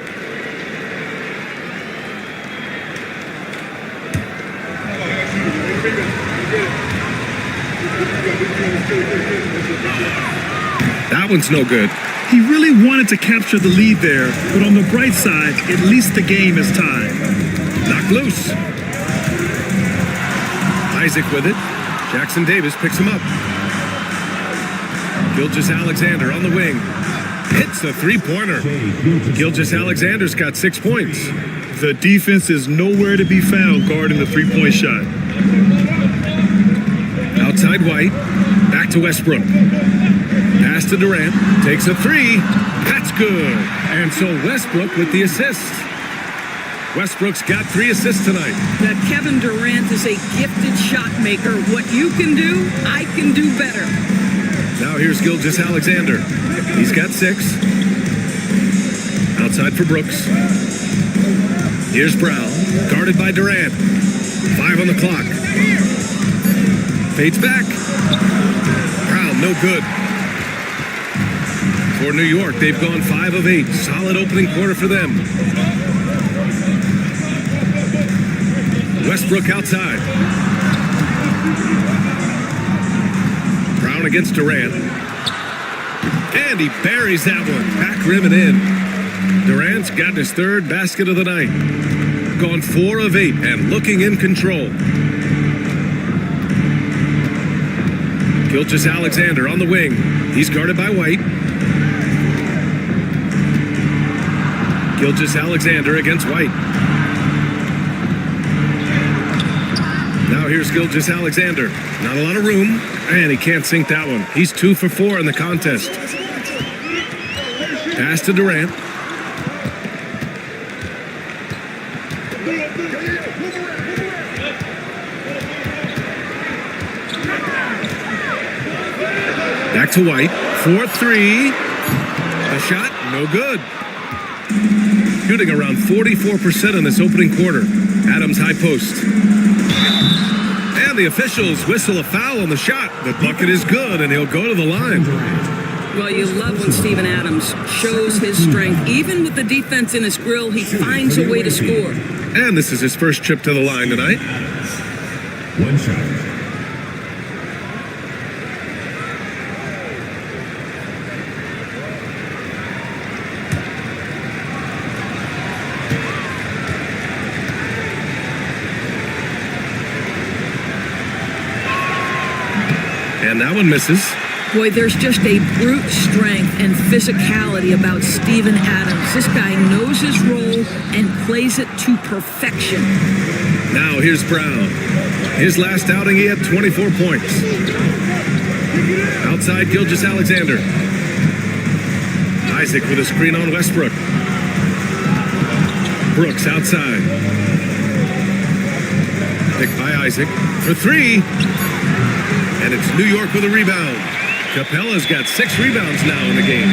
That one's no good. He really wanted to capture the lead there, but on the bright side, at least the game is tied. Knocked loose. Isaac with it. Jackson Davis picks him up. Gilgeous-Alexander on the wing. Hits the three-pointer. Gilgeous-Alexander's got 6 points. The defense is nowhere to be found guarding the three-point shot. Outside White. Back to Westbrook. Pass to Durant. Takes a three. That's good. And so Westbrook with the assist. Westbrook's got 3 assists tonight. That Kevin Durant is a gifted shot maker. What you can do, I can do better. Now here's Gilgeous-Alexander. He's got 6. Outside for Brooks. Here's Brown, guarded by Durant. 5 on the clock. Fades back. Brown, no good. For New York, they've gone 5 of 8. Solid opening quarter for them. Westbrook outside. Brown against Durant. And he buries that one. Back rim and in. Durant's got his 3rd basket of the night. Gone 4 of 8 and looking in control. Gilgeous-Alexander on the wing. He's guarded by White. Gilgeous-Alexander against White. Now here's Gilgeous-Alexander. Not a lot of room, and he can't sink that one. He's 2 for 4 in the contest. Pass to Durant. Back to White. 4-3. A shot, no good. Shooting around 44% in this opening quarter. Adams high post. And the officials whistle a foul on the shot. The bucket is good, and he'll go to the line. Well, you love when Steven Adams shows his strength. Even with the defense in his grill, he finds a way to score. And this is his first trip to the line tonight. 1 shot. And that one misses. Boy, there's just a brute strength and physicality about Steven Adams. This guy knows his role and plays it to perfection. Now here's Brown. His last outing, he had 24 points. Outside, Gilgeous-Alexander. Isaac with a screen on Westbrook. Brooks outside. Picked by Isaac for 3. And it's New York with a rebound. Capella's got 6 rebounds now in the game.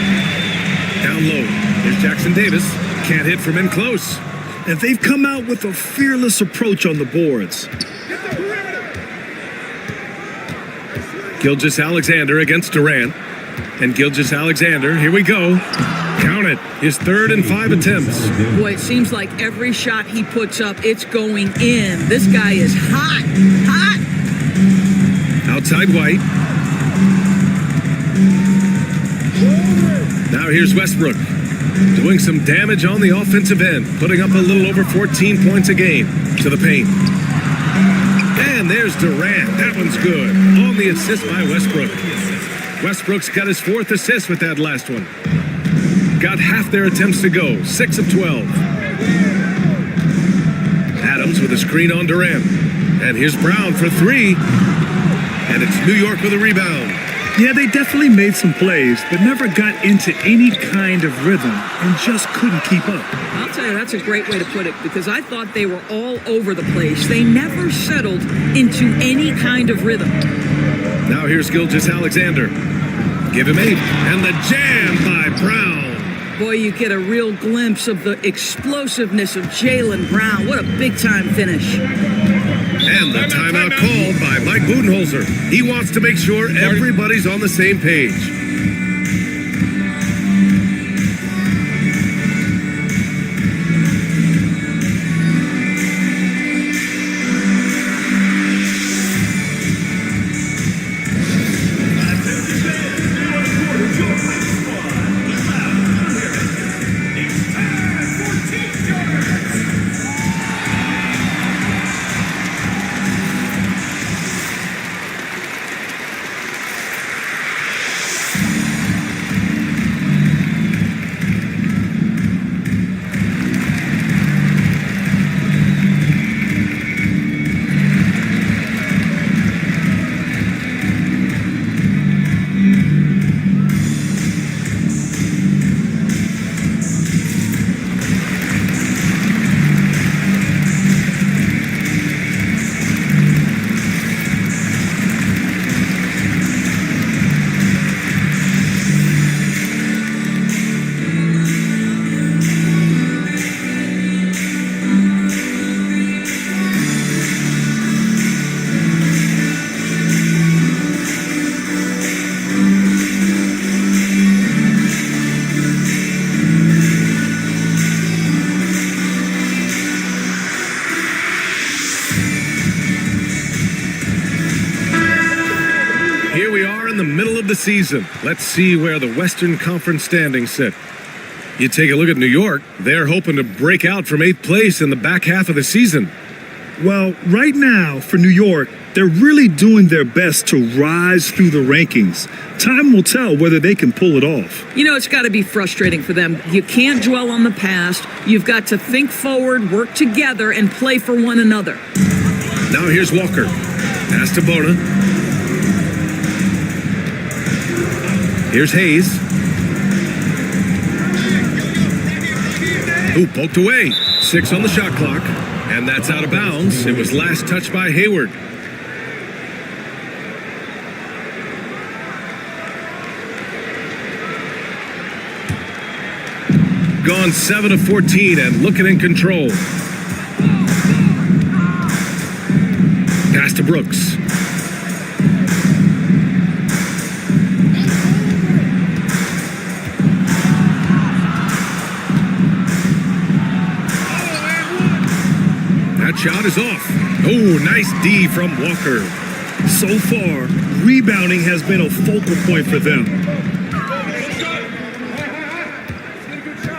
Down low. Here's Jackson Davis. Can't hit from in close. And they've come out with a fearless approach on the boards. Gilgeous-Alexander against Durant. And Gilgeous-Alexander, here we go. Count it. His 3rd and 5 attempts. Boy, it seems like every shot he puts up, it's going in. This guy is hot. Hot. Outside White. Now here's Westbrook. doing some damage on the offensive end, putting up a little over 14 points a game to the paint. And there's Durant. That one's good. On the assist by Westbrook. Westbrook's got his 4th assist with that last one. Got half their attempts to go. 6 of 12. Adams with a screen on Durant. And here's Brown for 3. And it's New York with a rebound. Yeah, they definitely made some plays, but never got into any kind of rhythm and just couldn't keep up. I'll tell you, that's a great way to put it, because I thought they were all over the place. They never settled into any kind of rhythm. Now here's Gilgeous-Alexander. Give him 8. And the jam by Brown. Boy, you get a real glimpse of the explosiveness of Jaylen Brown. What a big-time finish. And the timeout called by Mike Budenholzer. He wants to make sure everybody's on the same page. The season. Let's see where the Western Conference standings sit. You take a look at New York. They're hoping to break out from 8th place in the back half of the season. Well, right now for New York, they're really doing their best to rise through the rankings. Time will tell whether they can pull it off. You know, it's got to be frustrating for them. You can't dwell on the past. You've got to think forward, work together, and play for one another. Now here's Walker. Pass to Bona. Here's Hayes. Who poked away. 6 on the shot clock. And that's out of bounds. It was last touched by Hayward. Gone 7 of 14 and looking in control. Pass to Brooks. Shot is off. Oh, nice D from Walker. So far, rebounding has been a focal point for them.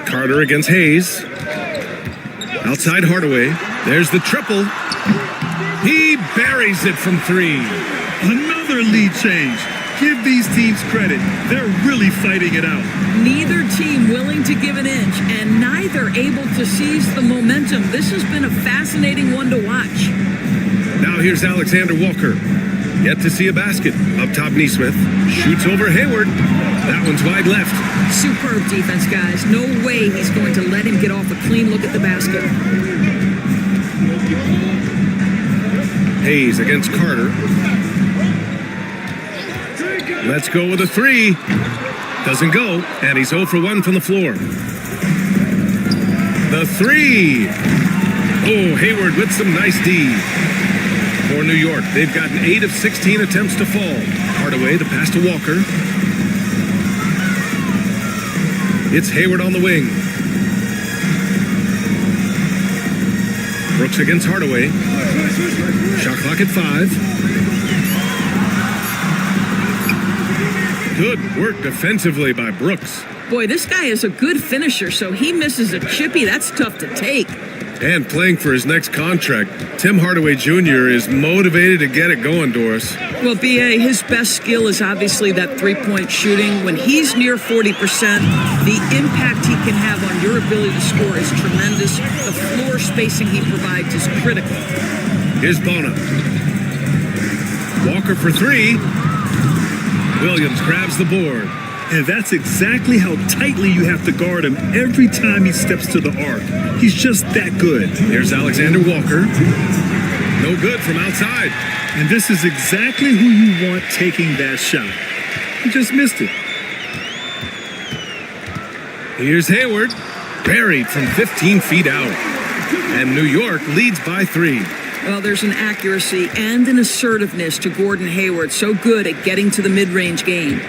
Carter against Hayes. Outside Hardaway. There's the triple. He buries it from 3. Another lead change. Give these teams credit. They're really fighting it out. Neither team willing to give an inch, and neither able to seize the momentum. This has been a fascinating one to watch. Now here's Alexander Walker. Yet to see a basket. Up top, Neesmith. Shoots over Hayward. That one's wide left. Superb defense, guys. No way he's going to let him get off a clean look at the basket. Hayes against Carter. Let's go with a 3. Doesn't go, and he's 0 for 1 from the floor. The 3. Oh, Hayward with some nice D. For New York, they've gotten 8 of 16 attempts to fall. Hardaway, the pass to Walker. It's Hayward on the wing. Brooks against Hardaway. Shot clock at 5. Good work defensively by Brooks. Boy, this guy is a good finisher, so he misses a chippy. That's tough to take. And playing for his next contract, Tim Hardaway Jr. is motivated to get it going, Doris. Well, B.A., his best skill is obviously that three-point shooting. When he's near 40%, the impact he can have on your ability to score is tremendous. The floor spacing he provides is critical. Here's Bona. Walker for three. Williams grabs the board. And that's exactly how tightly you have to guard him every time he steps to the arc. He's just that good. Here's Alexander Walker. No good from outside. And this is exactly who you want taking that shot. He just missed it. Here's Hayward. Buried from 15 feet out. And New York leads by 3. Well, there's an accuracy and an assertiveness to Gordon Hayward. So good at getting to the mid-range game.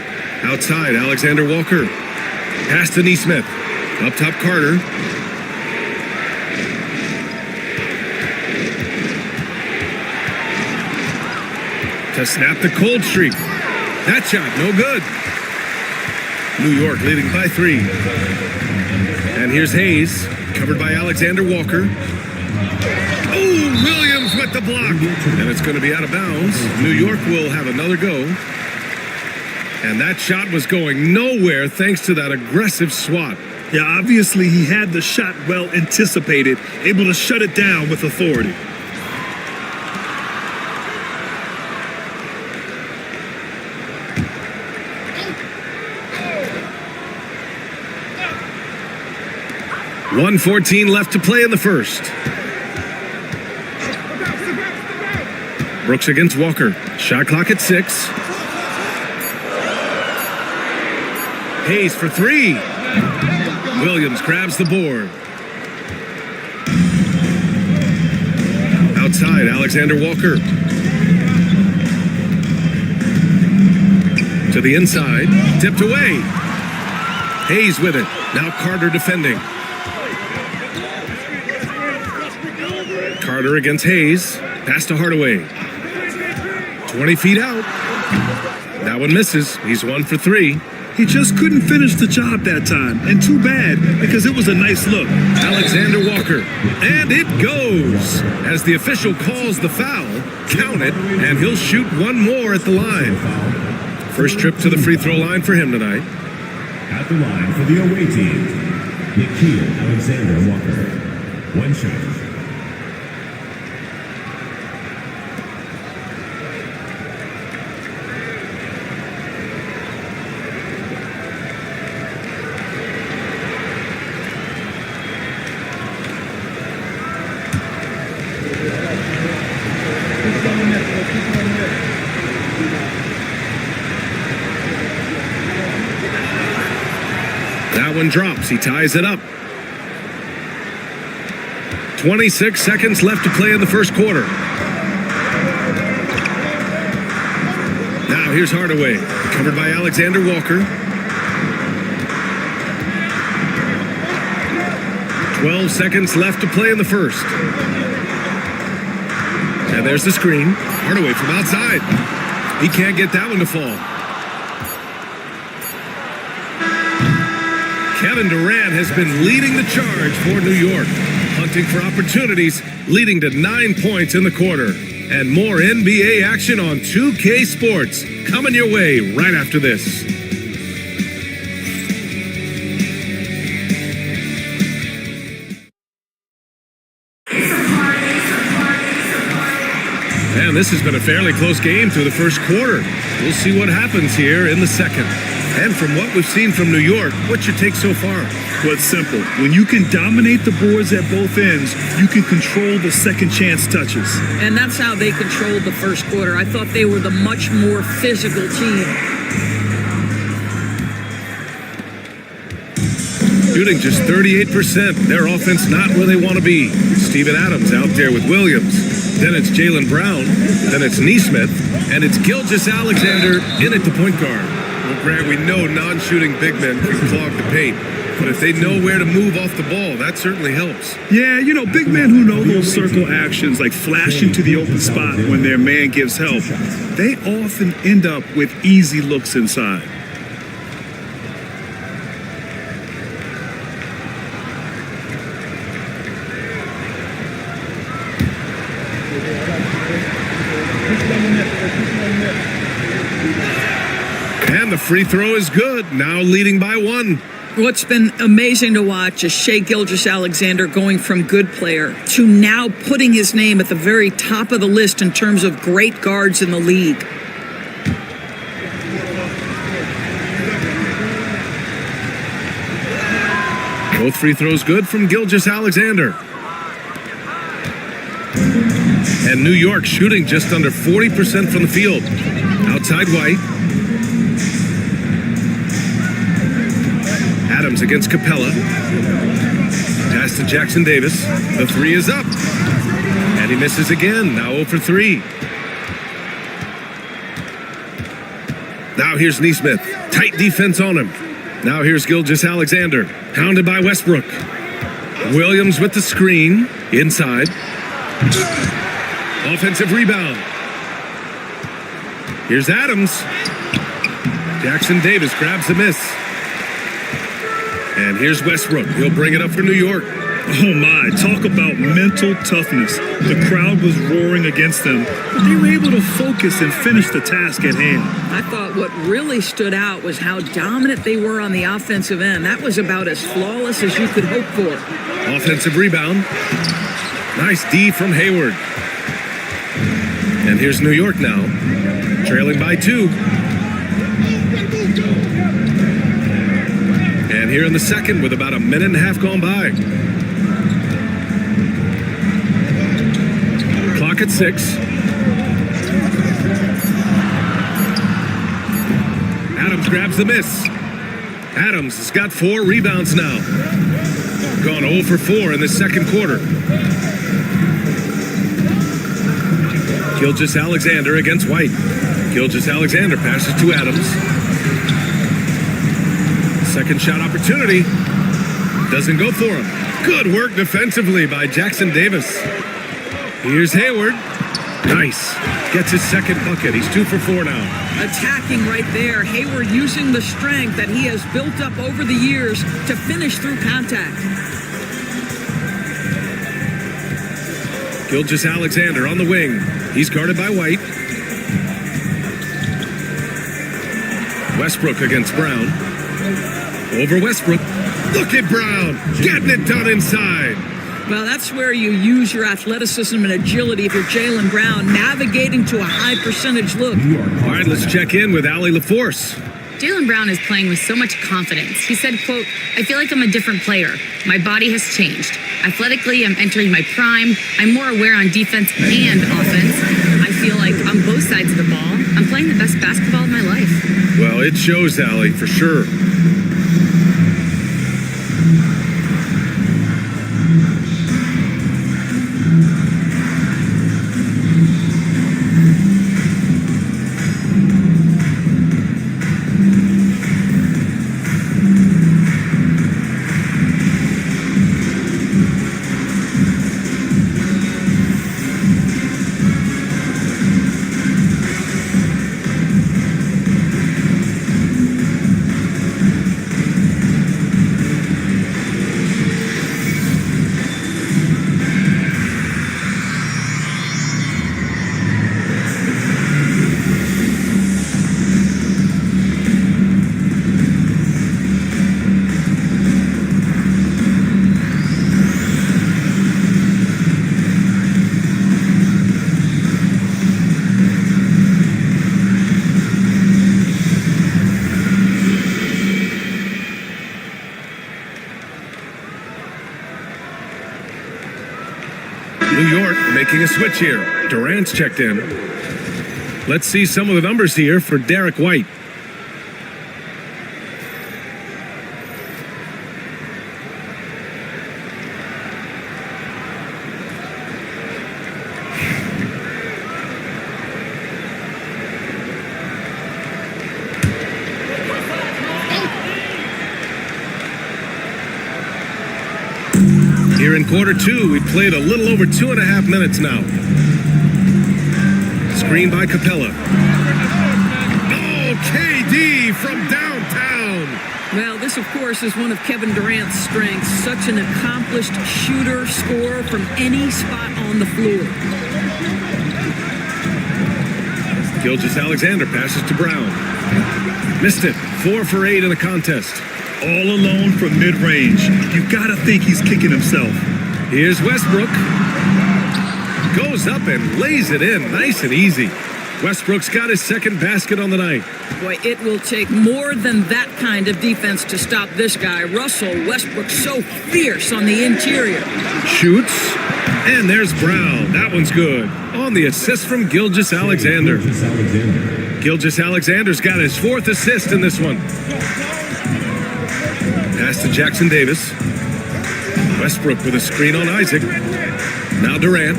Outside, Alexander Walker. Pass to Neesmith. Up top, Carter. To snap the cold streak. That shot, no good. New York leading by 3. And here's Hayes, covered by Alexander Walker. Oh, Williams with the block. And it's going to be out of bounds. New York will have another go. And that shot was going nowhere thanks to that aggressive swat. Yeah, obviously he had the shot well anticipated, able to shut it down with authority. .114 left to play in the first. Brooks against Walker. Shot clock at 6. Hayes for 3. Williams grabs the board. Outside, Alexander Walker. To the inside, tipped away. Hayes with it. Now Carter defending. Carter against Hayes. Pass to Hardaway. 20 feet out. That one misses. He's 1 for 3. He just couldn't finish the job that time. And too bad, because it was a nice look. Alexander Walker. And it goes. As the official calls the foul, count it, and he'll shoot one more at the line. First trip to the free throw line for him tonight. At the line for the away team, Nikhil Alexander Walker. 1 shot. That one drops. He ties it up. 26 seconds left to play in the first quarter. Now here's Hardaway, covered by Alexander Walker. 12 seconds left to play in the first. And there's the screen. Hardaway from outside. He can't get that one to fall. Kevin Durant has been leading the charge for New York, hunting for opportunities, leading to 9 points in the quarter. And more NBA action on 2K Sports coming your way right after this. And this has been a fairly close game through the first quarter. We'll see what happens here in the second. And from what we've seen from New York, what's your take so far? Well, it's simple. When you can dominate the boards at both ends, you can control the second chance touches. And that's how they controlled the first quarter. I thought they were the much more physical team. Shooting just 38%. Their offense not where they want to be. Steven Adams out there with Williams. Then it's Jaylen Brown. Then it's Neesmith. And it's Gilgeous-Alexander in at the point guard. Well, Grant, we know non-shooting big men can clog the paint. But if they know where to move off the ball, that certainly helps. Yeah, you know, big men who know those circle actions, like flashing to the open spot when their man gives help, they often end up with easy looks inside. free throw is good. Now leading by 1. What's been amazing to watch is Shai Gilgeous-Alexander going from good player to now putting his name at the very top of the list in terms of great guards in the league. Both free throws good from Gilgeous-Alexander. And New York shooting just under 40% from the field. Outside White. Adams against Capella. Pass to Jackson Davis. The 3 is up. And he misses again. Now 0 for 3. Now here's Neesmith. Tight defense on him. Now here's Gilgeous-Alexander. Hounded by Westbrook. Williams with the screen. Inside. Offensive rebound. Here's Adams. Jackson Davis grabs the miss. And here's Westbrook. He'll bring it up for New York. Oh my, talk about mental toughness. The crowd was roaring against them, but they were able to focus and finish the task at hand. I thought what really stood out was how dominant they were on the offensive end. That was about as flawless as you could hope for. Offensive rebound. Nice D from Hayward. And here's New York now, trailing by 2. And here in the second with about a minute and a half gone by. Clock at 6. Adams grabs the miss. Adams has got 4 rebounds now. Gone 0 for 4 in the second quarter. Gilgeous-Alexander against White. Gilgeous-Alexander passes to Adams. Second shot opportunity. Doesn't go for him. Good work defensively by Jackson Davis. Here's Hayward. Nice. Gets his second bucket. He's 2 for 4 now. Attacking right there. Hayward using the strength that he has built up over the years to finish through contact. Gilgeous-Alexander on the wing. He's guarded by White. Westbrook against Brown. Over Westbrook. Look at Brown. Getting it done inside. Well, that's where you use your athleticism and agility if you're Jaylen Brown, navigating to a high percentage look. All right, let's check in with Allie LaForce. Jaylen Brown is playing with so much confidence. He said, quote, "I feel like I'm a different player. My body has changed. Athletically, I'm entering my prime. I'm more aware on defense and offense. I feel like on both sides of the ball, I'm playing the best basketball of my life." Well, it shows, Allie, for sure. New York making a switch here. Durant's checked in. Let's see some of the numbers here for Derek White. Here in quarter 2, we played a little over 2.5 minutes now. Screen by Capella. Oh, KD from downtown. Well, this, of course, is one of Kevin Durant's strengths. Such an accomplished shooter, scorer from any spot on the floor. Gilgeous-Alexander passes to Brown. Missed it. 4 for 8 in the contest. All alone from mid-range. You gotta think he's kicking himself. Here's Westbrook. Goes up and lays it in nice and easy. Westbrook's got his second basket on the night. Boy, it will take more than that kind of defense to stop this guy. Russell Westbrook so fierce on the interior. Shoots. And there's Brown. That one's good. On the assist from Gilgeous-Alexander. Gilgeous-Alexander's got his 4th assist in this one. Pass to Jackson Davis. Westbrook with a screen on Isaac. Now Durant.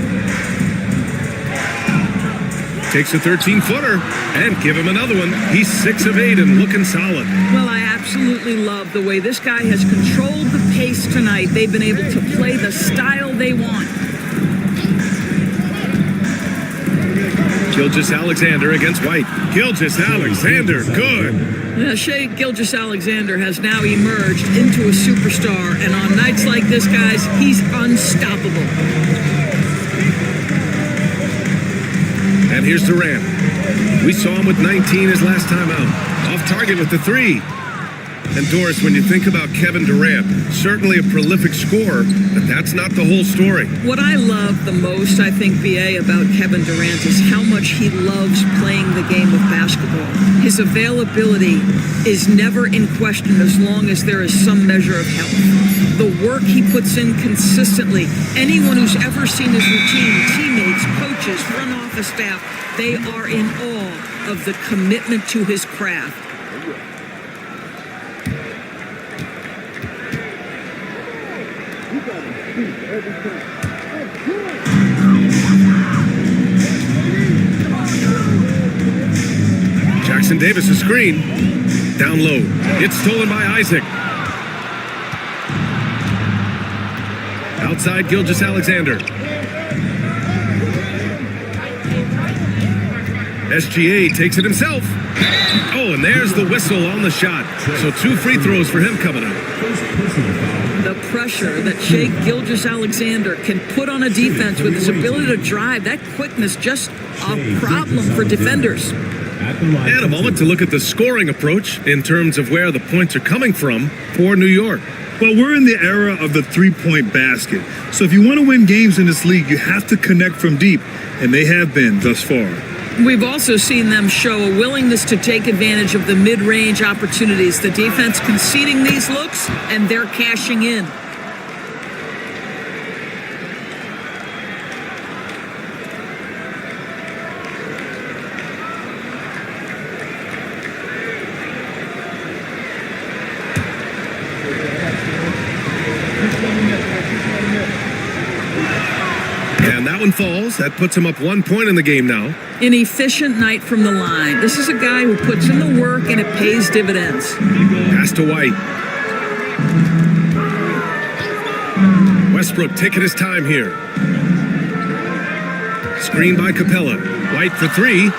Takes a 13-footer and give him another one. He's 6 of 8 and looking solid. Well, I absolutely love the way this guy has controlled the pace tonight. They've been able to play the style they want. Gilgeous-Alexander against White. Gilgeous-Alexander, good. Shai Gilgeous-Alexander has now emerged into a superstar, and on nights like this, guys, he's unstoppable. And here's Durant. We saw him with 19 his last time out. Off target with the 3. And Doris, when you think about Kevin Durant, certainly a prolific scorer, but that's not the whole story. What I love the most, I think, BA, about Kevin Durant is how much he loves playing the game of basketball. His availability is never in question as long as there is some measure of health. The work he puts in consistently, anyone who's ever seen his routine, teammates, coaches, front office staff, they are in awe of the commitment to his craft. Jackson Davis, a screen. Down low. It's stolen by Isaac. Outside Gilgeous-Alexander. SGA takes it himself. Oh, and there's the whistle on the shot. So 2 free throws for him coming up. The pressure that Shai Gilgeous-Alexander can put on a defense with his ability to drive, that quickness, just a problem for defenders. And a moment to look at the scoring approach in terms of where the points are coming from for New York. Well, we're in the era of the three-point basket. So if you want to win games in this league, you have to connect from deep, and they have been thus far. We've also seen them show a willingness to take advantage of the mid-range opportunities. The defense conceding these looks, and they're cashing in. And that one falls. That puts him up 1 point in the game now. An efficient night from the line. This is a guy who puts in the work and it pays dividends. Pass to White. Westbrook taking his time here. Screen by Capella. White for 3.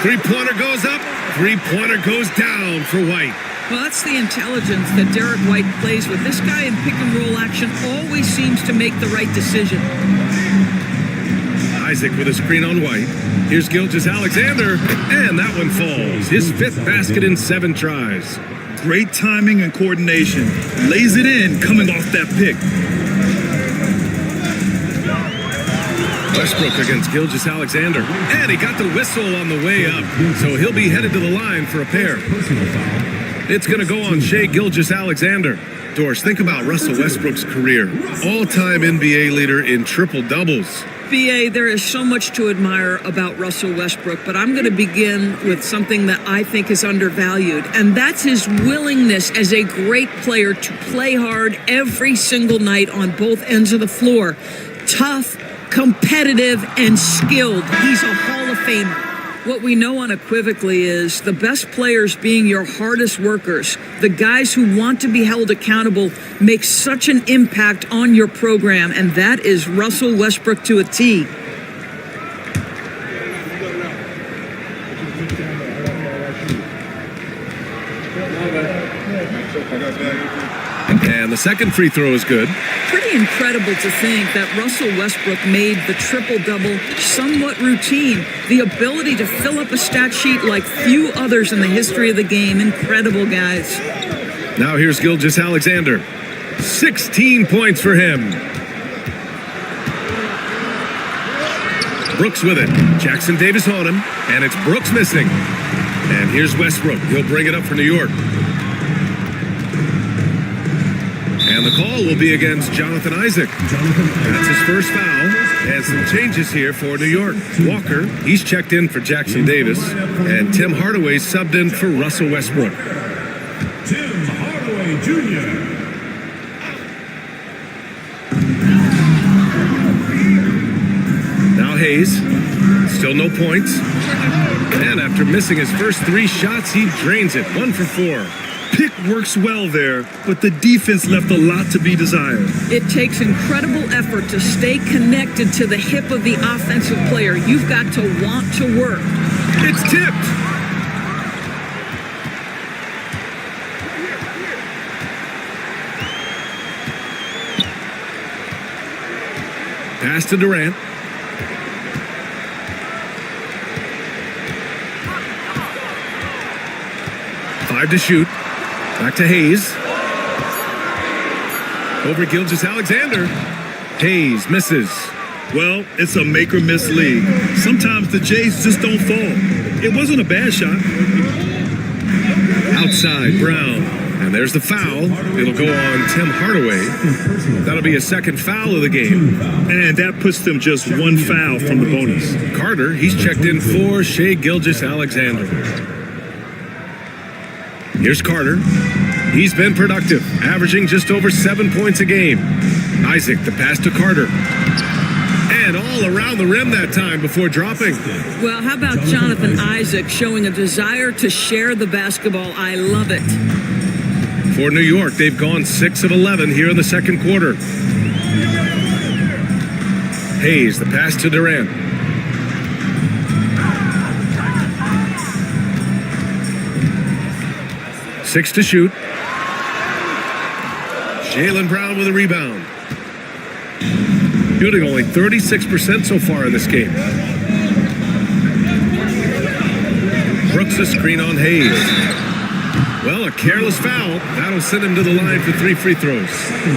Three-pointer goes up. Three-pointer goes down for White. Well, that's the intelligence that Derek White plays with. This guy in pick-and-roll action always seems to make the right decision. Isaac with a screen on White. Here's Gilgeous-Alexander, and that one falls. His 5th basket in 7 tries. Great timing and coordination. Lays it in, coming off that pick. Westbrook against Gilgeous-Alexander, and he got the whistle on the way up, so he'll be headed to the line for a pair. It's going to go on Shai Gilgeous-Alexander. Doris, think about Russell Westbrook's career. All-time NBA leader in triple-doubles. BA, there is so much to admire about Russell Westbrook, but I'm going to begin with something that I think is undervalued, and that's his willingness as a great player to play hard every single night on both ends of the floor. Tough, competitive, and skilled. He's a Hall of Famer. What we know unequivocally is the best players being your hardest workers, the guys who want to be held accountable, make such an impact on your program, and that is Russell Westbrook to a T. And And the second free throw is good. Pretty incredible to think that Russell Westbrook made the triple-double somewhat routine. The ability to fill up a stat sheet like few others in the history of the game. Incredible, guys. Now here's Gilgeous-Alexander. 16 points for him. Brooks with it. Jackson Davis on him. And it's Brooks missing. And here's Westbrook. He'll bring it up for New York. And the call will be against Jonathan Isaac. That's his first foul. And some changes here for New York. Walker, he's checked in for Jackson Davis. And Tim Hardaway subbed in for Russell Westbrook. Tim Hardaway Jr. Now Hayes. Still no points. And after missing his first 3 shots, he drains it. 1 for 4. Pick works well there, but the defense left a lot to be desired. It takes incredible effort to stay connected to the hip of the offensive player. You've got to want to work. It's tipped. Pass to Durant. Five to shoot. Back to Hayes. Over Gilgeous-Alexander. Hayes misses. Well, it's a make or miss league. Sometimes the Jays just don't fall. It wasn't a bad shot. Outside, Brown. And there's the foul. It'll go on Tim Hardaway. That'll be a second foul of the game. And that puts them just 1 foul from the bonus. Carter, he's checked in for Shai Gilgeous-Alexander. Here's Carter. He's been productive, averaging just over 7 points a game. Isaac, the pass to Carter. And all around the rim that time before dropping. Well, how about Jonathan Isaac showing a desire to share the basketball? I love it. For New York, they've gone 6 of 11 here in the second quarter. Hayes, the pass to Durant. Six to shoot. Jaylen Brown with a rebound. Shooting only 36% so far in this game. Brooks a screen on Hayes. Well, a careless foul. That'll send him to the line for 3 free throws.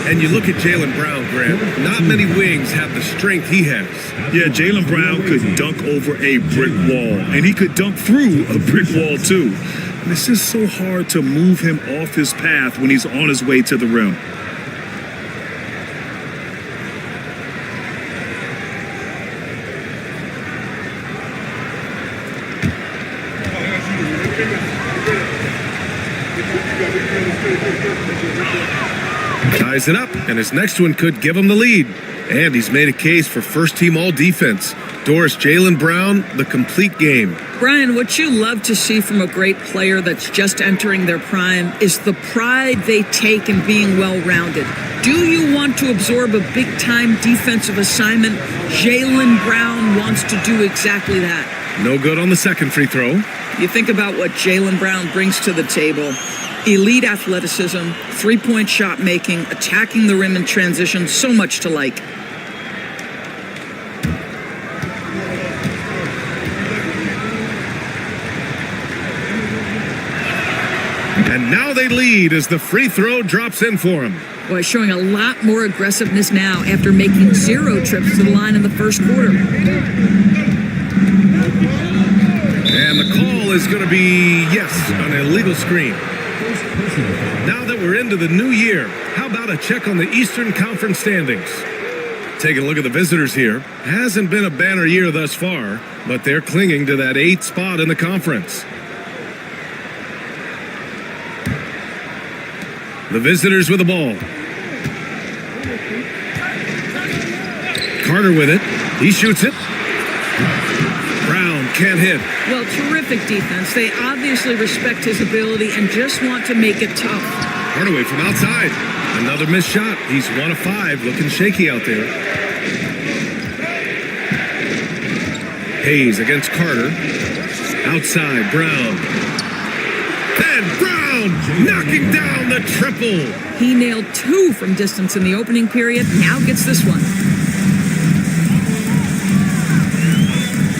And you look at Jaylen Brown, Grant. Not many wings have the strength he has. Yeah, Jaylen Brown could dunk over a brick wall. And he could dunk through a brick wall, too. And it's just so hard to move him off his path when he's on his way to the rim. Ties it up, and his next one could give him the lead. And he's made a case for first-team all-defense. Doris, Jaylen Brown, the complete game. Brian, what you love to see from a great player that's just entering their prime is the pride they take in being well-rounded. Do you want to absorb a big-time defensive assignment? Jaylen Brown wants to do exactly that. No good on the second free throw. You think about what Jaylen Brown brings to the table. Elite athleticism, three-point shot making, attacking the rim in transition, so much to like. And now they lead as the free throw drops in for him. Boy, showing a lot more aggressiveness now after making 0 trips to the line in the first quarter. And the call is going to be, yes, an illegal screen. Now that we're into the new year, how about a check on the Eastern Conference standings? Take a look at the visitors here. Hasn't been a banner year thus far, but they're clinging to that 8th spot in the conference. The visitors with the ball. Carter with it. He shoots it. Brown can't hit. Well, terrific defense. They obviously respect his ability and just want to make it tough. Hardaway from outside. Another missed shot. He's 1 of 5, looking shaky out there. Hayes against Carter. Outside, Brown. And Brown knocking down the triple. He nailed 2 from distance in the opening period, now gets this one.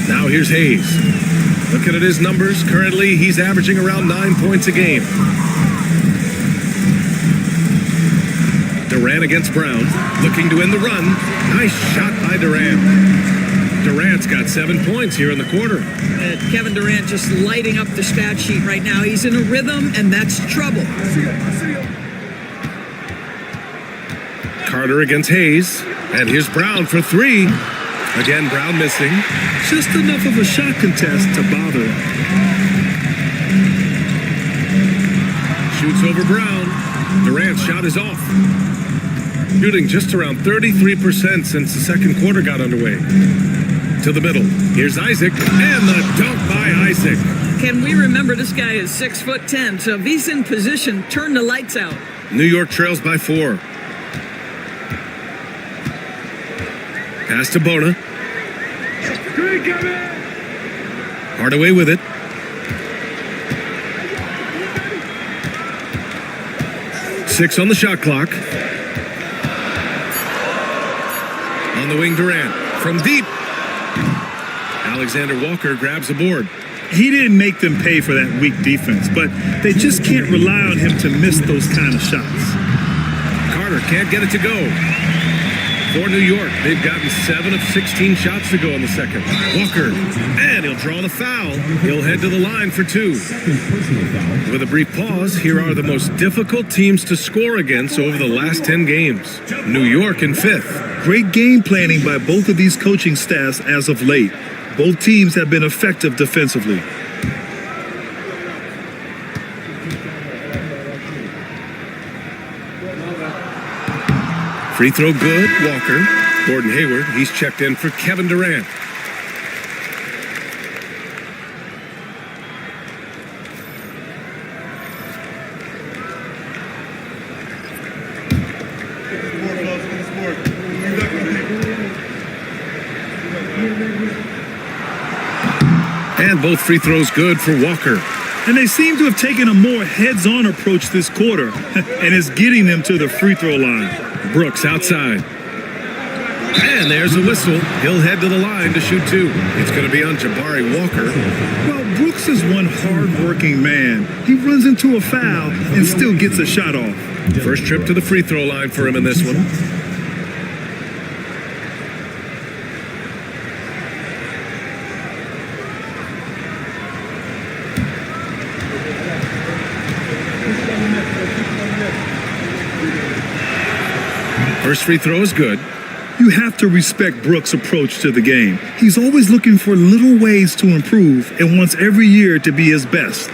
Now here's Hayes. Looking at his numbers, currently he's averaging around 9 points a game. Durant against Brown, looking to end the run. Nice shot by Durant. Durant's got 7 points here in the quarter. Kevin Durant just lighting up the stat sheet right now. He's in a rhythm, and that's trouble. Carter against Hayes. And here's Brown for 3. Again, Brown missing. Just enough of a shot contest to bother him. Shoots over Brown. Durant's shot is off. Shooting just around 33% since the second quarter got underway. To the middle. Here's Isaac. And the dunk by Isaac. Can we remember this guy is 6'10", so if he's in position, turn the lights out. New York trails by 4. Pass to Bona. Hardaway with it. Six on the shot clock. On the wing, Durant. From deep. Alexander Walker grabs the board. He didn't make them pay for that weak defense, but they just can't rely on him to miss those kind of shots. Carter can't get it to go. For New York, they've gotten 7 of 16 shots to go in the second. Walker, and he'll draw the foul. He'll head to the line for 2. With a brief pause, here are the most difficult teams to score against over the last 10 games. New York in 5th. Great game planning by both of these coaching staffs as of late. Both teams have been effective defensively. Free throw good, Walker. Gordon Hayward, he's checked in for Kevin Durant. And both free throws good for Walker. And they seem to have taken a more heads-on approach this quarter, and it's getting them to the free throw line. Brooks outside. And there's a whistle. He'll head to the line to shoot 2. It's going to be on Jabari Walker. Well, Brooks is one hard-working man. He runs into a foul and still gets a shot off. First trip to the free throw line for him in this one. First free throw is good. You have to respect Brooks' approach to the game. He's always looking for little ways to improve and wants every year to be his best.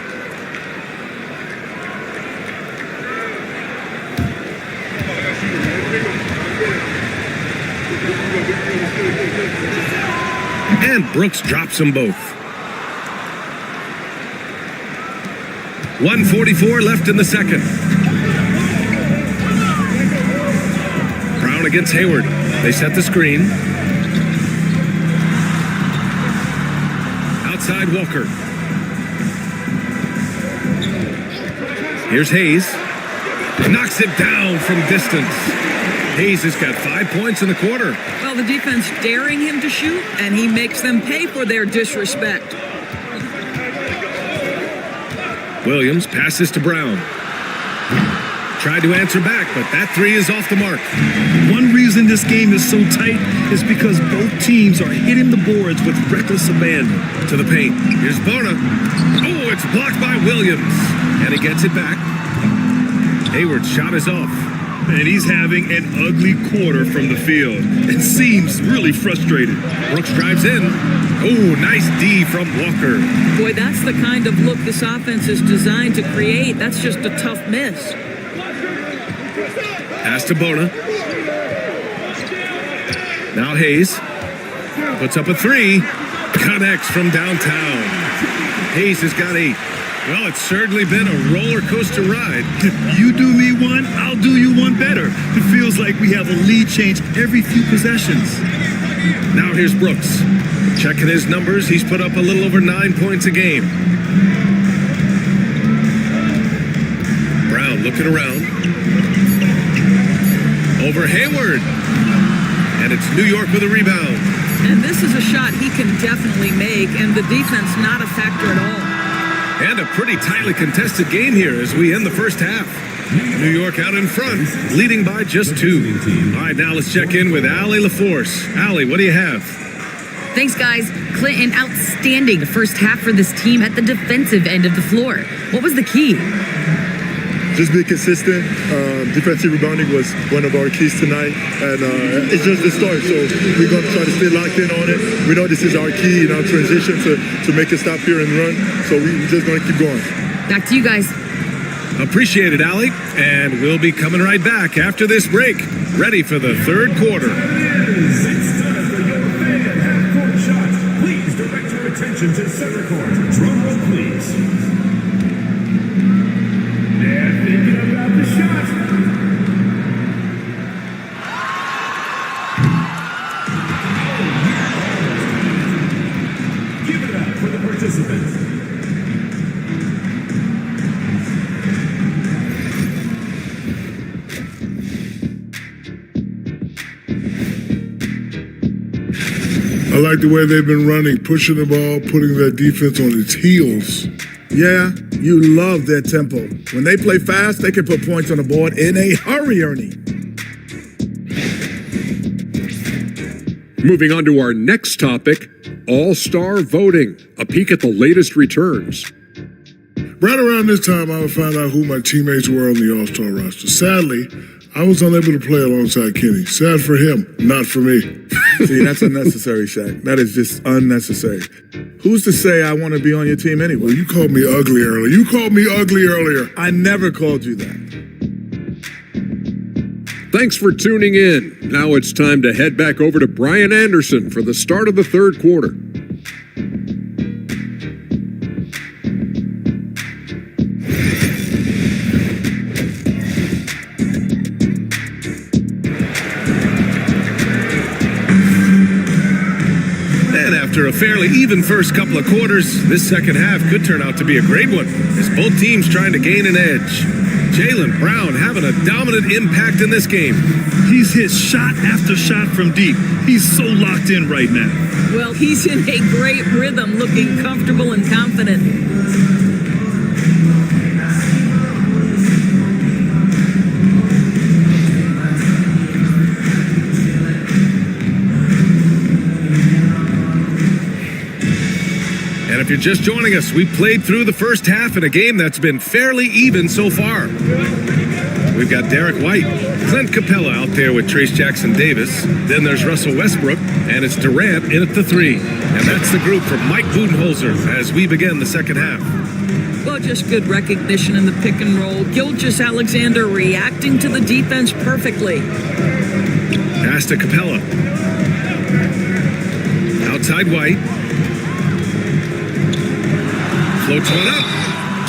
And Brooks drops them both. 1:44 left in the second. Brown against Hayward. They set the screen. Outside Walker. Here's Hayes. Knocks it down from distance. Hayes has got 5 points in the quarter. Well, the defense daring him to shoot, and he makes them pay for their disrespect. Williams passes to Brown. Tried to answer back, but that 3 is off the mark. One reason this game is so tight is because both teams are hitting the boards with reckless abandon. To the paint. Here's Bona. Oh, it's blocked by Williams. And he gets it back. Hayward's shot is off. And he's having an ugly quarter from the field. It seems really frustrated. Brooks drives in. Oh, nice D from Walker. Boy, that's the kind of look this offense is designed to create. That's just a tough miss. Pass to Bona. Now Hayes puts up a 3. Connects from downtown. Hayes has got 8. Well, it's certainly been a roller coaster ride. You do me one, I'll do you one better. It feels like we have a lead change every few possessions. Now here's Brooks. Checking his numbers, he's put up a little over 9 points a game. looking around. Over Hayward. And it's New York with a rebound. And this is a shot he can definitely make, and the defense not a factor at all. And a pretty tightly contested game here as we end the first half. New York out in front, leading by just 2. All right, now let's check in with Allie LaForce. Allie, what do you have? Thanks, guys. Clinton, outstanding the first half for this team at the defensive end of the floor. What was the key? Just be consistent. Defensive rebounding was one of our keys tonight, and it's just the start. So we're going to try to stay locked in on it. We know this is our key in our transition to make a stop here and run. So we're just going to keep going. Back to you guys. Appreciate it, Allie. And we'll be coming right back after this break, ready for the third quarter. It's time for your fan half-court shot. Please direct your attention to center court. Drum roll, please. They're thinking about the shot. Give it up for the participants. I like the way they've been running, pushing the ball, putting their defense on its heels. Yeah, you love their tempo. When they play fast, they can put points on the board in a hurry, Ernie. Moving on to our next topic, All-Star voting. A peek at the latest returns. Right around this time, I would find out who my teammates were on the All-Star roster. Sadly, I was unable to play alongside Kenny. Sad for him, not for me. See, that's unnecessary, Shaq. That is just unnecessary. Who's to say I want to be on your team anyway? Well, you called me ugly earlier. You called me ugly earlier. I never called you that. Thanks for tuning in. Now it's time to head back over to Brian Anderson for the start of the third quarter. After a fairly even first couple of quarters, this second half could turn out to be a great one, as both teams trying to gain an edge. Jaylen Brown having a dominant impact in this game. He's hit shot after shot from deep. He's so locked in right now. Well, he's in a great rhythm, looking comfortable and confident. If you're just joining us, we played through the first half in a game that's been fairly even so far. We've got Derek White, Clint Capella out there with Trace Jackson Davis. Then there's Russell Westbrook, and it's Durant in at the 3. And that's the group from Mike Budenholzer as we begin the second half. Well, just good recognition in the pick and roll. Gilgeous-Alexander reacting to the defense perfectly. Pass to Capella. Outside White. Floats one up.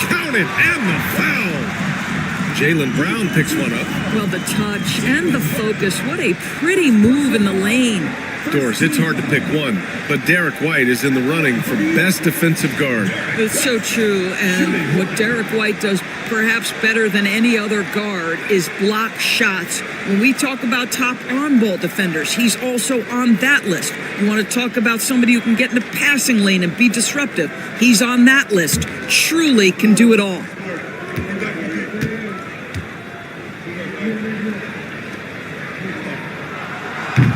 Count it, and the foul. Jaylen Brown picks one up. Well, the touch and the focus. What a pretty move in the lane. Doris, it's hard to pick one, but Derek White is in the running for best defensive guard. It's so true, and what Derek White does perhaps better than any other guard is block shots. When we talk about top on-ball defenders, he's also on that list. You want to talk about somebody who can get in the passing lane and be disruptive, he's on that list. Truly can do it all.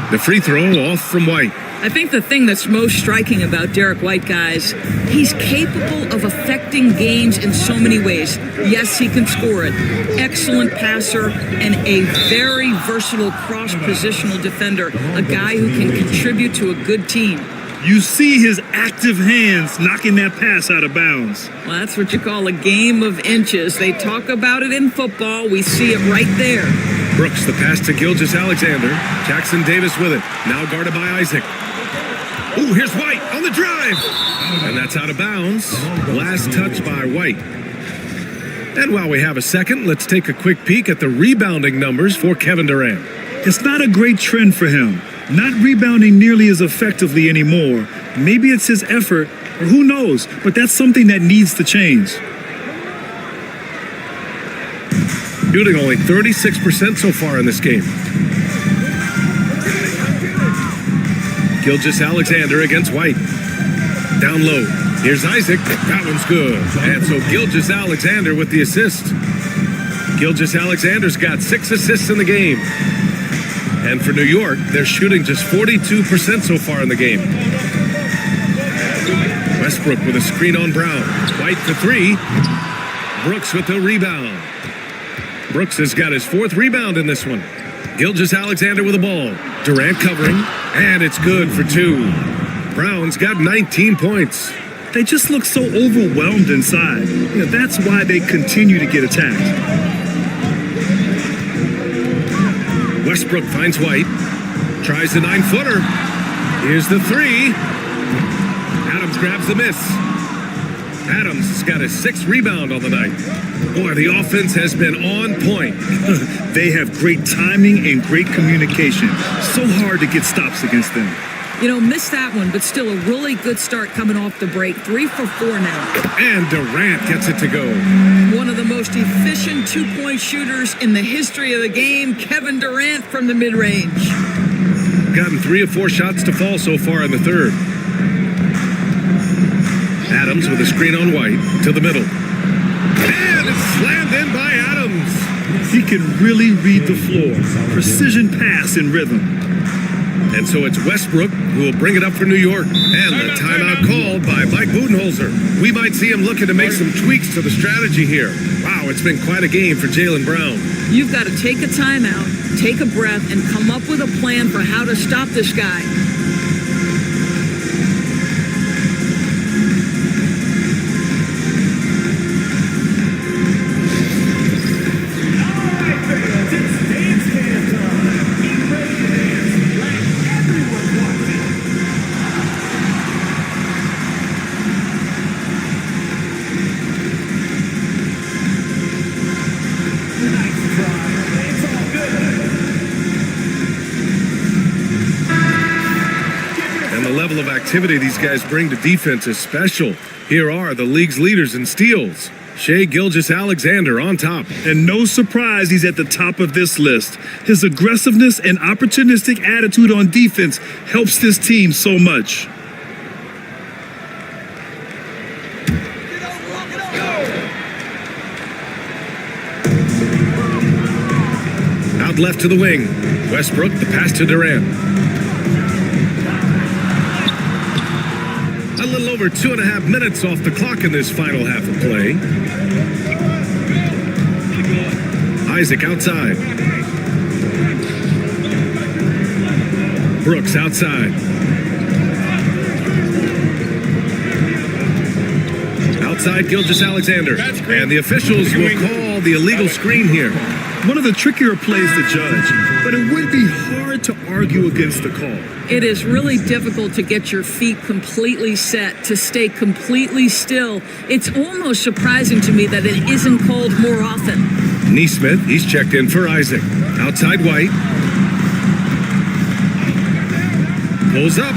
The free throw off from White. I think the thing that's most striking about Derek White, guys, he's capable of affecting games in so many ways. Yes, he can score it. Excellent passer and a very versatile cross-positional defender, a guy who can contribute to a good team. You see his active hands knocking that pass out of bounds. Well, that's what you call a game of inches. They talk about it in football. We see it right there. Brooks, the pass to Gilgeous-Alexander. Jackson Davis with it. Now guarded by Isaac. Ooh, here's White on the drive. And that's out of bounds. Last touch by White. And while we have a second, let's take a quick peek at the rebounding numbers for Kevin Durant. It's not a great trend for him. Not rebounding nearly as effectively anymore. Maybe it's his effort, or who knows, but that's something that needs to change. shooting only 36% so far in this game. Gilgeous-Alexander against White. Down low. Here's Isaac. That one's good. And so Gilgeous-Alexander with the assist. Gilgeous-Alexander's got 6 assists in the game. And for New York, they're shooting just 42% so far in the game. Westbrook with a screen on Brown. White for 3. Brooks with the rebound. Brooks has got his 4th rebound in this one. Gilgeous-Alexander with the ball. Durant covering, and it's good for 2. Brown's got 19 points. They just look so overwhelmed inside. That's why they continue to get attacked. Westbrook finds White. Tries the 9-footer. Here's the 3. Adams grabs the miss. Adams has got his 6th rebound on the night. Boy, the offense has been on point. They have great timing and great communication. So hard to get stops against them. You know, missed that one, but still a really good start coming off the break. 3 for 4 now. And Durant gets it to go. One of the most efficient two-point shooters in the history of the game, Kevin Durant from the mid-range. Gotten 3 of 4 shots to fall so far in the third. Adams with a screen on White to the middle. And it's slammed in by Adams. He can really read the floor. Precision pass and rhythm. And so it's Westbrook who will bring it up for New York. And the timeout called by Mike Budenholzer. We might see him looking to make some tweaks to the strategy here. Wow, it's been quite a game for Jaylen Brown. You've got to take a timeout, take a breath, and come up with a plan for how to stop this guy. Of activity these guys bring to defense is special. Here are the league's leaders in steals. Shai Gilgeous-Alexander on top. And no surprise he's at the top of this list. His aggressiveness and opportunistic attitude on defense helps this team so much. Out left to the wing. Westbrook, the pass to Durant. A little over 2.5 minutes off the clock in this final half of play. Isaac outside. Brooks outside. Outside Gilgeous-Alexander. And the officials will call the illegal screen here. One of the trickier plays to judge, but it would be hard to argue against the call. It is really difficult to get your feet completely set, to stay completely still. It's almost surprising to me that it isn't called more often. Nesmith, he's checked in for Isaac. Outside White. Pulls up.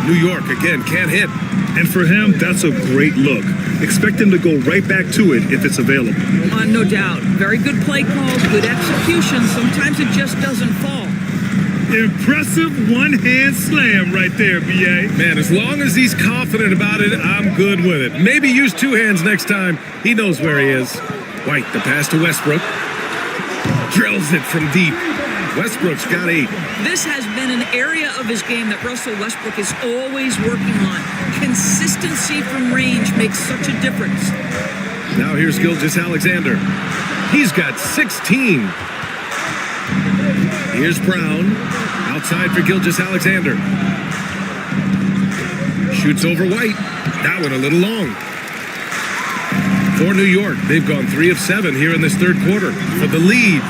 New York again, can't hit. And for him, that's a great look. Expect him to go right back to it if it's available. No doubt. Very good play call, good execution. Sometimes it just doesn't fall. Impressive one-hand slam right there, B.A. Man, as long as he's confident about it, I'm good with it. Maybe use 2 hands next time. He knows where he is. White, the pass to Westbrook. Drills it from deep. Westbrook's got 8. This has been an area of his game that Russell Westbrook is always working on. Consistency from range makes such a difference. Now here's Gilgeous-Alexander. He's got 16. Here's Brown. Outside for Gilgeous-Alexander. Shoots over White. That one a little long. For New York, they've gone 3 of 7 here in this third quarter for the lead.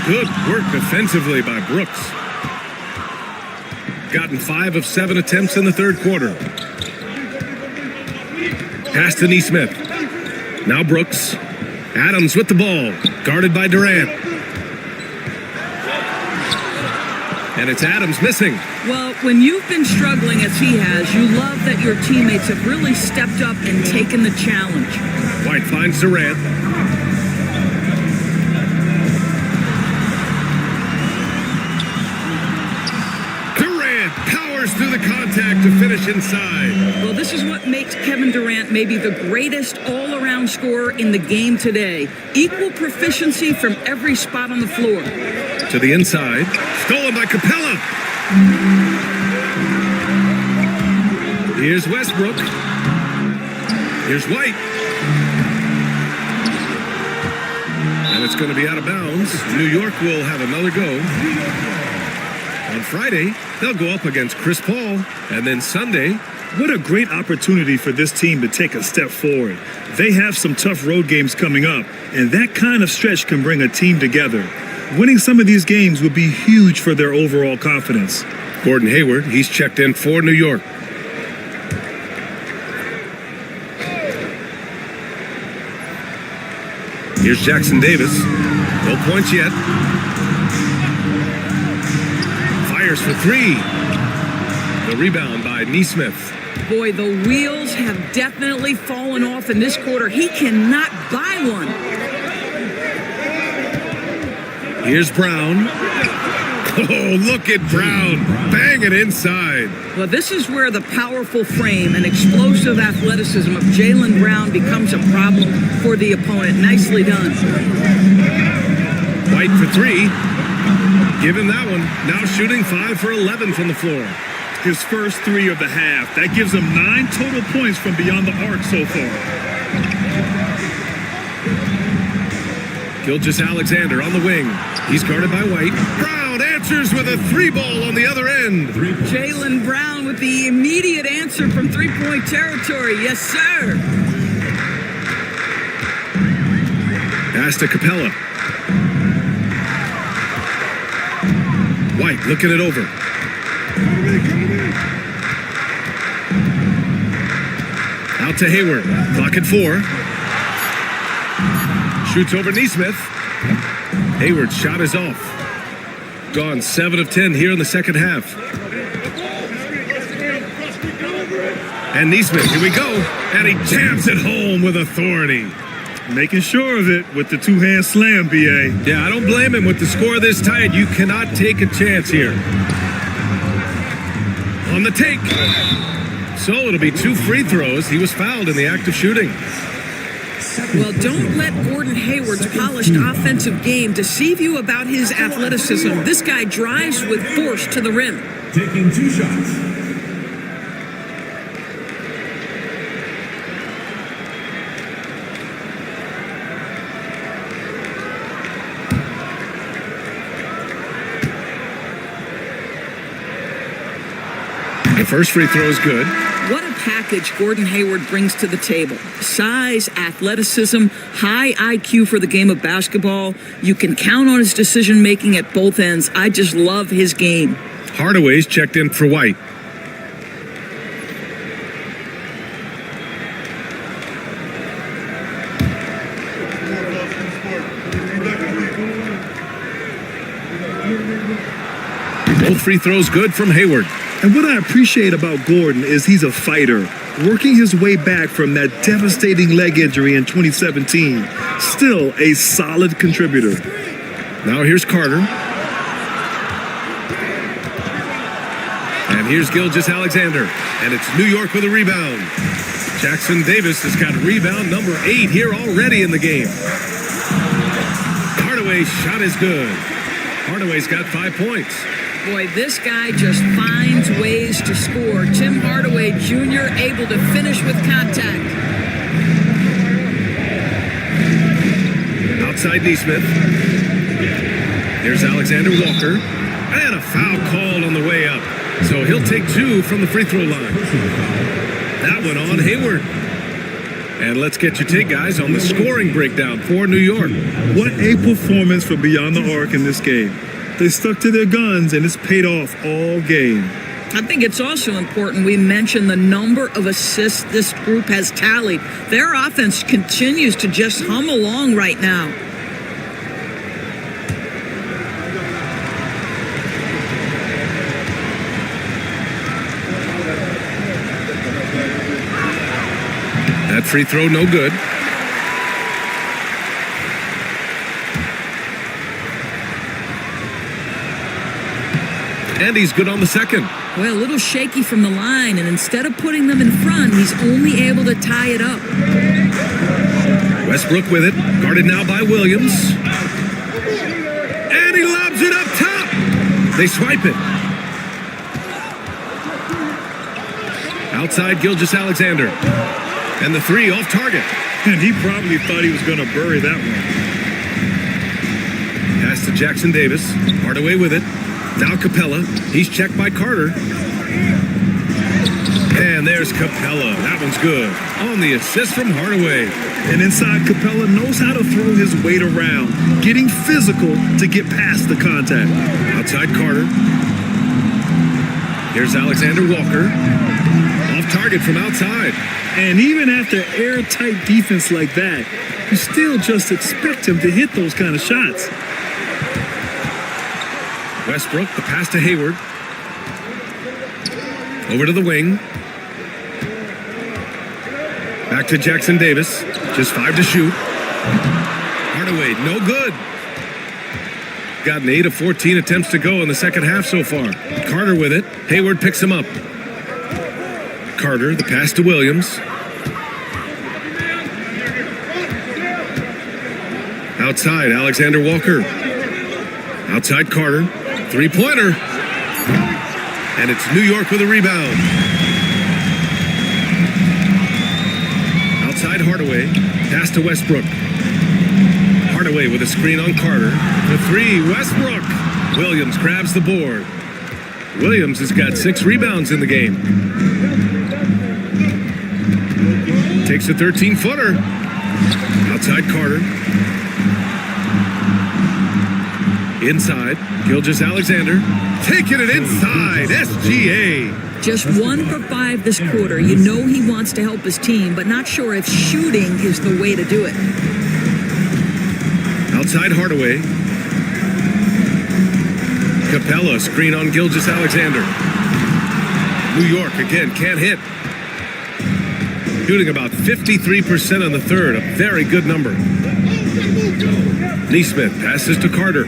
Good work defensively by Brooks. Gotten 5 of 7 attempts in the third quarter. Pass to Nesmith. Now Brooks. Adams with the ball. Guarded by Durant. And it's Adams missing. Well, when you've been struggling as he has, you love that your teammates have really stepped up and taken the challenge. White finds Durant. to finish inside. Well, this is what makes Kevin Durant maybe the greatest all-around scorer in the game today. Equal proficiency from every spot on the floor. To the inside. Stolen by Capella. Here's Westbrook. Here's White. And it's going to be out of bounds. New York will have another go. On Friday, they'll go up against Chris Paul. And then Sunday, what a great opportunity for this team to take a step forward. They have some tough road games coming up, and that kind of stretch can bring a team together. Winning some of these games would be huge for their overall confidence. Gordon Hayward, he's checked in for New York. Here's Jackson Davis. No points yet. Fires for three. The rebound by Nesmith. Boy, the wheels have definitely fallen off in this quarter. He cannot buy one. Here's Brown. Oh, look at Brown. Bang it inside. Well, this is where the powerful frame and explosive athleticism of Jaylen Brown becomes a problem for the opponent. Nicely done. White for three. Give him that one. Now shooting 5 for 11 from the floor. His first three of the half. That gives him 9 total points from beyond the arc so far. Gilgeous-Alexander on the wing. He's guarded by White. Brown answers with a three ball on the other end. Jaylen Brown with the immediate answer from three-point territory. Yes, sir. Pass to Capella. White looking it over. Out to Hayward. Clock at 4. Shoots over Nesmith. Hayward's shot is off. Gone 7 of 10 here in the second half. And Nesmith, here we go. And he jams it home with authority. Making sure of it with the two-hand slam, B.A. Yeah, I don't blame him. With the score this tight, you cannot take a chance here. On the take. So it'll be 2 free throws. He was fouled in the act of shooting. Well, don't let Gordon Hayward's polished offensive game deceive you about his athleticism. This guy drives with force to the rim. Taking 2 shots. The first free throw is good. What a package Gordon Hayward brings to the table. Size, athleticism, high IQ for the game of basketball. You can count on his decision-making at both ends. I just love his game. Hardaway's checked in for White. Both free throws good from Hayward. And what I appreciate about Gordon is he's a fighter, working his way back from that devastating leg injury in 2017. Still a solid contributor. Now here's Carter. And here's Gilgeous-Alexander. And it's New York with a rebound. Jackson Davis has got rebound number 8 here already in the game. Hardaway's shot is good. Hardaway's got 5 points. Boy, this guy just finds ways to score. Tim Hardaway Jr. able to finish with contact. Outside Nesmith. Here's Alexander Walker. And a foul called on the way up. So he'll take 2 from the free throw line. That one on Hayward. And let's get your take, guys, on the scoring breakdown for New York. What a performance from beyond the arc in this game. They stuck to their guns, and it's paid off all game. I think it's also important we mention the number of assists this group has tallied. Their offense continues to just hum along right now. That free throw, no good. And he's good on the second. Well, a little shaky from the line, and instead of putting them in front, he's only able to tie it up. Westbrook with it, guarded now by Williams. And he lobs it up top. They swipe it. Outside Gilgeous-Alexander. And the three off target. And he probably thought he was going to bury that one. Pass to Jackson Davis. Hardaway with it. Now Capella. He's checked by Carter. And there's Capella. That one's good. On the assist from Hardaway. And inside, Capella knows how to throw his weight around, getting physical to get past the contact. Outside Carter. Here's Alexander Walker. Off target from outside. And even after airtight defense like that, you still just expect him to hit those kind of shots. Westbrook, the pass to Hayward. Over to the wing. Back to Jackson Davis. Just 5 to shoot. Hardaway, no good. Gotten 8 of 14 attempts to go in the second half so far. Carter with it. Hayward picks him up. Carter, the pass to Williams. Outside, Alexander Walker. Outside Carter. Three-pointer. And it's New York with a rebound. Outside Hardaway. Pass to Westbrook. Hardaway with a screen on Carter. The three, Westbrook. Williams grabs the board. Williams has got 6 rebounds in the game. Takes a 13-footer. Outside Carter. Inside, Gilgeous-Alexander. Taking it inside, SGA. Just 1 for 5 this quarter. You know he wants to help his team, but not sure if shooting is the way to do it. Outside Hardaway. Capella, screen on Gilgeous-Alexander. New York, again, can't hit. Shooting about 53% on the third, a very good number. Neesmith passes to Carter.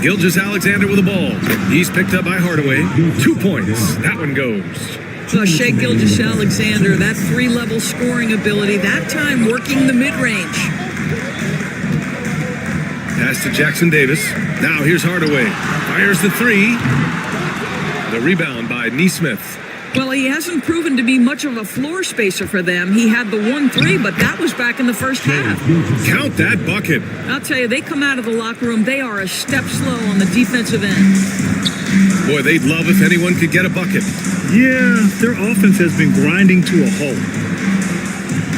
Gilgeous-Alexander with the ball. He's picked up by Hardaway. 2 points. That one goes. Shea Gilgeous-Alexander, that 3-level scoring ability, that time working the mid-range. Pass to Jackson Davis. Now here's Hardaway. Fires the 3. The rebound by Neesmith. Well, he hasn't proven to be much of a floor spacer for them. He had the 1-3, but that was back in the first half. Count that bucket. I'll tell you, they come out of the locker room, they are a step slow on the defensive end. Boy, they'd love if anyone could get a bucket. Yeah, their offense has been grinding to a halt.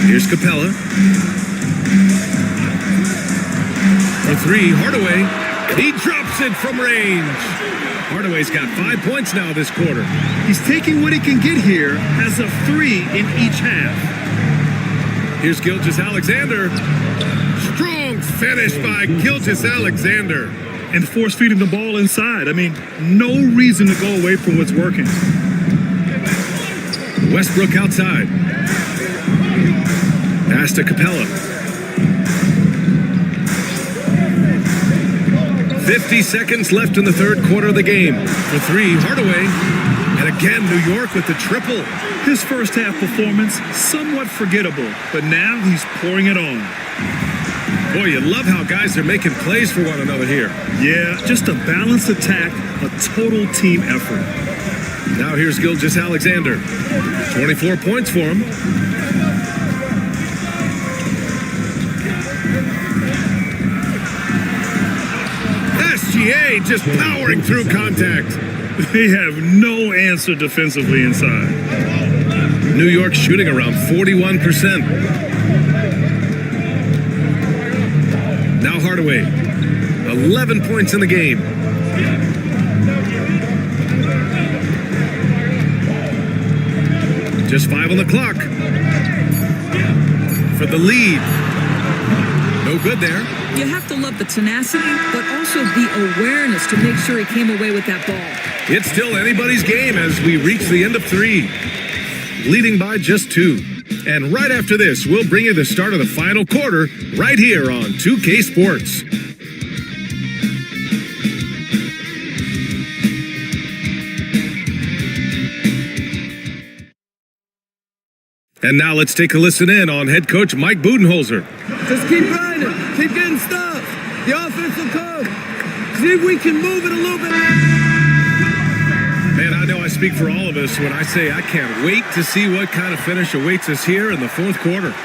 Here's Capella. For 3, Hardaway. He drops it from range. Hardaway's got 5 points now this quarter. He's taking what he can get here as a 3 in each half. Here's Gilgeous-Alexander. Strong finish by Gilgeous-Alexander. And force-feeding the ball inside. I mean, no reason to go away from what's working. Westbrook outside. Pass to Capella. 50 seconds left in the third quarter of the game. For 3, Hardaway. And again, New York with the triple. His first half performance, somewhat forgettable, but now he's pouring it on. Boy, you love how guys are making plays for one another here. Yeah, just a balanced attack, a total team effort. Now here's Gilgeous-Alexander. 24 points for him. SGA just powering through contact. They have no answer defensively inside. New York shooting around 41%. Now Hardaway. 11 points in the game. Just 5 on the clock. For the lead. No good there. You have to love the tenacity, but also the awareness to make sure he came away with that ball. It's still anybody's game as we reach the end of 3. Leading by just 2. And right after this, we'll bring you the start of the final quarter right here on 2K Sports. And now let's take a listen in on head coach Mike Budenholzer. Just keep grinding. Keep getting stuff. The offense will come. See if we can move it a little bit. Man, I know I speak for all of us when I say I can't wait to see what kind of finish awaits us here in the fourth quarter.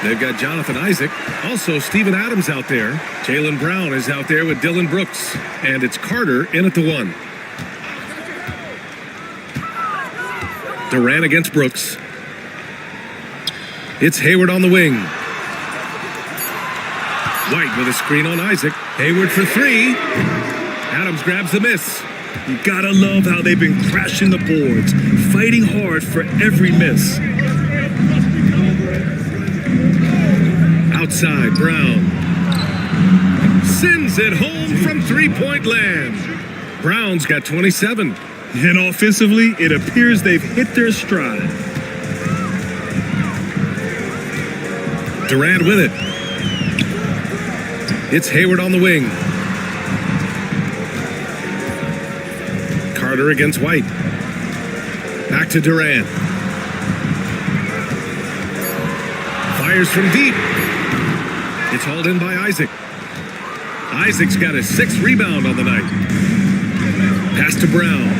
They've got Jonathan Isaac, also Steven Adams out there. Jaylen Brown is out there with Dylan Brooks. And it's Carter in at the 1. Durant against Brooks. It's Hayward on the wing. White with a screen on Isaac. Hayward for 3. Adams grabs the miss. You gotta love how they've been crashing the boards, fighting hard for every miss. Outside, Brown. Sends it home from three-point land. Brown's got 27. And offensively, it appears they've hit their stride. Durant with it. It's Hayward on the wing. Carter against White. Back to Durant. Fires from deep. It's hauled in by Isaac. Isaac's got his 6th rebound on the night. Pass to Brown.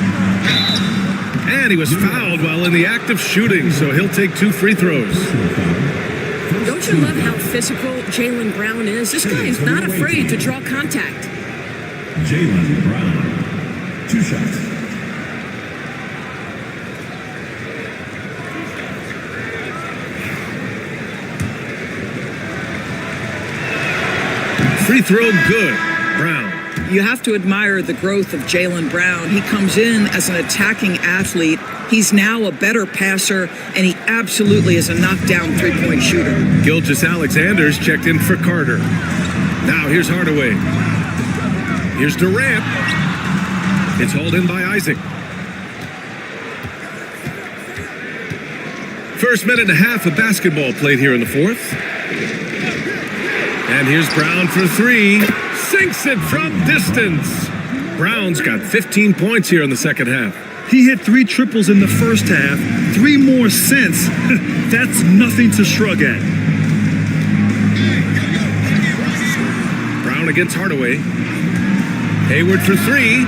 And he was fouled while in the act of shooting, so he'll take 2 free throws. Don't you love how physical Jaylen Brown is? This guy is not afraid to draw contact. Jaylen Brown, 2 shots. Free throw good. Brown. You have to admire the growth of Jaylen Brown. He comes in as an attacking athlete. He's now a better passer, and he absolutely is a knockdown three-point shooter. Gilgeous-Alexander's checked in for Carter. Now here's Hardaway. Here's Durant. It's hauled in by Isaac. First minute and a half of basketball played here in the fourth. And here's Brown for 3. Sinks it from distance. Brown's got 15 points here in the second half. He hit 3 triples in the first half, 3 more since. That's nothing to shrug at. Brown against Hardaway. Hayward for 3.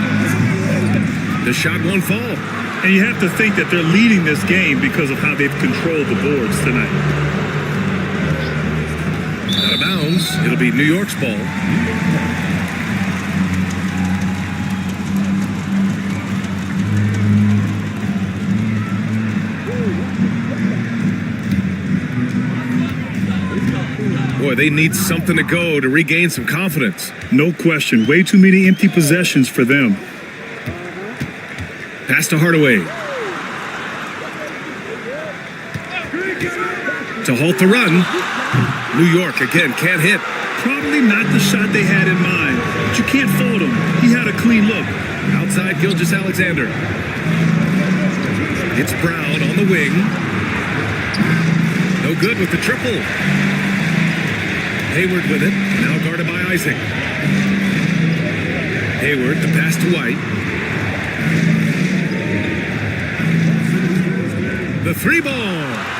The shot won't fall. And you have to think that they're leading this game because of how they've controlled the boards tonight. Out of bounds. It'll be New York's ball. Boy, they need something to go to regain some confidence. No question. Way too many empty possessions for them. Pass to Hardaway. To halt the run. New York again can't hit. Probably not the shot they had in mind, but you can't fault him. He had a clean look. Outside Gilgeous-Alexander. It's Brown on the wing. No good with the triple. Hayward with it. Now guarded by Isaac. Hayward to pass to White. The 3 ball.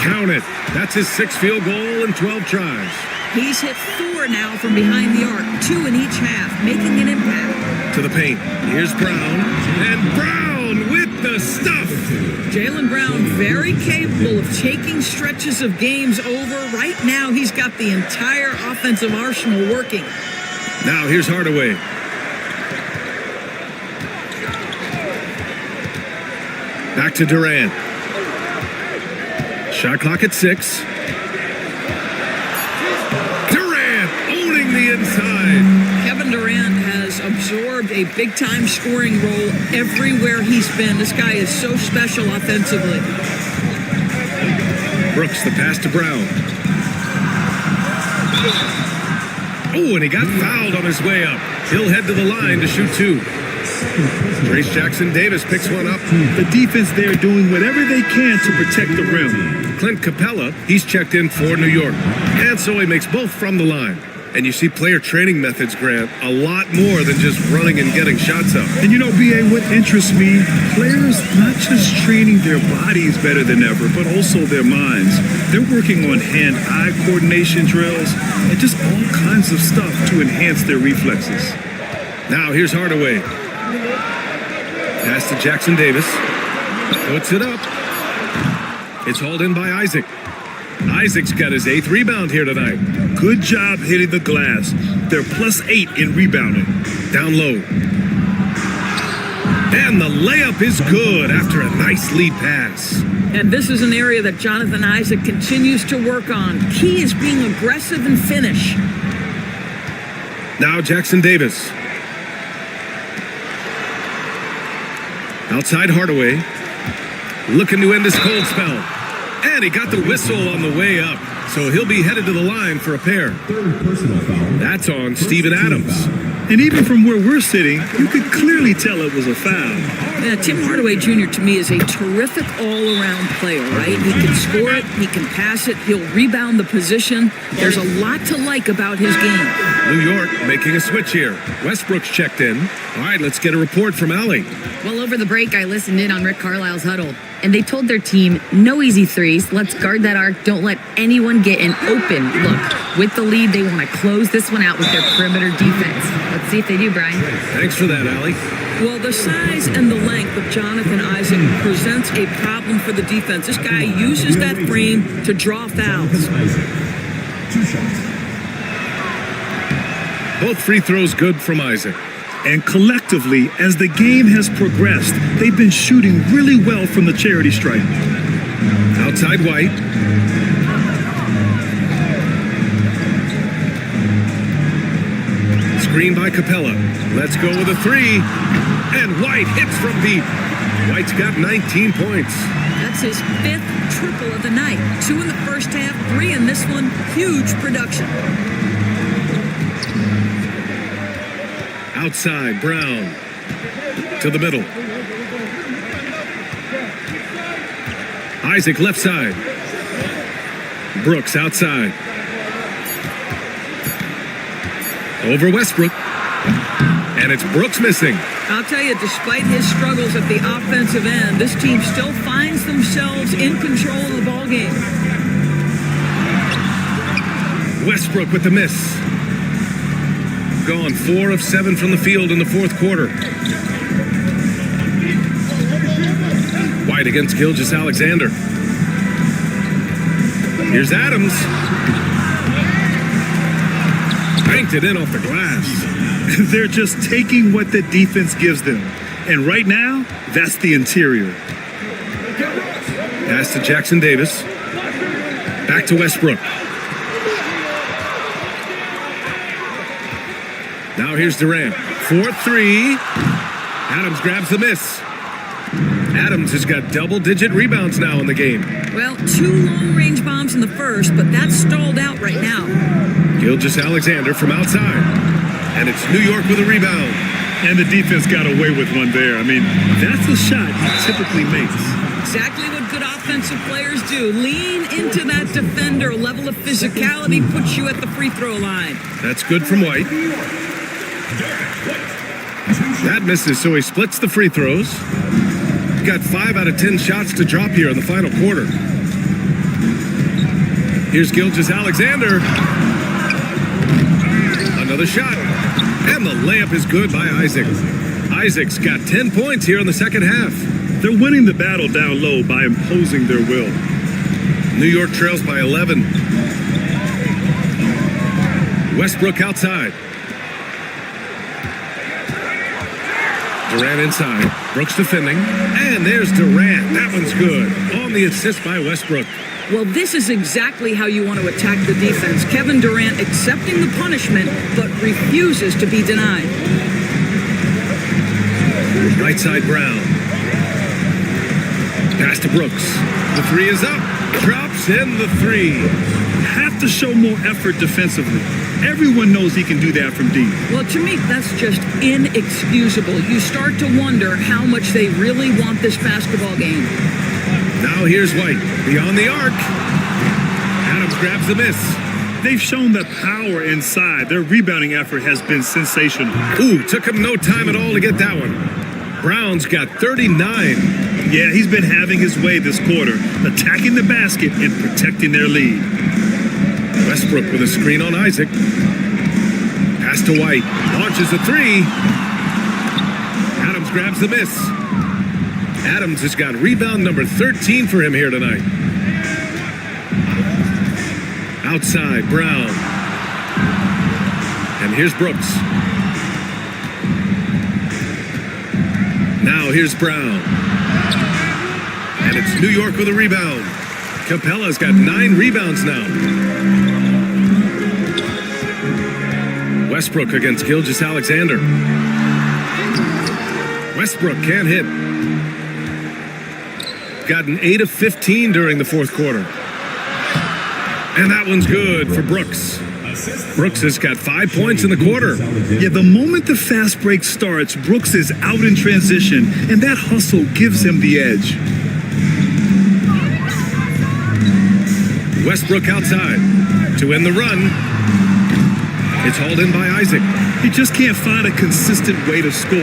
Count it. That's his 6th field goal in 12 tries. He's hit 4 now from behind the arc, 2 in each half, making an impact. To the paint. Here's Brown. And Brown with the stuff. Jaylen Brown very capable of taking stretches of games over. Right now, he's got the entire offensive arsenal working. Now here's Hardaway. Back to Durant. Shot clock at 6. Durant owning the inside. Kevin Durant has absorbed a big-time scoring role everywhere he's been. This guy is so special offensively. Brooks, the pass to Brown. Oh, and he got fouled on his way up. He'll head to the line to shoot 2. Trace Jackson-Davis picks one up. The defense there doing whatever they can to protect the rim. Clint Capella, he's checked in for New York. And so he makes both from the line. And you see player training methods, Grant, a lot more than just running and getting shots up. And you know, BA, what interests me, players not just training their bodies better than ever, but also their minds. They're working on hand-eye coordination drills and just all kinds of stuff to enhance their reflexes. Now here's Hardaway. Pass to Jackson Davis. Puts it up. It's hauled in by Isaac. Isaac's got his 8th rebound here tonight. Good job hitting the glass. They're +8 in rebounding. Down low. And the layup is good after a nice lead pass. And this is an area that Jonathan Isaac continues to work on. Key is being aggressive and finish. Now Jackson Davis. Outside Hardaway. Looking to end his cold spell. And he got the whistle on the way up. So he'll be headed to the line for a pair. That's on Steven Adams. And even from where we're sitting, you could clearly tell it was a foul. Yeah, Tim Hardaway Jr. to me is a terrific all-around player, right? He can score it, he can pass it, he'll rebound the position. There's a lot to like about his game. New York making a switch here. Westbrook's checked in. All right, let's get a report from Allie. Well, over the break, I listened in on Rick Carlisle's huddle, and they told their team, no easy threes. Let's guard that arc. Don't let anyone get an open look. With the lead, they want to close this one out with their perimeter defense. Let's see if they do, Brian. Thanks for that, Allie. Well, the size and the length of Jonathan Isaac presents a problem for the defense. This guy uses that frame to draw fouls. 2 shots. Both free throws good from Isaac. And collectively, as the game has progressed, they've been shooting really well from the charity stripe. Outside White. Screen by Capella. Let's go with a 3. And White hits from deep. White's got 19 points. That's his 5th triple of the night. 2 in the first half, 3 in this one. Huge production. Outside, Brown. To the middle. Isaac left side. Brooks outside. Over Westbrook. And it's Brooks missing. I'll tell you, despite his struggles at the offensive end, this team still finds themselves in control of the ballgame. Westbrook with the miss. Gone 4 of 7 from the field in the 4th quarter. White against Gilgeous-Alexander. Here's Adams. Banked it in off the glass. They're just taking what the defense gives them. And right now, that's the interior. Pass to Jackson Davis. Back to Westbrook. Now here's Durant. 4-3. Adams grabs the miss. Adams has got double-digit rebounds now in the game. Well, 2 long-range bombs in the first, but that's stalled out right now. Gilgeous-Alexander from outside. And it's New York with a rebound. And the defense got away with one there. I mean, that's a shot he typically makes. Exactly what good offensive players do. Lean into that defender. A level of physicality puts you at the free throw line. That's good from White. That misses, so he splits the free throws. Got 5 out of 10 shots to drop here in the final quarter. Here's Gilgeous-Alexander. Another shot. And the layup is good by Isaac. Isaac's got 10 points here in the second half. They're winning the battle down low by imposing their will. New York trails by 11. Westbrook outside. Durant inside. Brooks defending. And there's Durant. That one's good. On the assist by Westbrook. Well, this is exactly how you want to attack the defense. Kevin Durant accepting the punishment, but refuses to be denied. Right side Brown. Pass to Brooks. The 3 is up. Drops in the 3. Have to show more effort defensively. Everyone knows he can do that from deep. Well, to me, that's just inexcusable. You start to wonder how much they really want this basketball game. Now here's White. Beyond the arc. Adams grabs the miss. They've shown the power inside. Their rebounding effort has been sensational. Ooh, took him no time at all to get that one. Brown's got 39. Yeah, he's been having his way this quarter, attacking the basket and protecting their lead. Westbrook with a screen on Isaac. Pass to White. Launches a three. Adams grabs the miss. Adams has got rebound number 13 for him here tonight. Outside, Brown. And here's Brooks. Now here's Brown. And it's New York with a rebound. Capella's got 9 rebounds now. Westbrook against Gilgeous-Alexander. Westbrook can't hit. Gotten 8 of 15 during the fourth quarter. And that one's good for Brooks. Brooks has got 5 points in the quarter. Yeah, the moment the fast break starts, Brooks is out in transition, and that hustle gives him the edge. Westbrook outside to end the run. It's hauled in by Isaac. He just can't find a consistent way to score,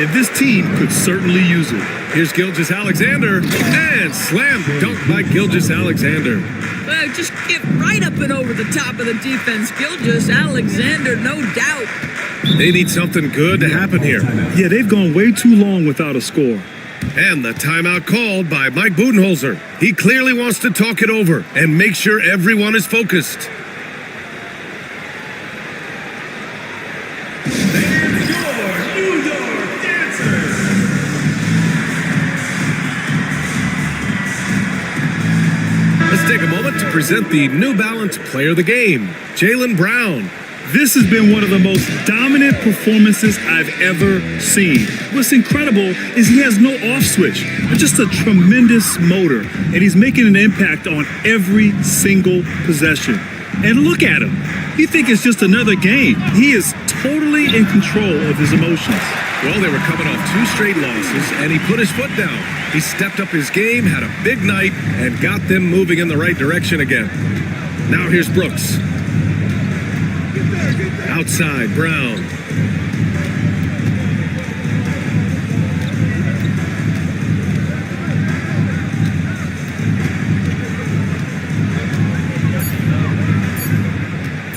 and this team could certainly use it. Here's Gilgeous-Alexander, and slam dunk by Gilgeous-Alexander. Just get right up and over the top of the defense. Gilgeous-Alexander, no doubt. They need something good to happen here. Yeah, they've gone way too long without a score. And the timeout called by Mike Budenholzer. He clearly wants to talk it over and make sure everyone is focused. Let's take a moment to present the New Balance Player of the Game, Jaylen Brown. This has been one of the most dominant performances I've ever seen. What's incredible is he has no off switch, just a tremendous motor, and he's making an impact on every single possession. And look at him. You think it's just another game. He is totally in control of his emotions. Well, they were coming off 2 straight losses, and he put his foot down. He stepped up his game, had a big night, and got them moving in the right direction again. Now here's Brooks. Outside, Brown.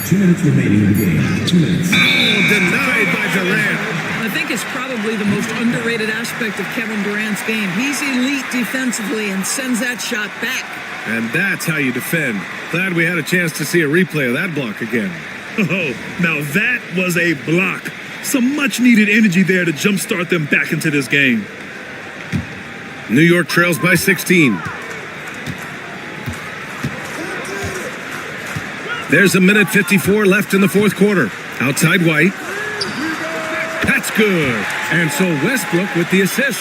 Two minutes remaining in the game. 2 minutes. Oh, denied by Durant. I think it's probably the most underrated aspect of Kevin Durant's game. He's elite defensively and sends that shot back. And that's how you defend. Glad we had a chance to see a replay of that block again. Oh, now that was a block. Some much needed energy there to jumpstart them back into this game. New York trails by 16. There's a minute 54 left in the fourth quarter. Outside White. That's good. And so Westbrook with the assist.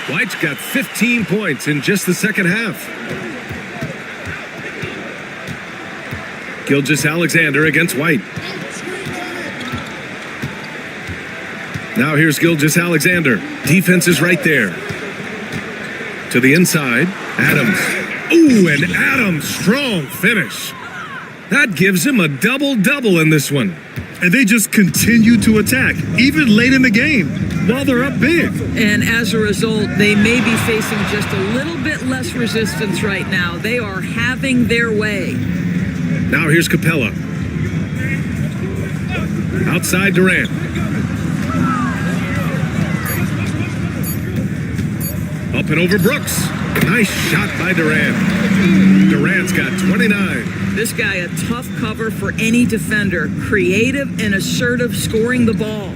White's got 15 points in just the second half. Gilgeous-Alexander against White. Now here's Gilgeous-Alexander. Defense is right there. To the inside. Adams. Ooh, and Adams, strong finish. That gives him a double-double in this one. And they just continue to attack, even late in the game, while they're up big. And as a result, they may be facing just a little bit less resistance right now. They are having their way. Now here's Capella. Outside Durant. Up and over Brooks. Nice shot by Durant. Durant's got 29. This guy a tough cover for any defender. Creative and assertive scoring the ball.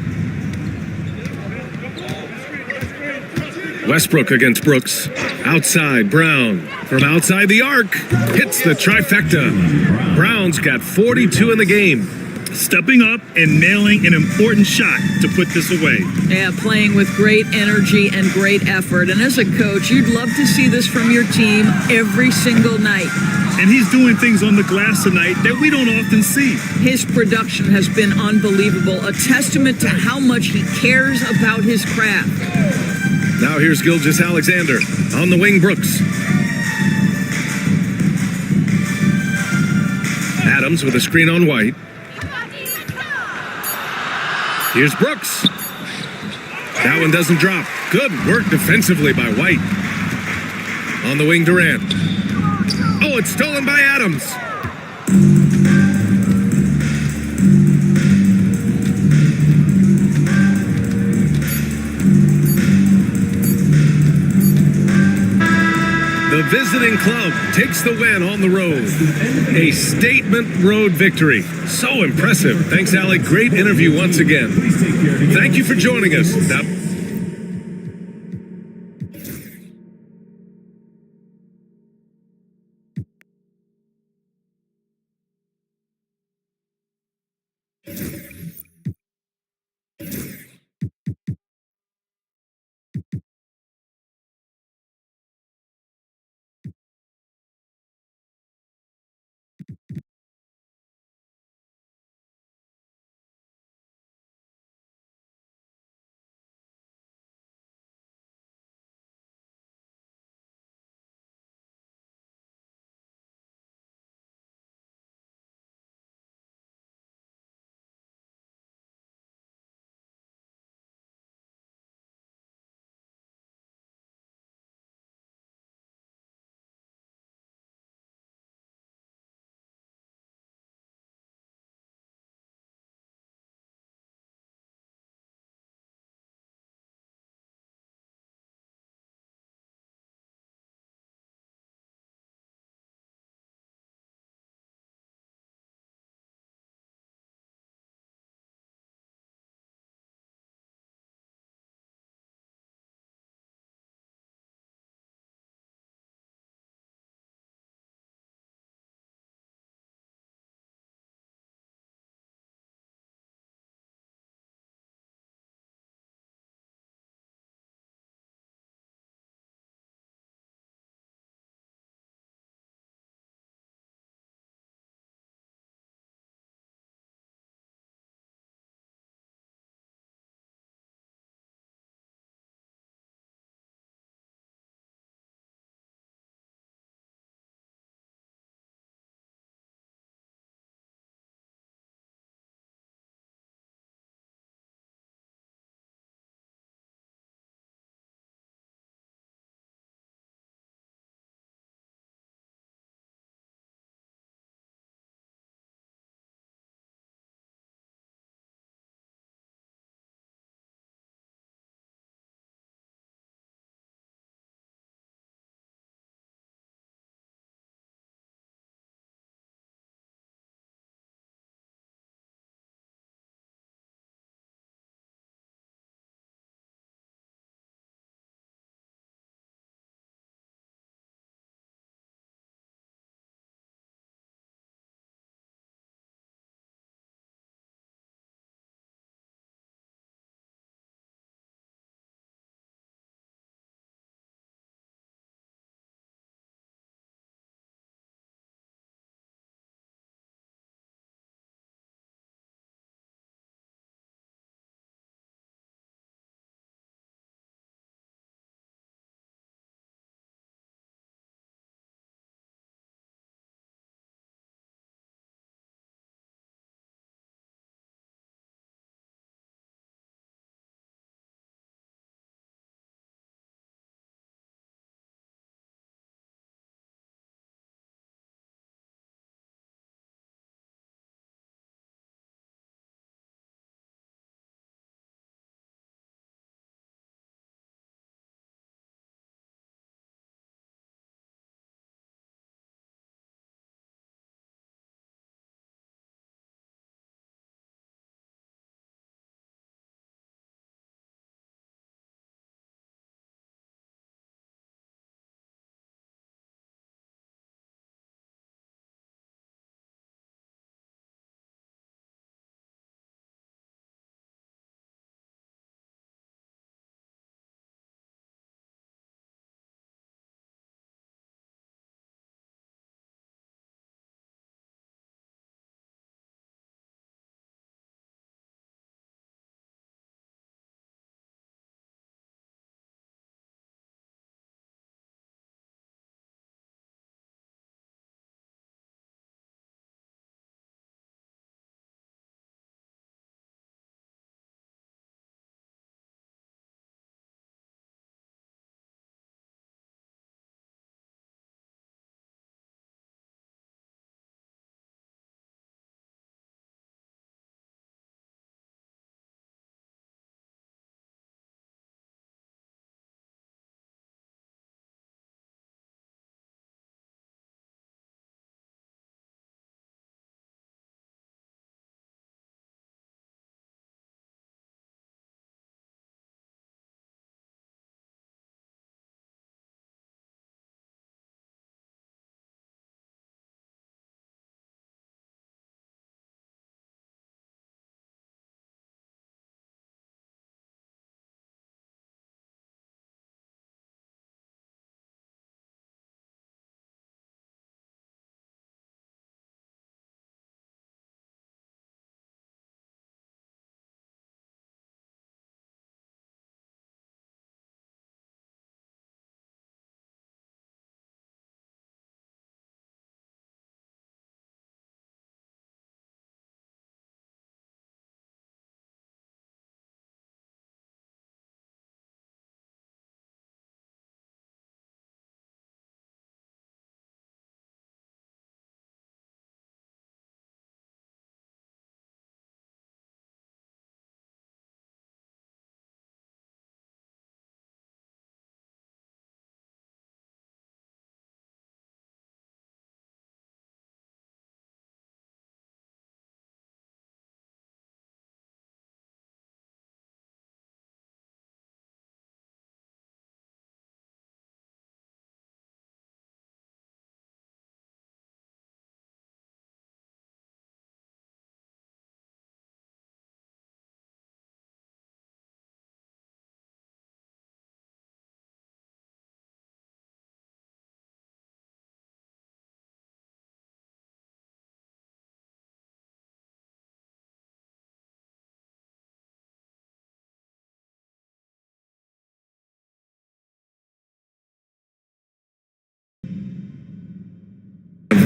Westbrook against Brooks. Outside, Brown. From outside the arc. Hits the trifecta. Brown's got 42 in the game. Stepping up and nailing an important shot to put this away. Yeah, playing with great energy and great effort. And as a coach, you'd love to see this from your team every single night. And he's doing things on the glass tonight that we don't often see. His production has been unbelievable, a testament to how much he cares about his craft. Now here's Gilgeous-Alexander. On the wing, Brooks. Adams with a screen on White. Here's Brooks. That one doesn't drop. Good work defensively by White. On the wing, Durant. Oh, it's stolen by Adams. The visiting club takes the win on the road. A statement road victory. So impressive. Thanks, Alec. Great interview once again. Thank you for joining us. Now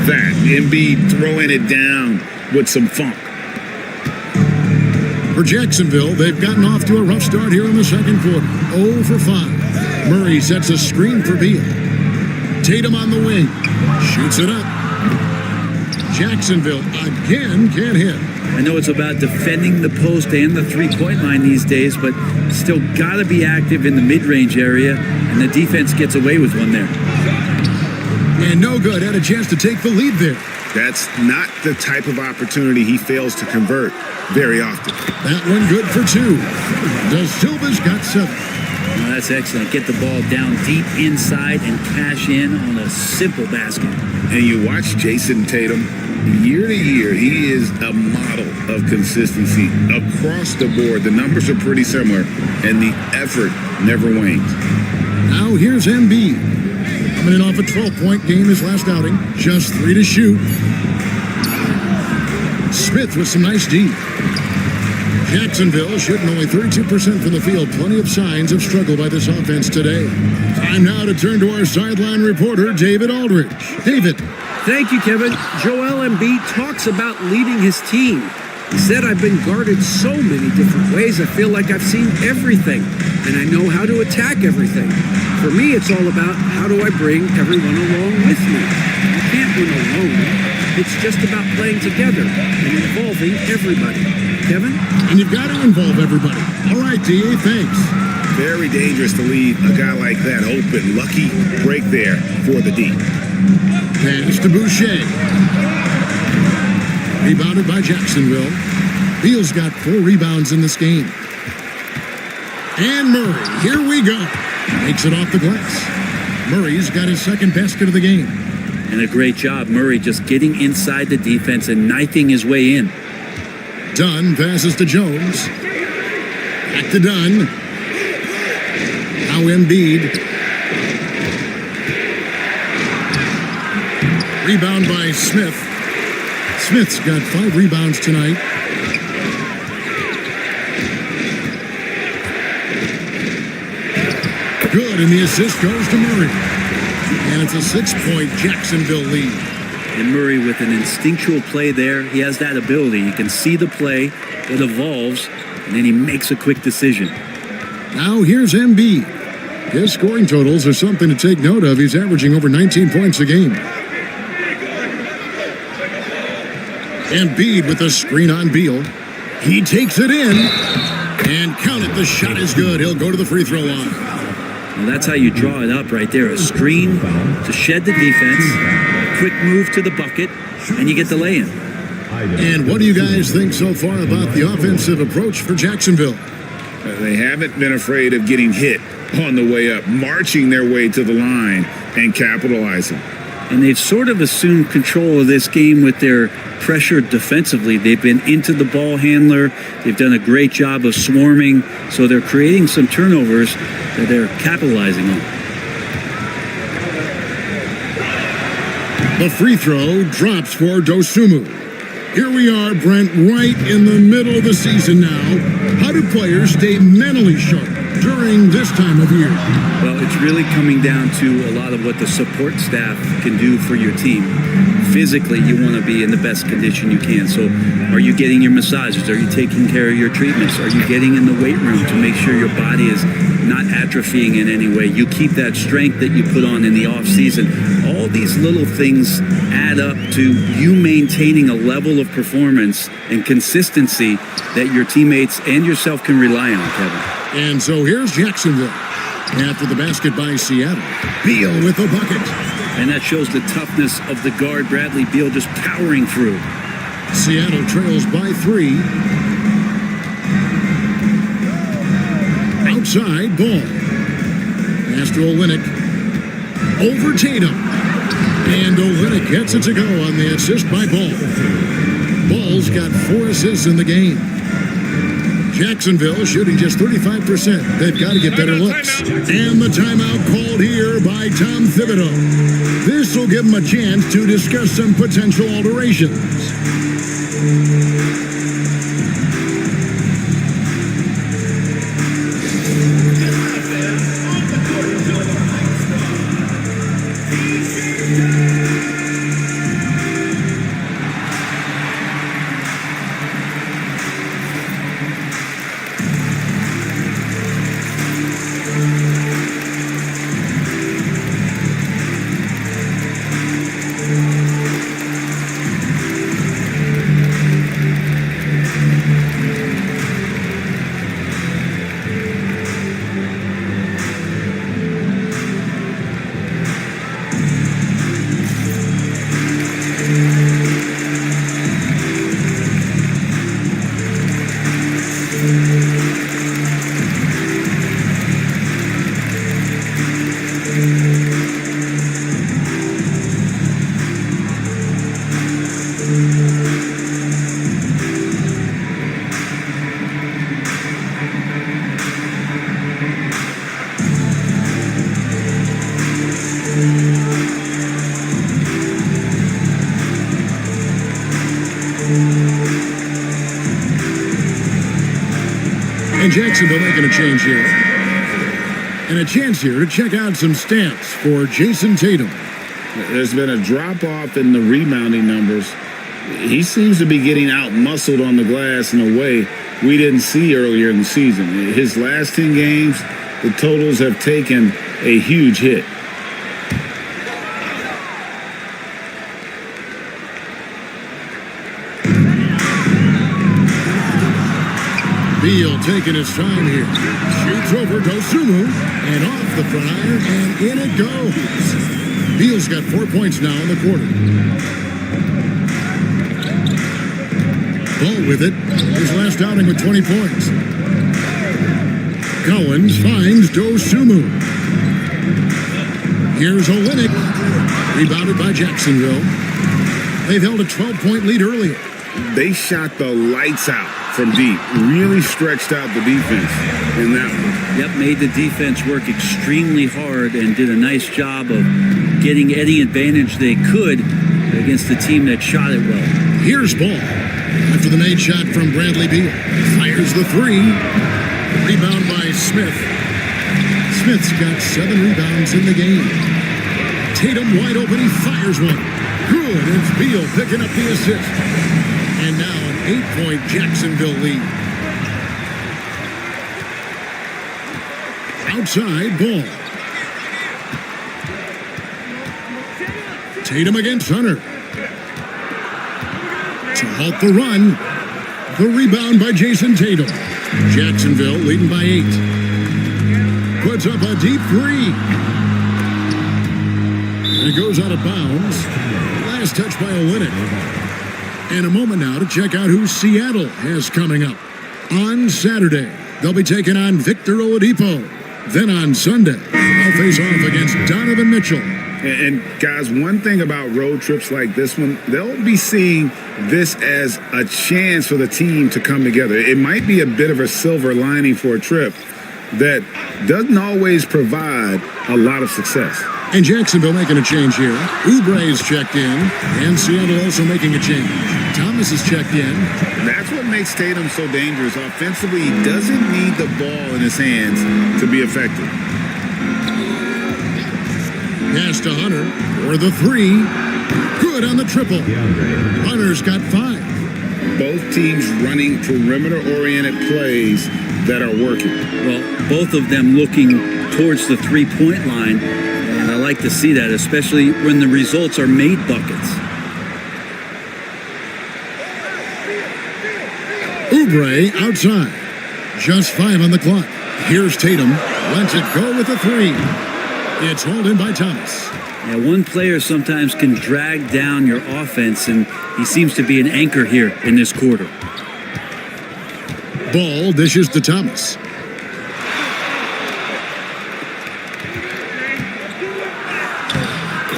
that. Embiid throwing it down with some funk. For Jacksonville, they've gotten off to a rough start here in the second quarter. 0 for 5. Murray sets a screen for Beal. Tatum on the wing. Shoots it up. Jacksonville again can't hit. I know it's about defending the post and the three-point line these days, but still got to be active in the mid-range area, and the defense gets away with one there. And no good. Had a chance to take the lead there. That's not the type of opportunity he fails to convert very often. That one good for 2. Da Silva's got 7. Well, that's excellent. Get the ball down deep inside and cash in on a simple basket. And you watch Jason Tatum, year to year, he is a model of consistency across the board. The numbers are pretty similar, and the effort never wanes. Now here's Embiid. Coming in off a 12-point game his last outing. Just 3 to shoot. Smith with some nice D. Jacksonville shooting only 32% from the field. Plenty of signs of struggle by this offense today. Time now to turn to our sideline reporter, David Aldridge. David. Thank you, Kevin. Joel Embiid talks about leading his team. He said, I've been guarded so many different ways. I feel like I've seen everything, and I know how to attack everything. For me, it's all about how do I bring everyone along with me. You can't win alone. It's just about playing together and involving everybody. Kevin? And you've got to involve everybody. All right, D.A., thanks. Very dangerous to leave a guy like that open. Lucky break there for the D. Pass to Boucher. Rebounded by Jacksonville. Beal's got 4 rebounds in this game. And Murray, here we go. Makes it off the glass. Murray's got his second basket of the game. And a great job, Murray, just getting inside the defense and knifing his way in. Dunn passes to Jones. Back to Dunn. Now Embiid. Rebound by Smith. Smith's got 5 rebounds tonight. Good, and the assist goes to Murray. And it's a 6-point Jacksonville lead. And Murray with an instinctual play there. He has that ability. You can see the play, it evolves, and then he makes a quick decision. Now here's Embiid. His scoring totals are something to take note of. He's averaging over 19 points a game. Embiid with a screen on Beal. He takes it in. And count it, the shot is good. He'll go to the free throw line. Well, that's how you draw it up right there. A screen to shed the defense, a quick move to the bucket, and you get the lay-in. And what do you guys think so far about the offensive approach for Jacksonville? They haven't been afraid of getting hit on the way up, marching their way to the line and capitalizing. And they've sort of assumed control of this game with their pressure defensively. They've been into the ball handler. They've done a great job of swarming. So they're creating some turnovers that they're capitalizing on. The free throw drops for Dosunmu. Here we are, Brent, right in the middle of the season now. How do players stay mentally sharp during this time of year? Well, it's really coming down to a lot of what the support staff can do for your team. Physically, you want to be in the best condition you can. So are you getting your massages? Are you taking care of your treatments? Are you getting in the weight room to make sure your body is not atrophying in any way? You keep that strength that you put on in the off season. All these little things add up to you maintaining a level of performance and consistency that your teammates and yourself can rely on, Kevin. And so here's Jacksonville. After the basket by Seattle. Beal with the bucket. And that shows the toughness of the guard, Bradley Beal, just powering through. Seattle trails by 3. Outside ball. Pass to Olynyk. Over Tatum. And Olynyk gets it to go on the assist by Ball. Ball's got 4 assists in the game. Jacksonville shooting just 35%. They've got to get better looks. And the timeout called here by Tom Thibodeau. This will give them a chance to discuss some potential alterations. Jacksonville making a change here. And a chance here to check out some stats for Jason Tatum. There's been a drop-off in the rebounding numbers. He seems to be getting out-muscled on the glass in a way we didn't see earlier in the season. His last 10 games, the totals have taken a huge hit. Beal taking his time here. Shoots over Dosunmu and off the fryer, and in it goes. Beal's got 4 points now in the quarter. Ball with it. His last outing with 20 points. Collins finds Dosunmu. Here's Olynyk. Rebounded by Jacksonville. They've held a 12-point lead earlier. They shot the lights out from deep. Really stretched out the defense in that one. Yep, made the defense work extremely hard and did a nice job of getting any advantage they could against the team that shot it well. Here's Ball. After the made shot from Bradley Beal. Fires the three. Rebound by Smith. Smith's got 7 rebounds in the game. Tatum wide open. He fires one. Good. It's Beal picking up the assist. And now an 8-point Jacksonville lead. Outside Ball. Tatum against Hunter. To halt the run. The rebound by Jason Tatum. Jacksonville leading by 8. Puts up a deep three. And it goes out of bounds. Last touch by Olynyk. And a moment now to check out who Seattle has coming up. On Saturday, they'll be taking on Victor Oladipo. Then on Sunday, they'll face off against Donovan Mitchell. And guys, one thing about road trips like this one, they'll be seeing this as a chance for the team to come together. It might be a bit of a silver lining for a trip that doesn't always provide a lot of success. And Jacksonville making a change here. Oubre's checked in, and Seattle also making a change. Thomas is checked in. That's what makes Tatum so dangerous. Offensively, he doesn't need the ball in his hands to be effective. Pass to Hunter for the three. Good on the triple. Hunter's got 5. Both teams running perimeter-oriented plays that are working. Well, both of them looking towards the three-point line. And I like to see that, especially when the results are made buckets. Oubre outside. Just 5 on the clock. Here's Tatum. Lets it go with a 3. It's hauled in by Thomas. Yeah, one player sometimes can drag down your offense, and he seems to be an anchor here in this quarter. Ball dishes to Thomas.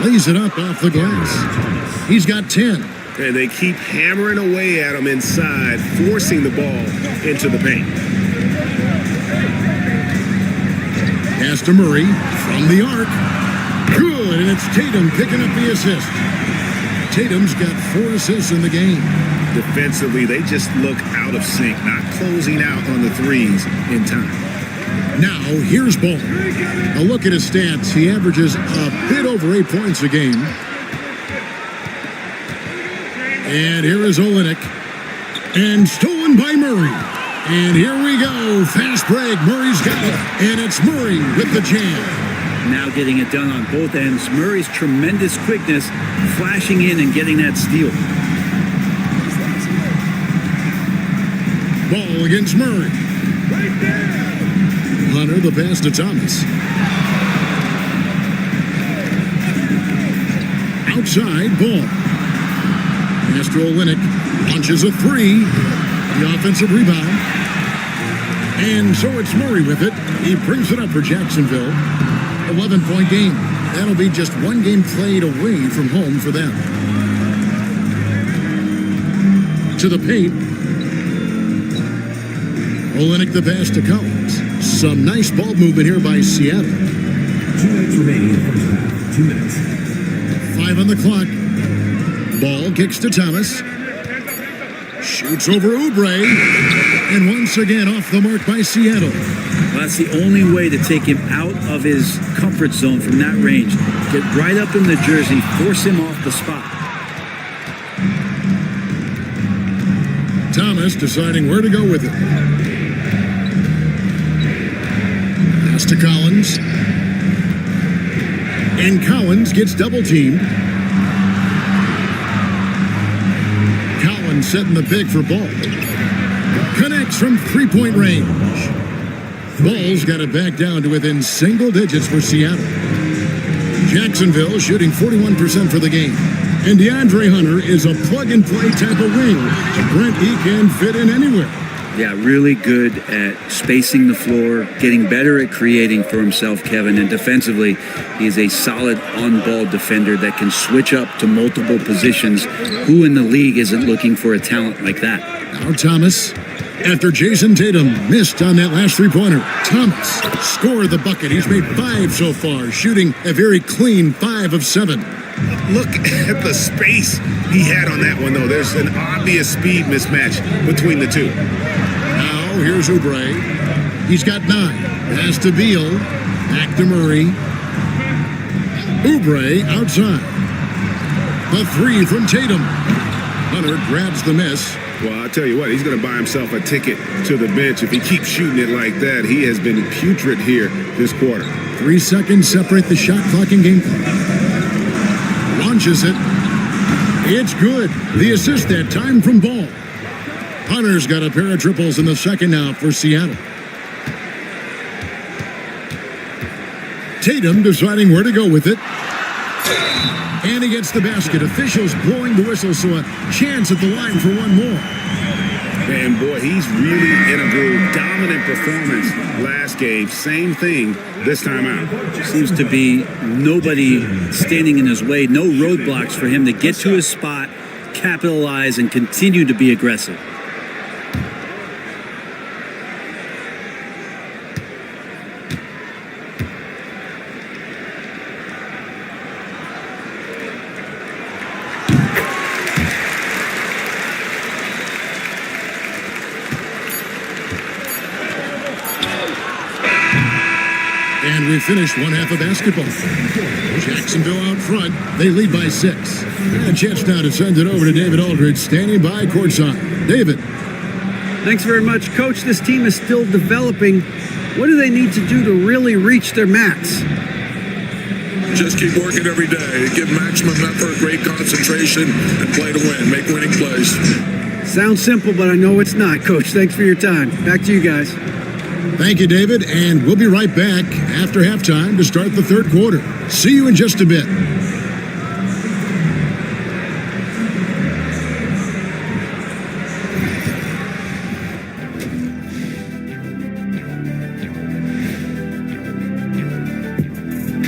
Lays it up off the glass. He's got 10. And they keep hammering away at him inside, forcing the ball into the paint. Pass to Murray from the arc. Good, and it's Tatum picking up the assist. Tatum's got 4 assists in the game. Defensively, they just look out of sync, not closing out on the threes in time. Now, here's Ball. A look at his stats. He averages a bit over 8 points a game. And here is Olynyk. And stolen by Murray. And here we go. Fast break. Murray's got it. And it's Murray with the jam. Now getting it done on both ends. Murray's tremendous quickness, flashing in and getting that steal. Ball against Murray. Hunter, the pass to Thomas. Outside, Ball. Pass to Olynyk. Launches a 3. The offensive rebound. And so it's Murray with it. He brings it up for Jacksonville. 11-point game. That'll be just 1 game played away from home for them. To the paint. Olynyk the pass to Collins. Some nice ball movement here by Seattle. 2 minutes remaining in the first half. 2 minutes. 5 on the clock. Ball kicks to Thomas. Shoots over Oubre. And once again off the mark by Seattle. Well, that's the only way to take him out of his comfort zone from that range. Get right up in the jersey, force him off the spot. Thomas deciding where to go with it. Pass to Collins. And Collins gets double teamed. Collins setting the pick for Ball. Connects from three-point range. Ball's got it back down to within single digits for Seattle. Jacksonville shooting 41% for the game. And DeAndre Hunter is a plug-and-play type of wing. Brent, he can fit in anywhere. Yeah, really good at spacing the floor, getting better at creating for himself, Kevin. And defensively, he is a solid on-ball defender that can switch up to multiple positions. Who in the league isn't looking for a talent like that? Now Thomas, after Jason Tatum missed on that last three-pointer, Thomas scored the bucket. He's made 5 so far, shooting a very clean 5 of 7. Look at the space he had on that one, though. There's an obvious speed mismatch between the two. Now, here's Oubre. He's got 9. Pass to Beal. Back to Murray. Oubre outside. The 3 from Tatum. Hunter grabs the miss. Well, I'll tell you what, he's going to buy himself a ticket to the bench. If he keeps shooting it like that, he has been putrid here this quarter. 3 seconds separate the shot clock and game clock. Launches it. It's good. The assist that time from Ball. Hunter's got a pair of triples in the second now for Seattle. Tatum deciding where to go with it. And he gets the basket. Officials blowing the whistle, so a chance at the line for one more. Man, boy, he's really integral. Dominant performance last game. Same thing this time out. Seems to be nobody standing in his way. No roadblocks for him to get to his spot, capitalize, and continue to be aggressive. And we finished one half of basketball. Jacksonville out front. They lead by 6. And a chance now to send it over to David Aldridge, standing by courtside. David. Thanks very much, Coach. This team is still developing. What do they need to do to really reach their max? Just keep working every day. Give maximum effort, great concentration, and play to win. Make winning plays. Sounds simple, but I know it's not, Coach. Thanks for your time. Back to you guys. Thank you, David, and we'll be right back after halftime to start the third quarter. See you in just a bit.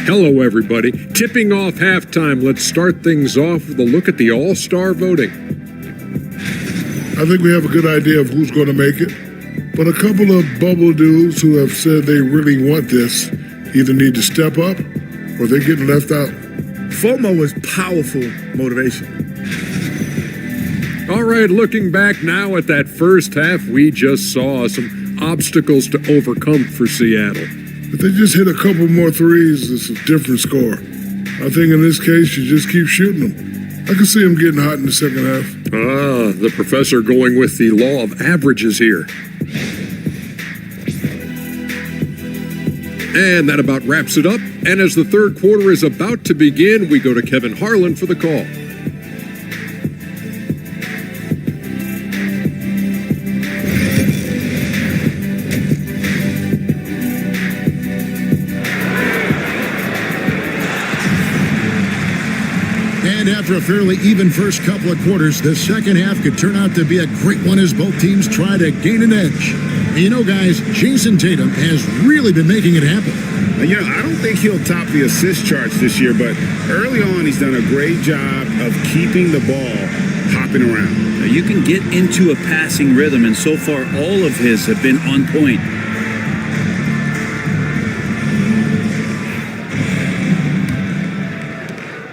Hello, everybody. Tipping off halftime. Let's start things off with a look at the All-Star voting. I think we have a good idea of who's going to make it. But a couple of bubble dudes who have said they really want this either need to step up or they're getting left out. FOMO is powerful motivation. All right, looking back now at that first half, we just saw some obstacles to overcome for Seattle. If they just hit a couple more threes, it's a different score. I think in this case, you just keep shooting them. I can see them getting hot in the second half. Ah, the professor going with the law of averages here. And that about wraps it up. And as the third quarter is about to begin, we go to Kevin Harlan for the call. And after a fairly even first couple of quarters, the second half could turn out to be a great one as both teams try to gain an edge. And you know, guys, Jason Tatum has really been making it happen. You know, I don't think he'll top the assist charts this year, but early on he's done a great job of keeping the ball hopping around. Now, you can get into a passing rhythm, and so far all of his have been on point.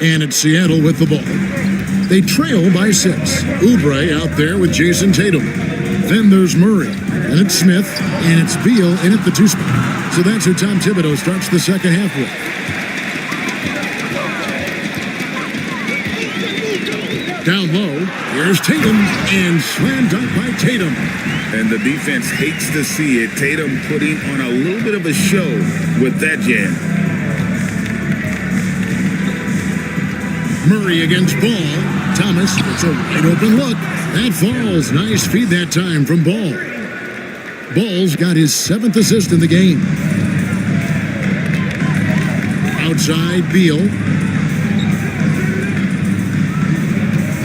And it's Seattle with the ball. They trail by 6. Oubre out there with Jason Tatum. Then there's Murray, and it's Smith, and it's Beal in at the 2 spot. So that's who Tom Thibodeau starts the second half with. Down low, here's Tatum, and slam dunk by Tatum. And the defense hates to see it. Tatum putting on a little bit of a show with that jam. Murray against Ball. Thomas gets a wide open look. That falls. Nice feed that time from Ball. Ball's got his 7th assist in the game. Outside, Beal.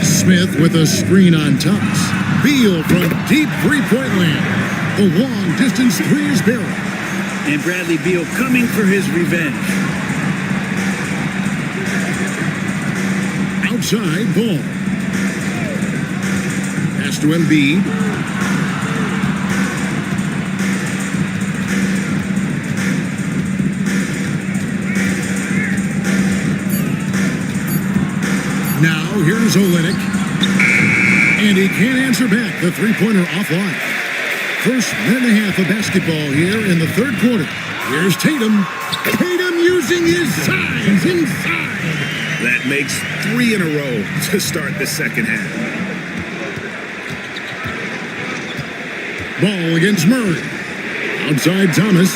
Smith with a screen on Thomas. Beal from deep three-point land. The long-distance 3 is buried. And Bradley Beal coming for his revenge. Outside, Ball. Pass to Embiid. Now, here's Olynyk. And he can't answer back. The three-pointer offline. First minute and a half of basketball here in the third quarter. Here's Tatum. Tatum using his size inside. That makes 3 in a row to start the second half. Ball against Murray. Outside Thomas.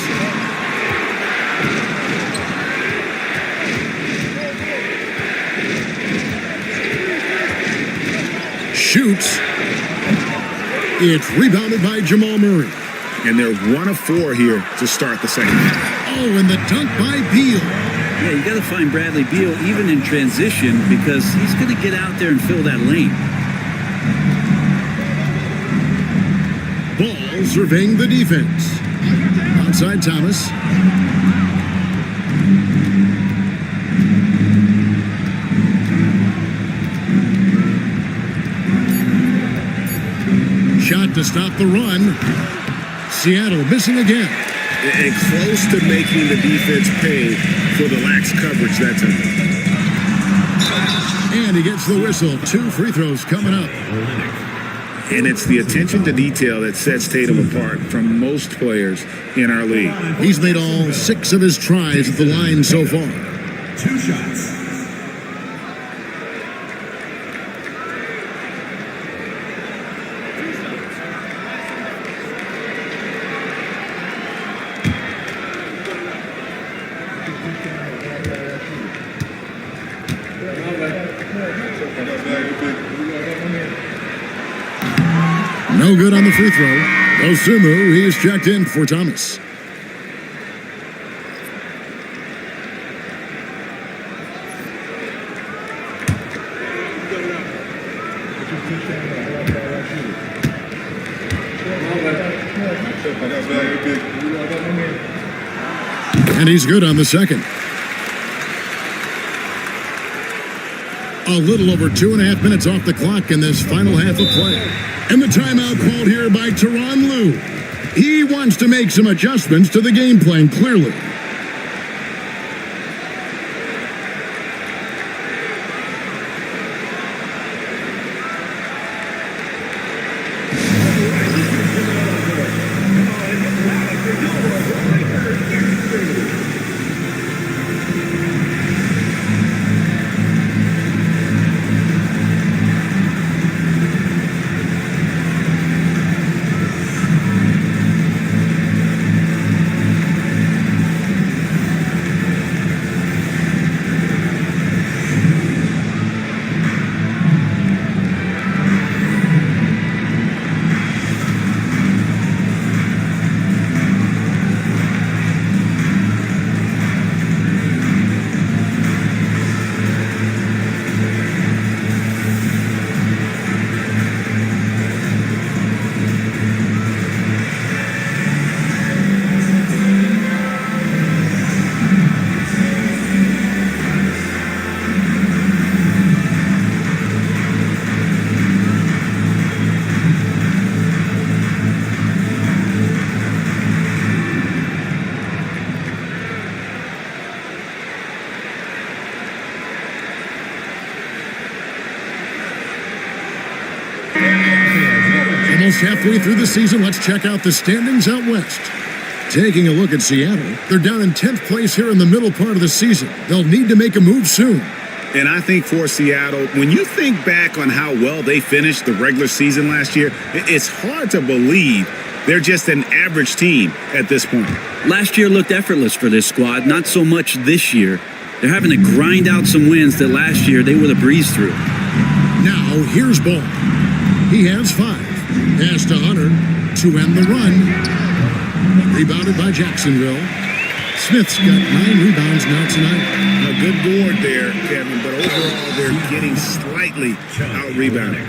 Shoots. It's rebounded by Jamal Murray. And they're 1 of 4 here to start the second half. Oh, and the dunk by Beal. Yeah, you got to find Bradley Beal even in transition because he's going to get out there and fill that lane. Ball surveying the defense. Outside Thomas. Shot to stop the run. Seattle missing again. And close to making the defense pay for the lax coverage that time. And he gets the whistle. 2 free throws coming up. And it's the attention to detail that sets Tatum apart from most players in our league. He's made all 6 of his tries at the line so far. 2 shots. No good on the free throw. Osumu, he is checked in for Thomas. And he's good on the second. A little over 2.5 minutes off the clock in this final half of play. And the timeout called here by Tyronn Lue. He wants to make some adjustments to the game plan, clearly. Almost halfway through the season, let's check out the standings out west. Taking a look at Seattle, they're down in 10th place here in the middle part of the season. They'll need to make a move soon. And I think for Seattle, when you think back on how well they finished the regular season last year, it's hard to believe they're just an average team at this point. Last year looked effortless for this squad, not so much this year. They're having to grind out some wins that last year they would have breezed through. Now, here's Ball. He has 5. Pass to Hunter to end the run. Rebounded by Jacksonville. Smith's got 9 rebounds now tonight. A good board there, Kevin, but overall they're getting slightly out-rebounded.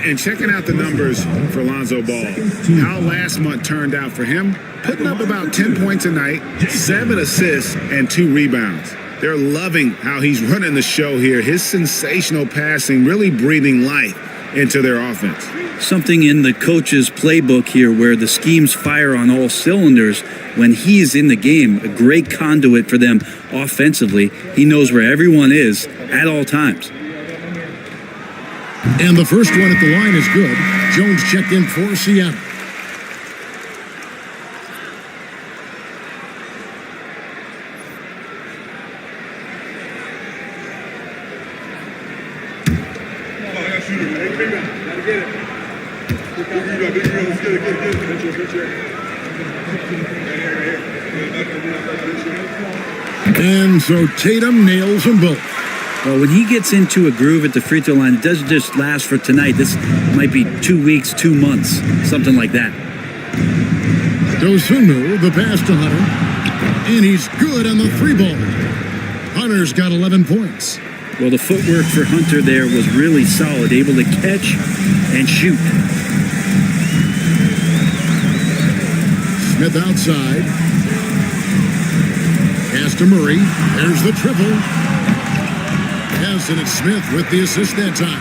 And checking out the numbers for Lonzo Ball, how last month turned out for him, putting up about 10 points a night, 7 assists, and 2 rebounds. They're loving how he's running the show here. His sensational passing really breathing life into their offense. Something in the coach's playbook here where the schemes fire on all cylinders when he's in the game, a great conduit for them offensively. He knows where everyone is at all times. And the first one at the line is good. Jones checked in for Seattle. And so Tatum nails them both. Well, when he gets into a groove at the free throw line, it doesn't just last for tonight. This might be 2 weeks, 2 months, something like that. Dosunmu, the pass to Hunter. And he's good on the 3-ball. Hunter's got 11 points. Well, the footwork for Hunter there was really solid, able to catch and shoot. Smith outside. Pass to Murray. There's the triple. Yes, and it's Smith with the assist that time.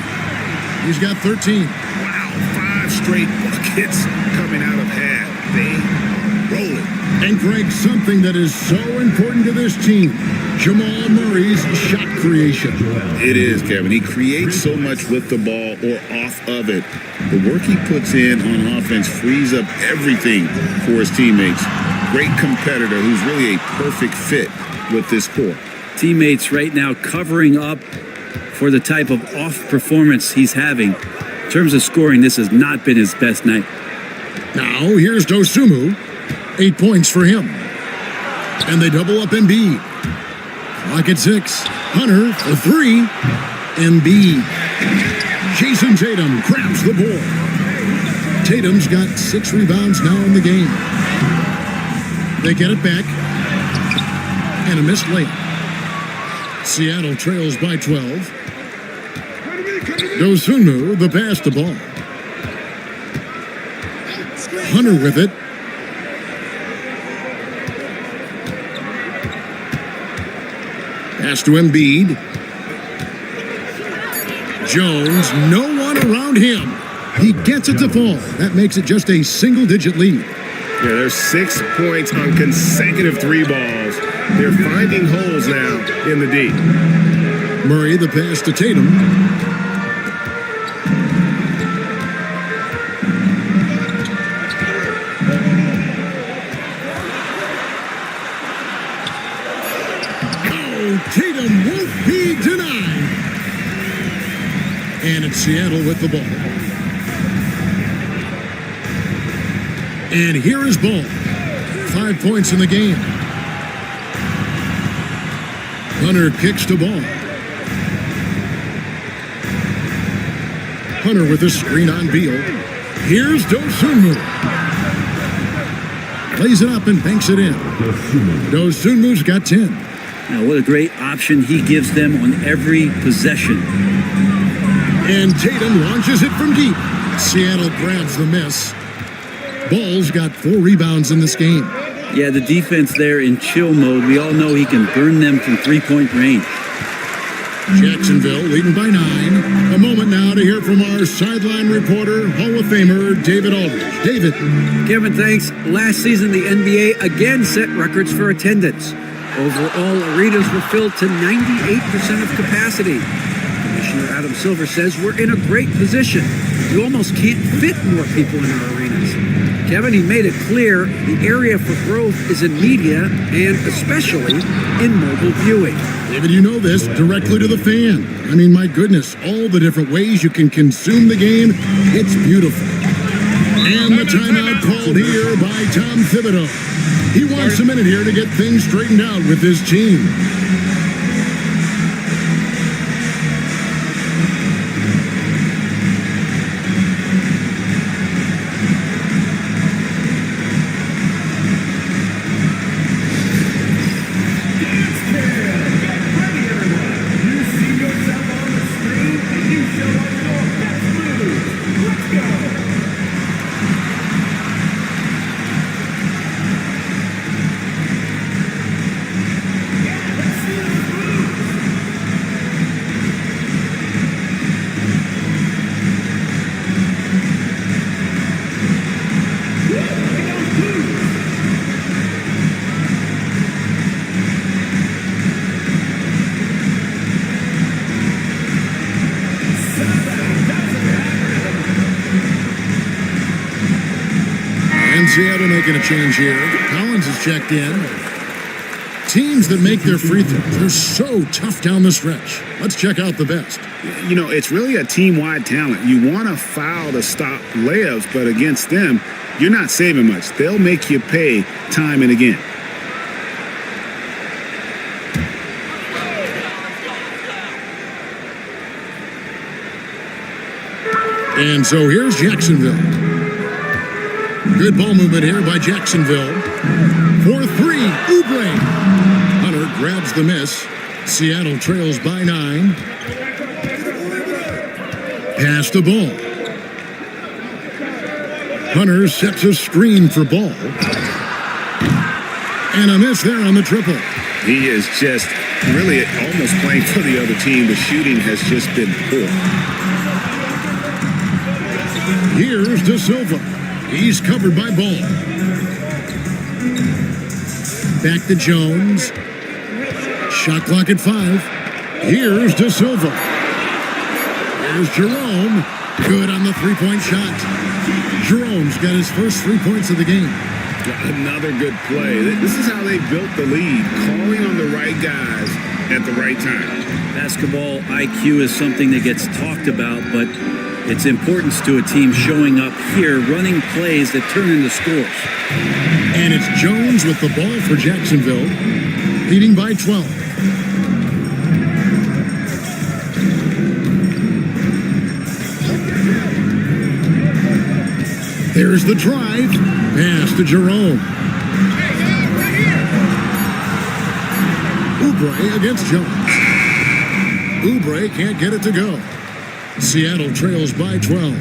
He's got 13. Wow, 5 straight buckets coming out of half. They are rolling. And Greg, something that is so important to this team, Jamal Murray's shot creation. It is, Kevin. He creates so much with the ball or off of it. The work he puts in on offense frees up everything for his teammates. Great competitor who's really a perfect fit with this core. Teammates right now covering up for the type of off performance he's having. In terms of scoring, this has not been his best night. Now here's Dosunmu. 8 points for him. And they double up Embiid. Clock at 6. Hunter for 3. Embiid. Jason Tatum grabs the board. Tatum's got 6 rebounds now in the game. They get it back. And a missed layup. Seattle trails by 12. Dosunmu, the pass to Ball. Hunter with it. Pass to Embiid. Jones, no one around him. He gets it to fall. That makes it just a single-digit lead. Yeah, there's 6 points on consecutive 3 balls. They're finding holes now in the D. Murray, the pass to Tatum. Oh, Tatum won't be denied. And it's Seattle with the ball. And here is Ball. 5 points in the game. Hunter kicks to Ball. Hunter with a screen on Beal. Here's Dosunmu. Plays it up and banks it in. Dosunmu's got 10. Now, what a great option he gives them on every possession. And Tatum launches it from deep. Seattle grabs the miss. Ball's got 4 rebounds in this game. Yeah, the defense there in chill mode. We all know he can burn them from 3-point range. Jacksonville leading by 9. A moment now to hear from our sideline reporter, Hall of Famer David Aldridge. David. Kevin, thanks. Last season, the NBA again set records for attendance. Overall, arenas were filled to 98% of capacity. The Commissioner Adam Silver says we're in a great position. You almost can't fit more people in our arenas. Kevin, he made it clear the area for growth is in media and especially in mobile viewing. David, you know this, directly to the fan. I mean, my goodness, all the different ways you can consume the game, it's beautiful. And the timeout called here by Tom Thibodeau. He wants a minute here to get things straightened out with his team. Seattle making a change here. Collins is checked in. Teams that make their free throws, they're so tough down the stretch. Let's check out the best. You know, it's really a team-wide talent. You want to foul to stop layups, but against them, you're not saving much. They'll make you pay time and again. And so here's Jacksonville. Good ball movement here by Jacksonville. For three, Oubre. Hunter grabs the miss. Seattle trails by 9. Pass the ball. Hunter sets a screen for Ball. And a miss there on the triple. He is just really almost playing for the other team. The shooting has just been poor. Here's De Silva. He's covered by Ball. Back to Jones. Shot clock at 5. Here's De Silva. Here's Jerome. Good on the three-point shot. Jerome's got his first 3 points of the game. Another good play. This is how they built the lead, calling on the right guys at the right time. Basketball IQ is something that gets talked about, but its importance to a team showing up here, running plays that turn into scores. And it's Jones with the ball for Jacksonville, leading by 12. There's the drive. Pass to Jerome. Oubre against Jones. Oubre can't get it to go. Seattle trails by 12.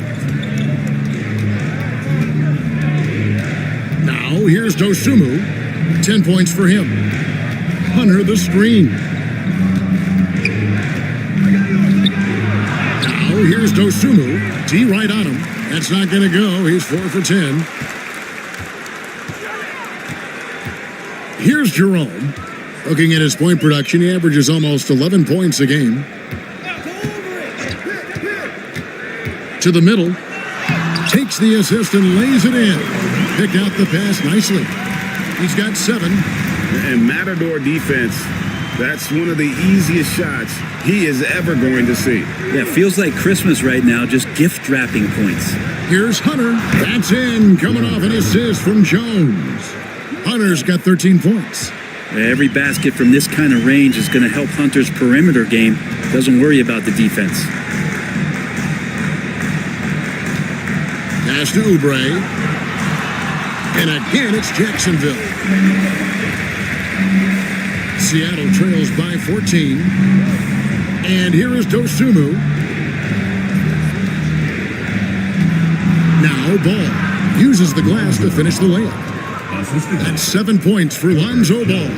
Now here's Dosunmu. 10 points for him. Hunter the screen. Now here's Dosunmu. T right on him. That's not going to go. He's 4 for 10. Here's Jerome. Looking at his point production, he averages almost 11 points a game. To the middle. Takes the assist and lays it in. Picked out the pass nicely. He's got 7. And Matador defense, that's one of the easiest shots he is ever going to see. Yeah, feels like Christmas right now, just gift wrapping points. Here's Hunter. That's in. Coming off an assist from Jones. Hunter's got 13 points. Every basket from this kind of range is going to help Hunter's perimeter game. Doesn't worry about the defense. Pass to Oubre. And again, it's Jacksonville. Seattle trails by 14. And here is Dosunmu. Now Ball uses the glass to finish the layup. That's 7 points for Lonzo Ball.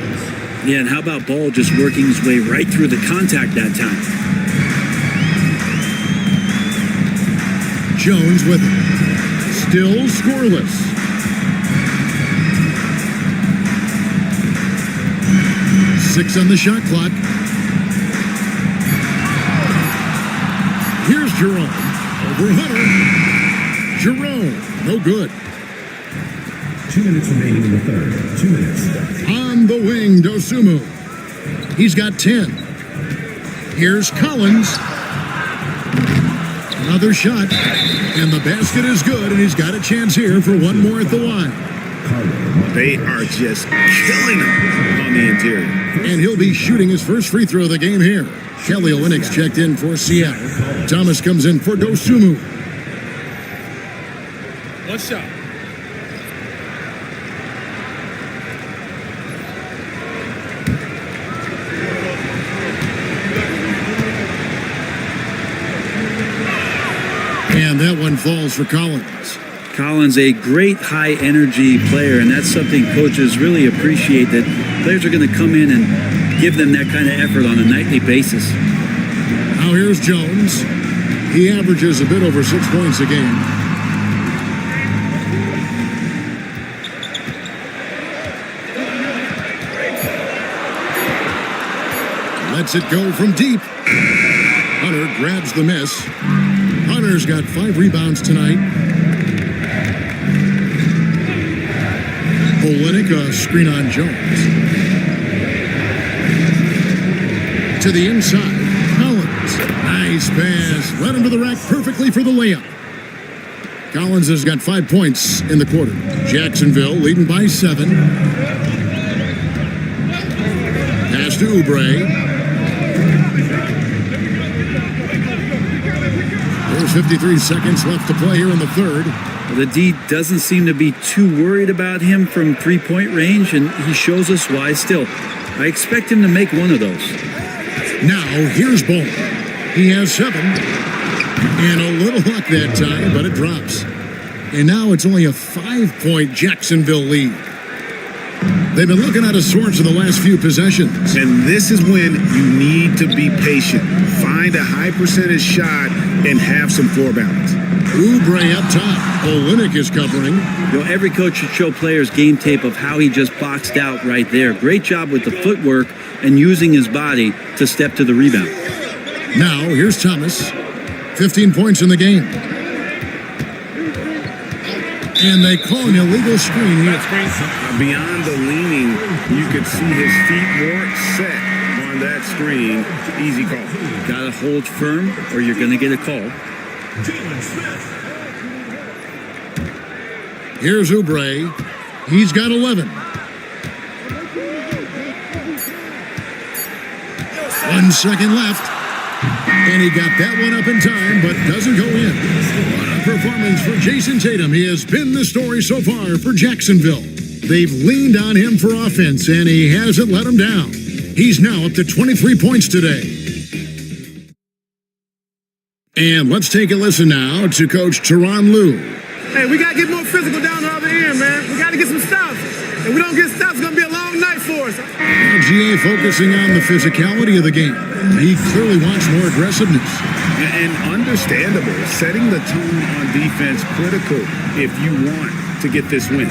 Yeah, and how about Ball just working his way right through the contact that time? Jones with it. Still scoreless. Six on the shot clock. Jerome. Over Hunter. Jerome. No good. 2 minutes remaining in the third. 2 minutes. On the wing, Dosumu. He's got 10. Here's Collins. Another shot. And the basket is good, and he's got a chance here for one more at the line. They are just killing him on the interior. And he'll be shooting his first free throw of the game here. Kelly Olynyk's checked in for Seattle. Thomas comes in for Dosumu. Let's shot. And that one falls for Collins. Collins, a great high-energy player, and that's something coaches really appreciate, that players are going to come in and give them that kind of effort on a nightly basis. Now here's Jones. He averages a bit over 6 points a game. Lets it go from deep. Hunter grabs the miss. Hunter's got 5 rebounds tonight. Olynyk, a screen on Jones. To the inside, Collins. Nice pass. Led him to the rack perfectly for the layup. Collins has got 5 points in the quarter. Jacksonville leading by 7. Pass to Oubre. There's 53 seconds left to play here in the third. Well, the D doesn't seem to be too worried about him from three-point range, and he shows us why still. I expect him to make one of those. Now, here's Ball. He has 7. And a little luck that time, but it drops. And now it's only a 5-point Jacksonville lead. They've been looking out of sorts in the last few possessions. And this is when you need to be patient. Find a high percentage shot and have some floor balance. Oubre up top. Olynyk is covering. You know, every coach should show players game tape of how he just boxed out right there. Great job with the footwork and using his body to step to the rebound. Now, here's Thomas. 15 points in the game. And they call an illegal screen. Beyond the leaning, you could see his feet weren't set on that screen. Easy call. Got to hold firm or you're going to get a call. Here's Oubre. He's got 11. 1 second left. And he got that one up in time, but doesn't go in. What a performance for Jason Tatum. He has been the story so far for Jacksonville. They've leaned on him for offense, and he hasn't let them down. He's now up to 23 points today. And let's take a listen now to Coach Tyronn Lue. Hey, we got to get more physical down the other end, man. We got to get some stops. If we don't get stops, it's going to be a long night for us. Now GA focusing on the physicality of the game. He clearly wants more aggressiveness. And understandable. Setting the tone on defense critical if you want to get this win.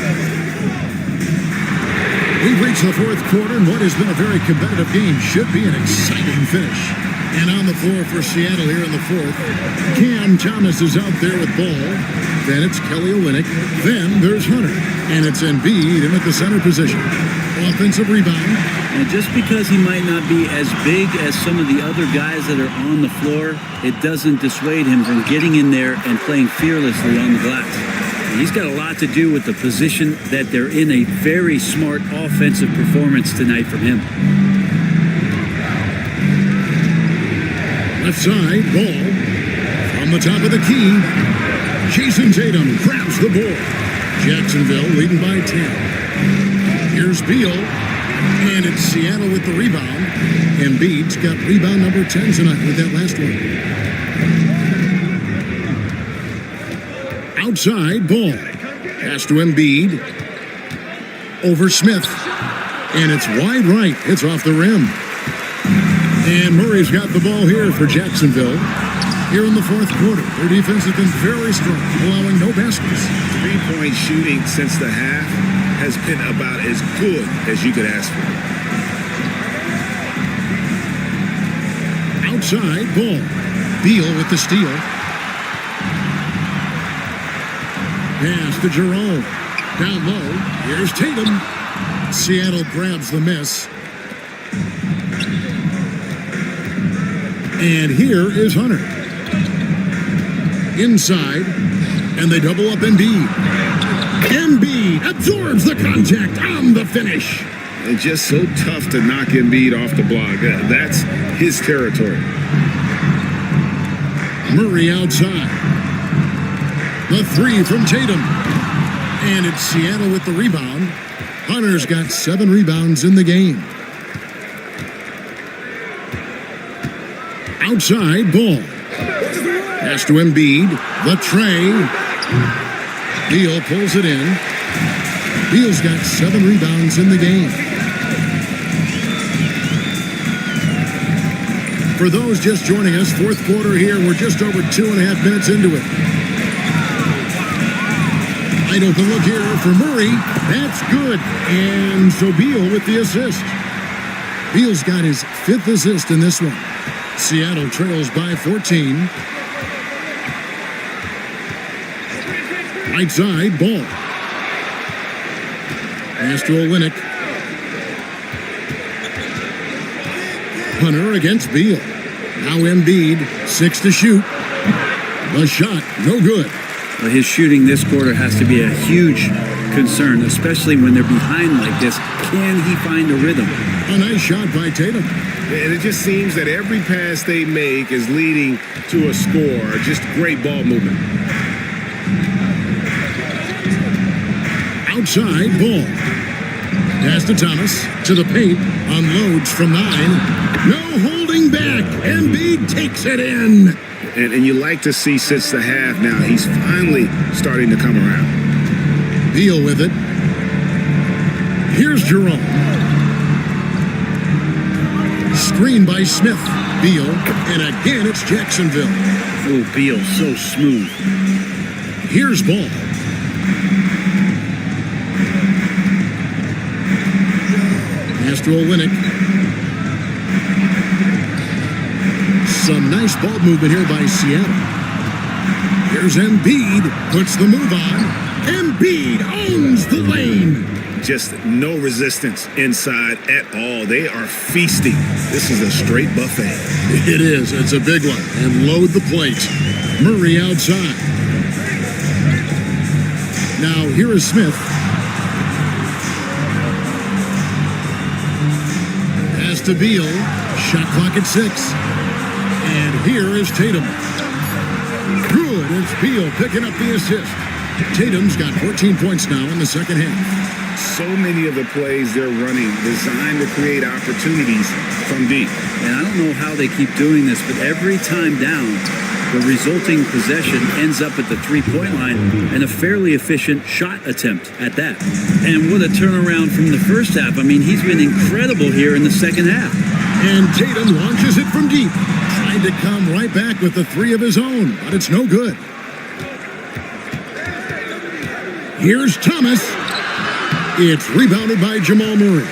We've reached the fourth quarter, and what has been a very competitive game should be an exciting finish. And on the floor for Seattle here in the fourth, Cam Thomas is out there with ball. Then it's Kelly Olynyk. Then there's Hunter. And it's Embiid in at the center position. Offensive rebound. And just because he might not be as big as some of the other guys that are on the floor, it doesn't dissuade him from getting in there and playing fearlessly on the glass. And he's got a lot to do with the position that they're in. A very smart offensive performance tonight from him. Left side, ball. From the top of the key, Jason Tatum grabs the ball. Jacksonville leading by 10. Here's Beal. And it's Seattle with the rebound. Embiid's got rebound number 10 tonight with that last one. Outside, ball. Pass to Embiid. Over Smith. And it's wide right. It's off the rim. And Murray's got the ball here for Jacksonville. Here in the fourth quarter, their defense has been very strong, allowing no baskets. 3-point shooting since the half has been about as good as you could ask for. Outside, ball. Beal with the steal. Pass to Jerome. Down low. Here's Tatum. Seattle grabs the miss. And here is Hunter. Inside. And they double up Embiid. Embiid absorbs the contact on the finish. It's just so tough to knock Embiid off the block. That's his territory. Murray outside. The three from Tatum. And it's Seattle with the rebound. Hunter's got 7 rebounds in the game. Outside, Ball. Pass to Embiid. The tray. Beal pulls it in. Beal's got 7 rebounds in the game. For those just joining us, fourth quarter here. We're just over 2.5 minutes into it. Wide open look here for Murray. That's good. And so Beal with the assist. Beal's got his 5th assist in this one. Seattle trails by 14. Right side, Ball. Pass to Olynyk. Hunter against Beal. Now Embiid, 6 to shoot. The shot, no good. Well, his shooting this quarter has to be a huge concern, especially when they're behind like this. Can he find a rhythm? A nice shot by Tatum. And it just seems that every pass they make is leading to a score. Just great ball movement. Outside, Ball. Pass to Thomas. To the paint. Unloads from 9. No holding back. Embiid takes it in. And you like to see since the half now, he's finally starting to come around. Beal with it. Here's Jerome. Screen by Smith. Beal. And again, it's Jacksonville. Oh, Beal, so smooth. Here's Ball. Pass to Olynyk. Some nice ball movement here by Seattle. Here's Embiid. Puts the move on. Embiid owns the lane. Just no resistance inside at all. They are feasting. This is a straight buffet. It is. It's a big one. And load the plate. Murray outside. Now here is Smith. Pass to Beal. Shot clock at 6. And here is Tatum. Good. It's Beal picking up the assist. Tatum's got 14 points now in the second half. So many of the plays they're running designed to create opportunities from deep. And I don't know how they keep doing this, but every time down, the resulting possession ends up at the three-point line and a fairly efficient shot attempt at that. And what a turnaround from the first half. I mean, he's been incredible here in the second half. And Tatum launches it from deep. Trying to come right back with the 3 of his own, but it's no good. Here's Thomas. It's rebounded by Jamal Murray.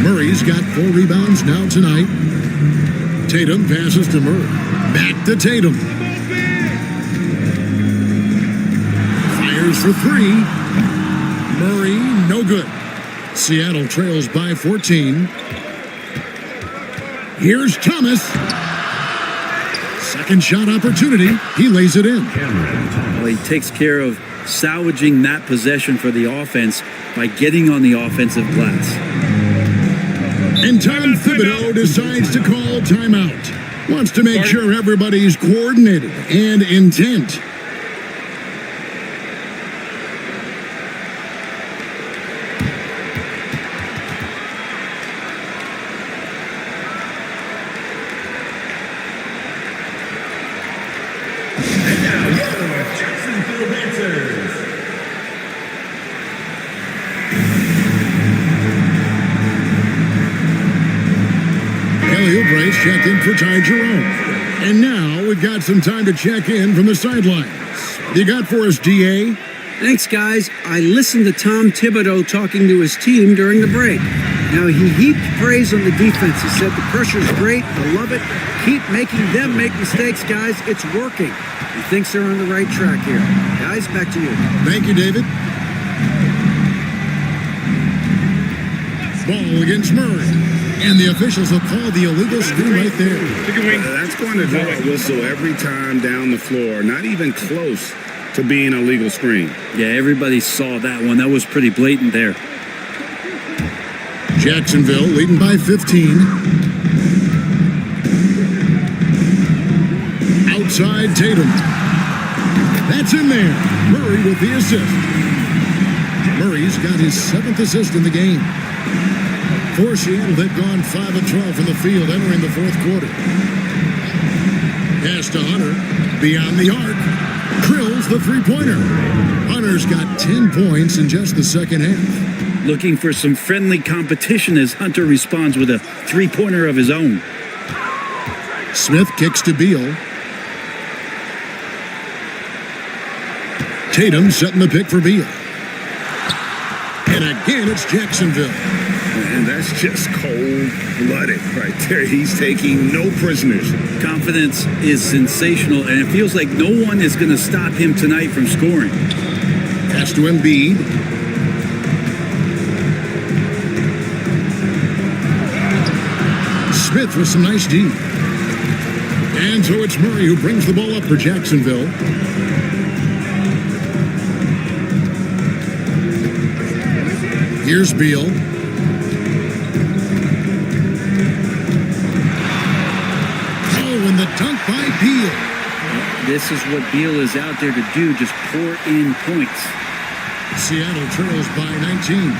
Murray's got 4 rebounds now tonight. Tatum passes to Murray. Back to Tatum. Fires for 3. Murray, no good. Seattle trails by 14. Here's Thomas. Second shot opportunity. He lays it in. Well, he takes care of salvaging that possession for the offense by getting on the offensive glass. And Tom Thibodeau decides to call timeout. Wants to make sure everybody's coordinated and intent. Checked in for Ty Jerome. And now we've got some time to check in from the sidelines. You got for us, DA? Thanks, guys. I listened to Tom Thibodeau talking to his team during the break. Now, he heaped praise on the defense. He said the pressure's great. I love it. Keep making them make mistakes, guys. It's working. He thinks they're on the right track here. Guys, back to you. Thank you, David. Ball against Murray. And the officials will call the illegal screen right there. That's going to draw a whistle every time down the floor. Not even close to being a legal screen. Yeah, everybody saw that one. That was pretty blatant there. Jacksonville leading by 15. Outside Tatum. That's in there. Murray with the assist. Murray's got his 7th assist in the game. For Seattle, they've gone 5 of 12 from the field entering the 4th quarter. Pass to Hunter. Beyond the arc. Drills the three-pointer. Hunter's got 10 points in just the second half. Looking for some friendly competition as Hunter responds with a three-pointer of his own. Smith kicks to Beal. Tatum setting the pick for Beal. And again, it's Jacksonville. And that's just cold-blooded right there. He's taking no prisoners. Confidence is sensational, and it feels like no one is going to stop him tonight from scoring. Pass to Embiid. Smith with some nice D. And so it's Murray who brings the ball up for Jacksonville. Here's Beal. Oh, and the dunk by Beal. This is what Beal is out there to do, just pour in points. Seattle trails by 19.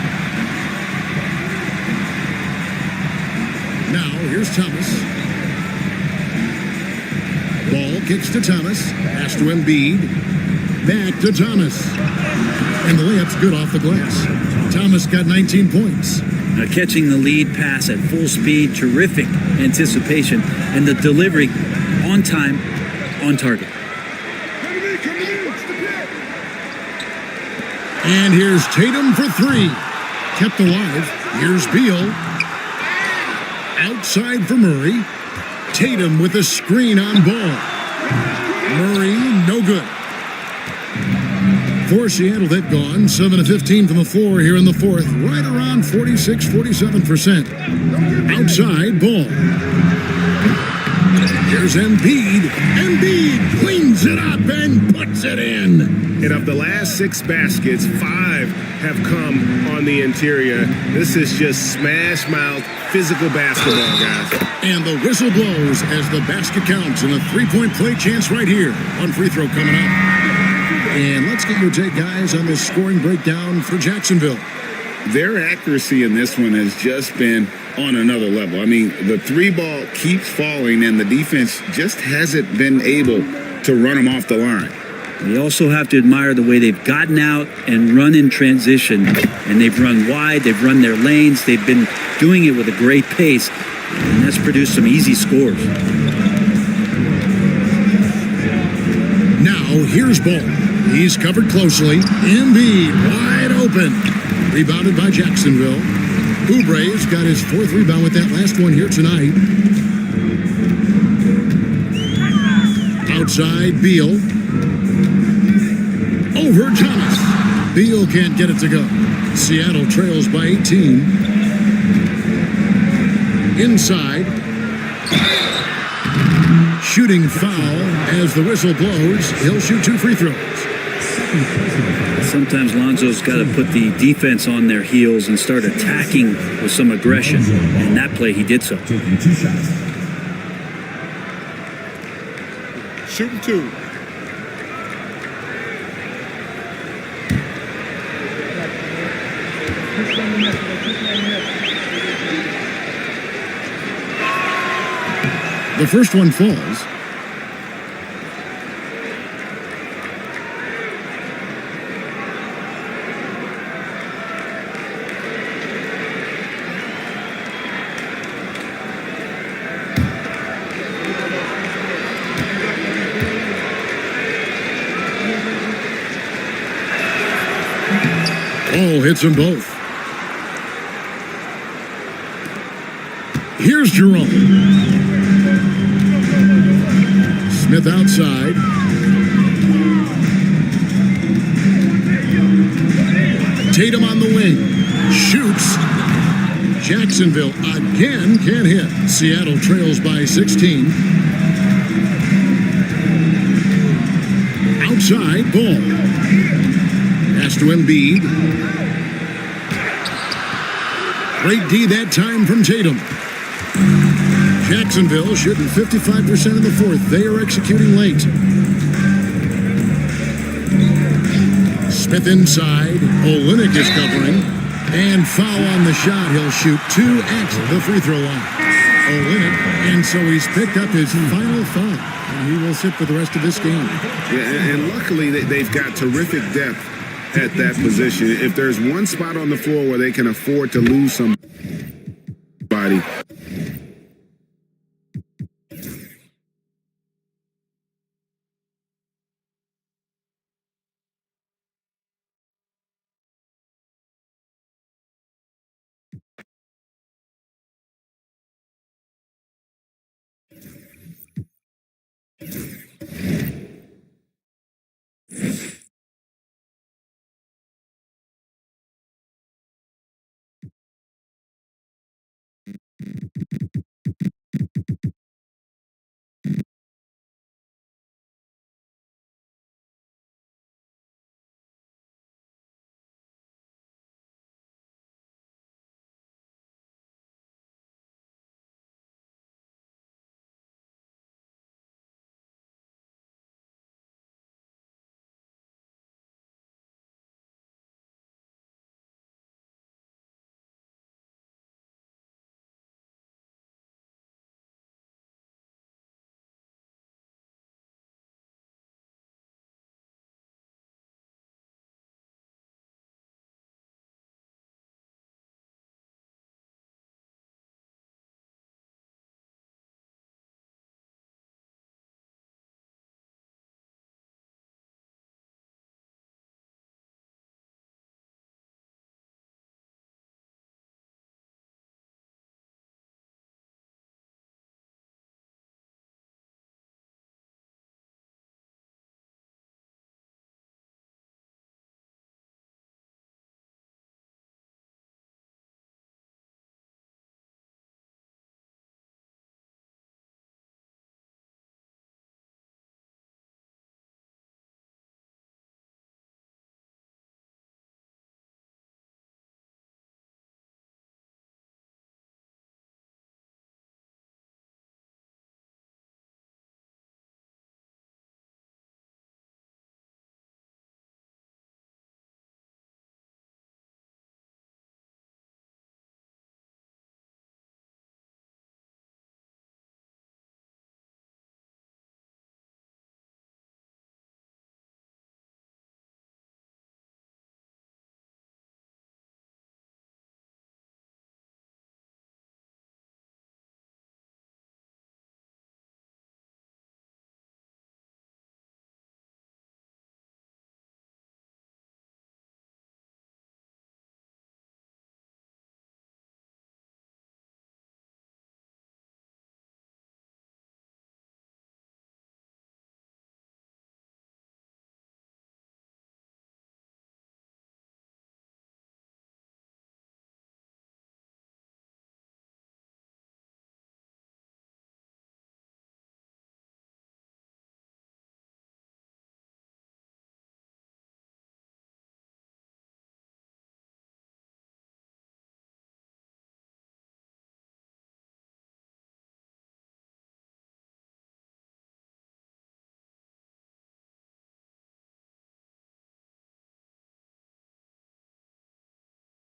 Now, here's Thomas. Ball kicks to Thomas. Pass to Embiid. Back to Thomas. And the layup's good off the glass. Thomas got 19 points. Now catching the lead pass at full speed, terrific anticipation, and the delivery on time, on target. And here's Tatum for 3. Kept alive. Here's Beal. Outside for Murray. Tatum with a screen on ball. Murray, no good. For Seattle, they've gone 7 of 15 from the floor here in the 4th. Right around 46-47%. Outside, ball. Here's Embiid. Embiid cleans it up and puts it in. And of the last 6 baskets, 5 have come on the interior. This is just smash-mouth, physical basketball, guys. And the whistle blows as the basket counts and a three-point play chance right here. One free throw coming up. And let's get your take, guys, on this scoring breakdown for Jacksonville. Their accuracy in this one has just been on another level. I mean, the 3-ball keeps falling, and the defense just hasn't been able to run them off the line. You also have to admire the way they've gotten out and run in transition. And they've run wide, they've run their lanes, they've been doing it with a great pace. And that's produced some easy scores. Now, here's Ball. He's covered closely. Embiid wide open. Rebounded by Jacksonville. Oubre's got his 4th rebound with that last one here tonight. Outside, Beal. Over Thomas. Beal can't get it to go. Seattle trails by 18. Inside. Shooting foul as the whistle blows. He'll shoot 2 free throws. Sometimes Lonzo's got to put the defense on their heels and start attacking with some aggression. And that play, he did so. Taking 2 shots. Shooting 2. The first one falls. Oh, hits them both. Here's Jerome. Smith outside. Tatum on the wing. Shoots. Jacksonville again can't hit. Seattle trails by 16. Outside, ball. Pass to Embiid. Great D that time from Tatum. Jacksonville shooting 55% in the fourth. They are executing late. Smith inside. Olynyk is covering. And foul on the shot. He'll shoot two at the free throw line. Olynyk. And so he's picked up his final foul. And he will sit for the rest of this game. Yeah, and luckily they've got terrific depth at that position. If there's one spot on the floor where they can afford to lose somebody,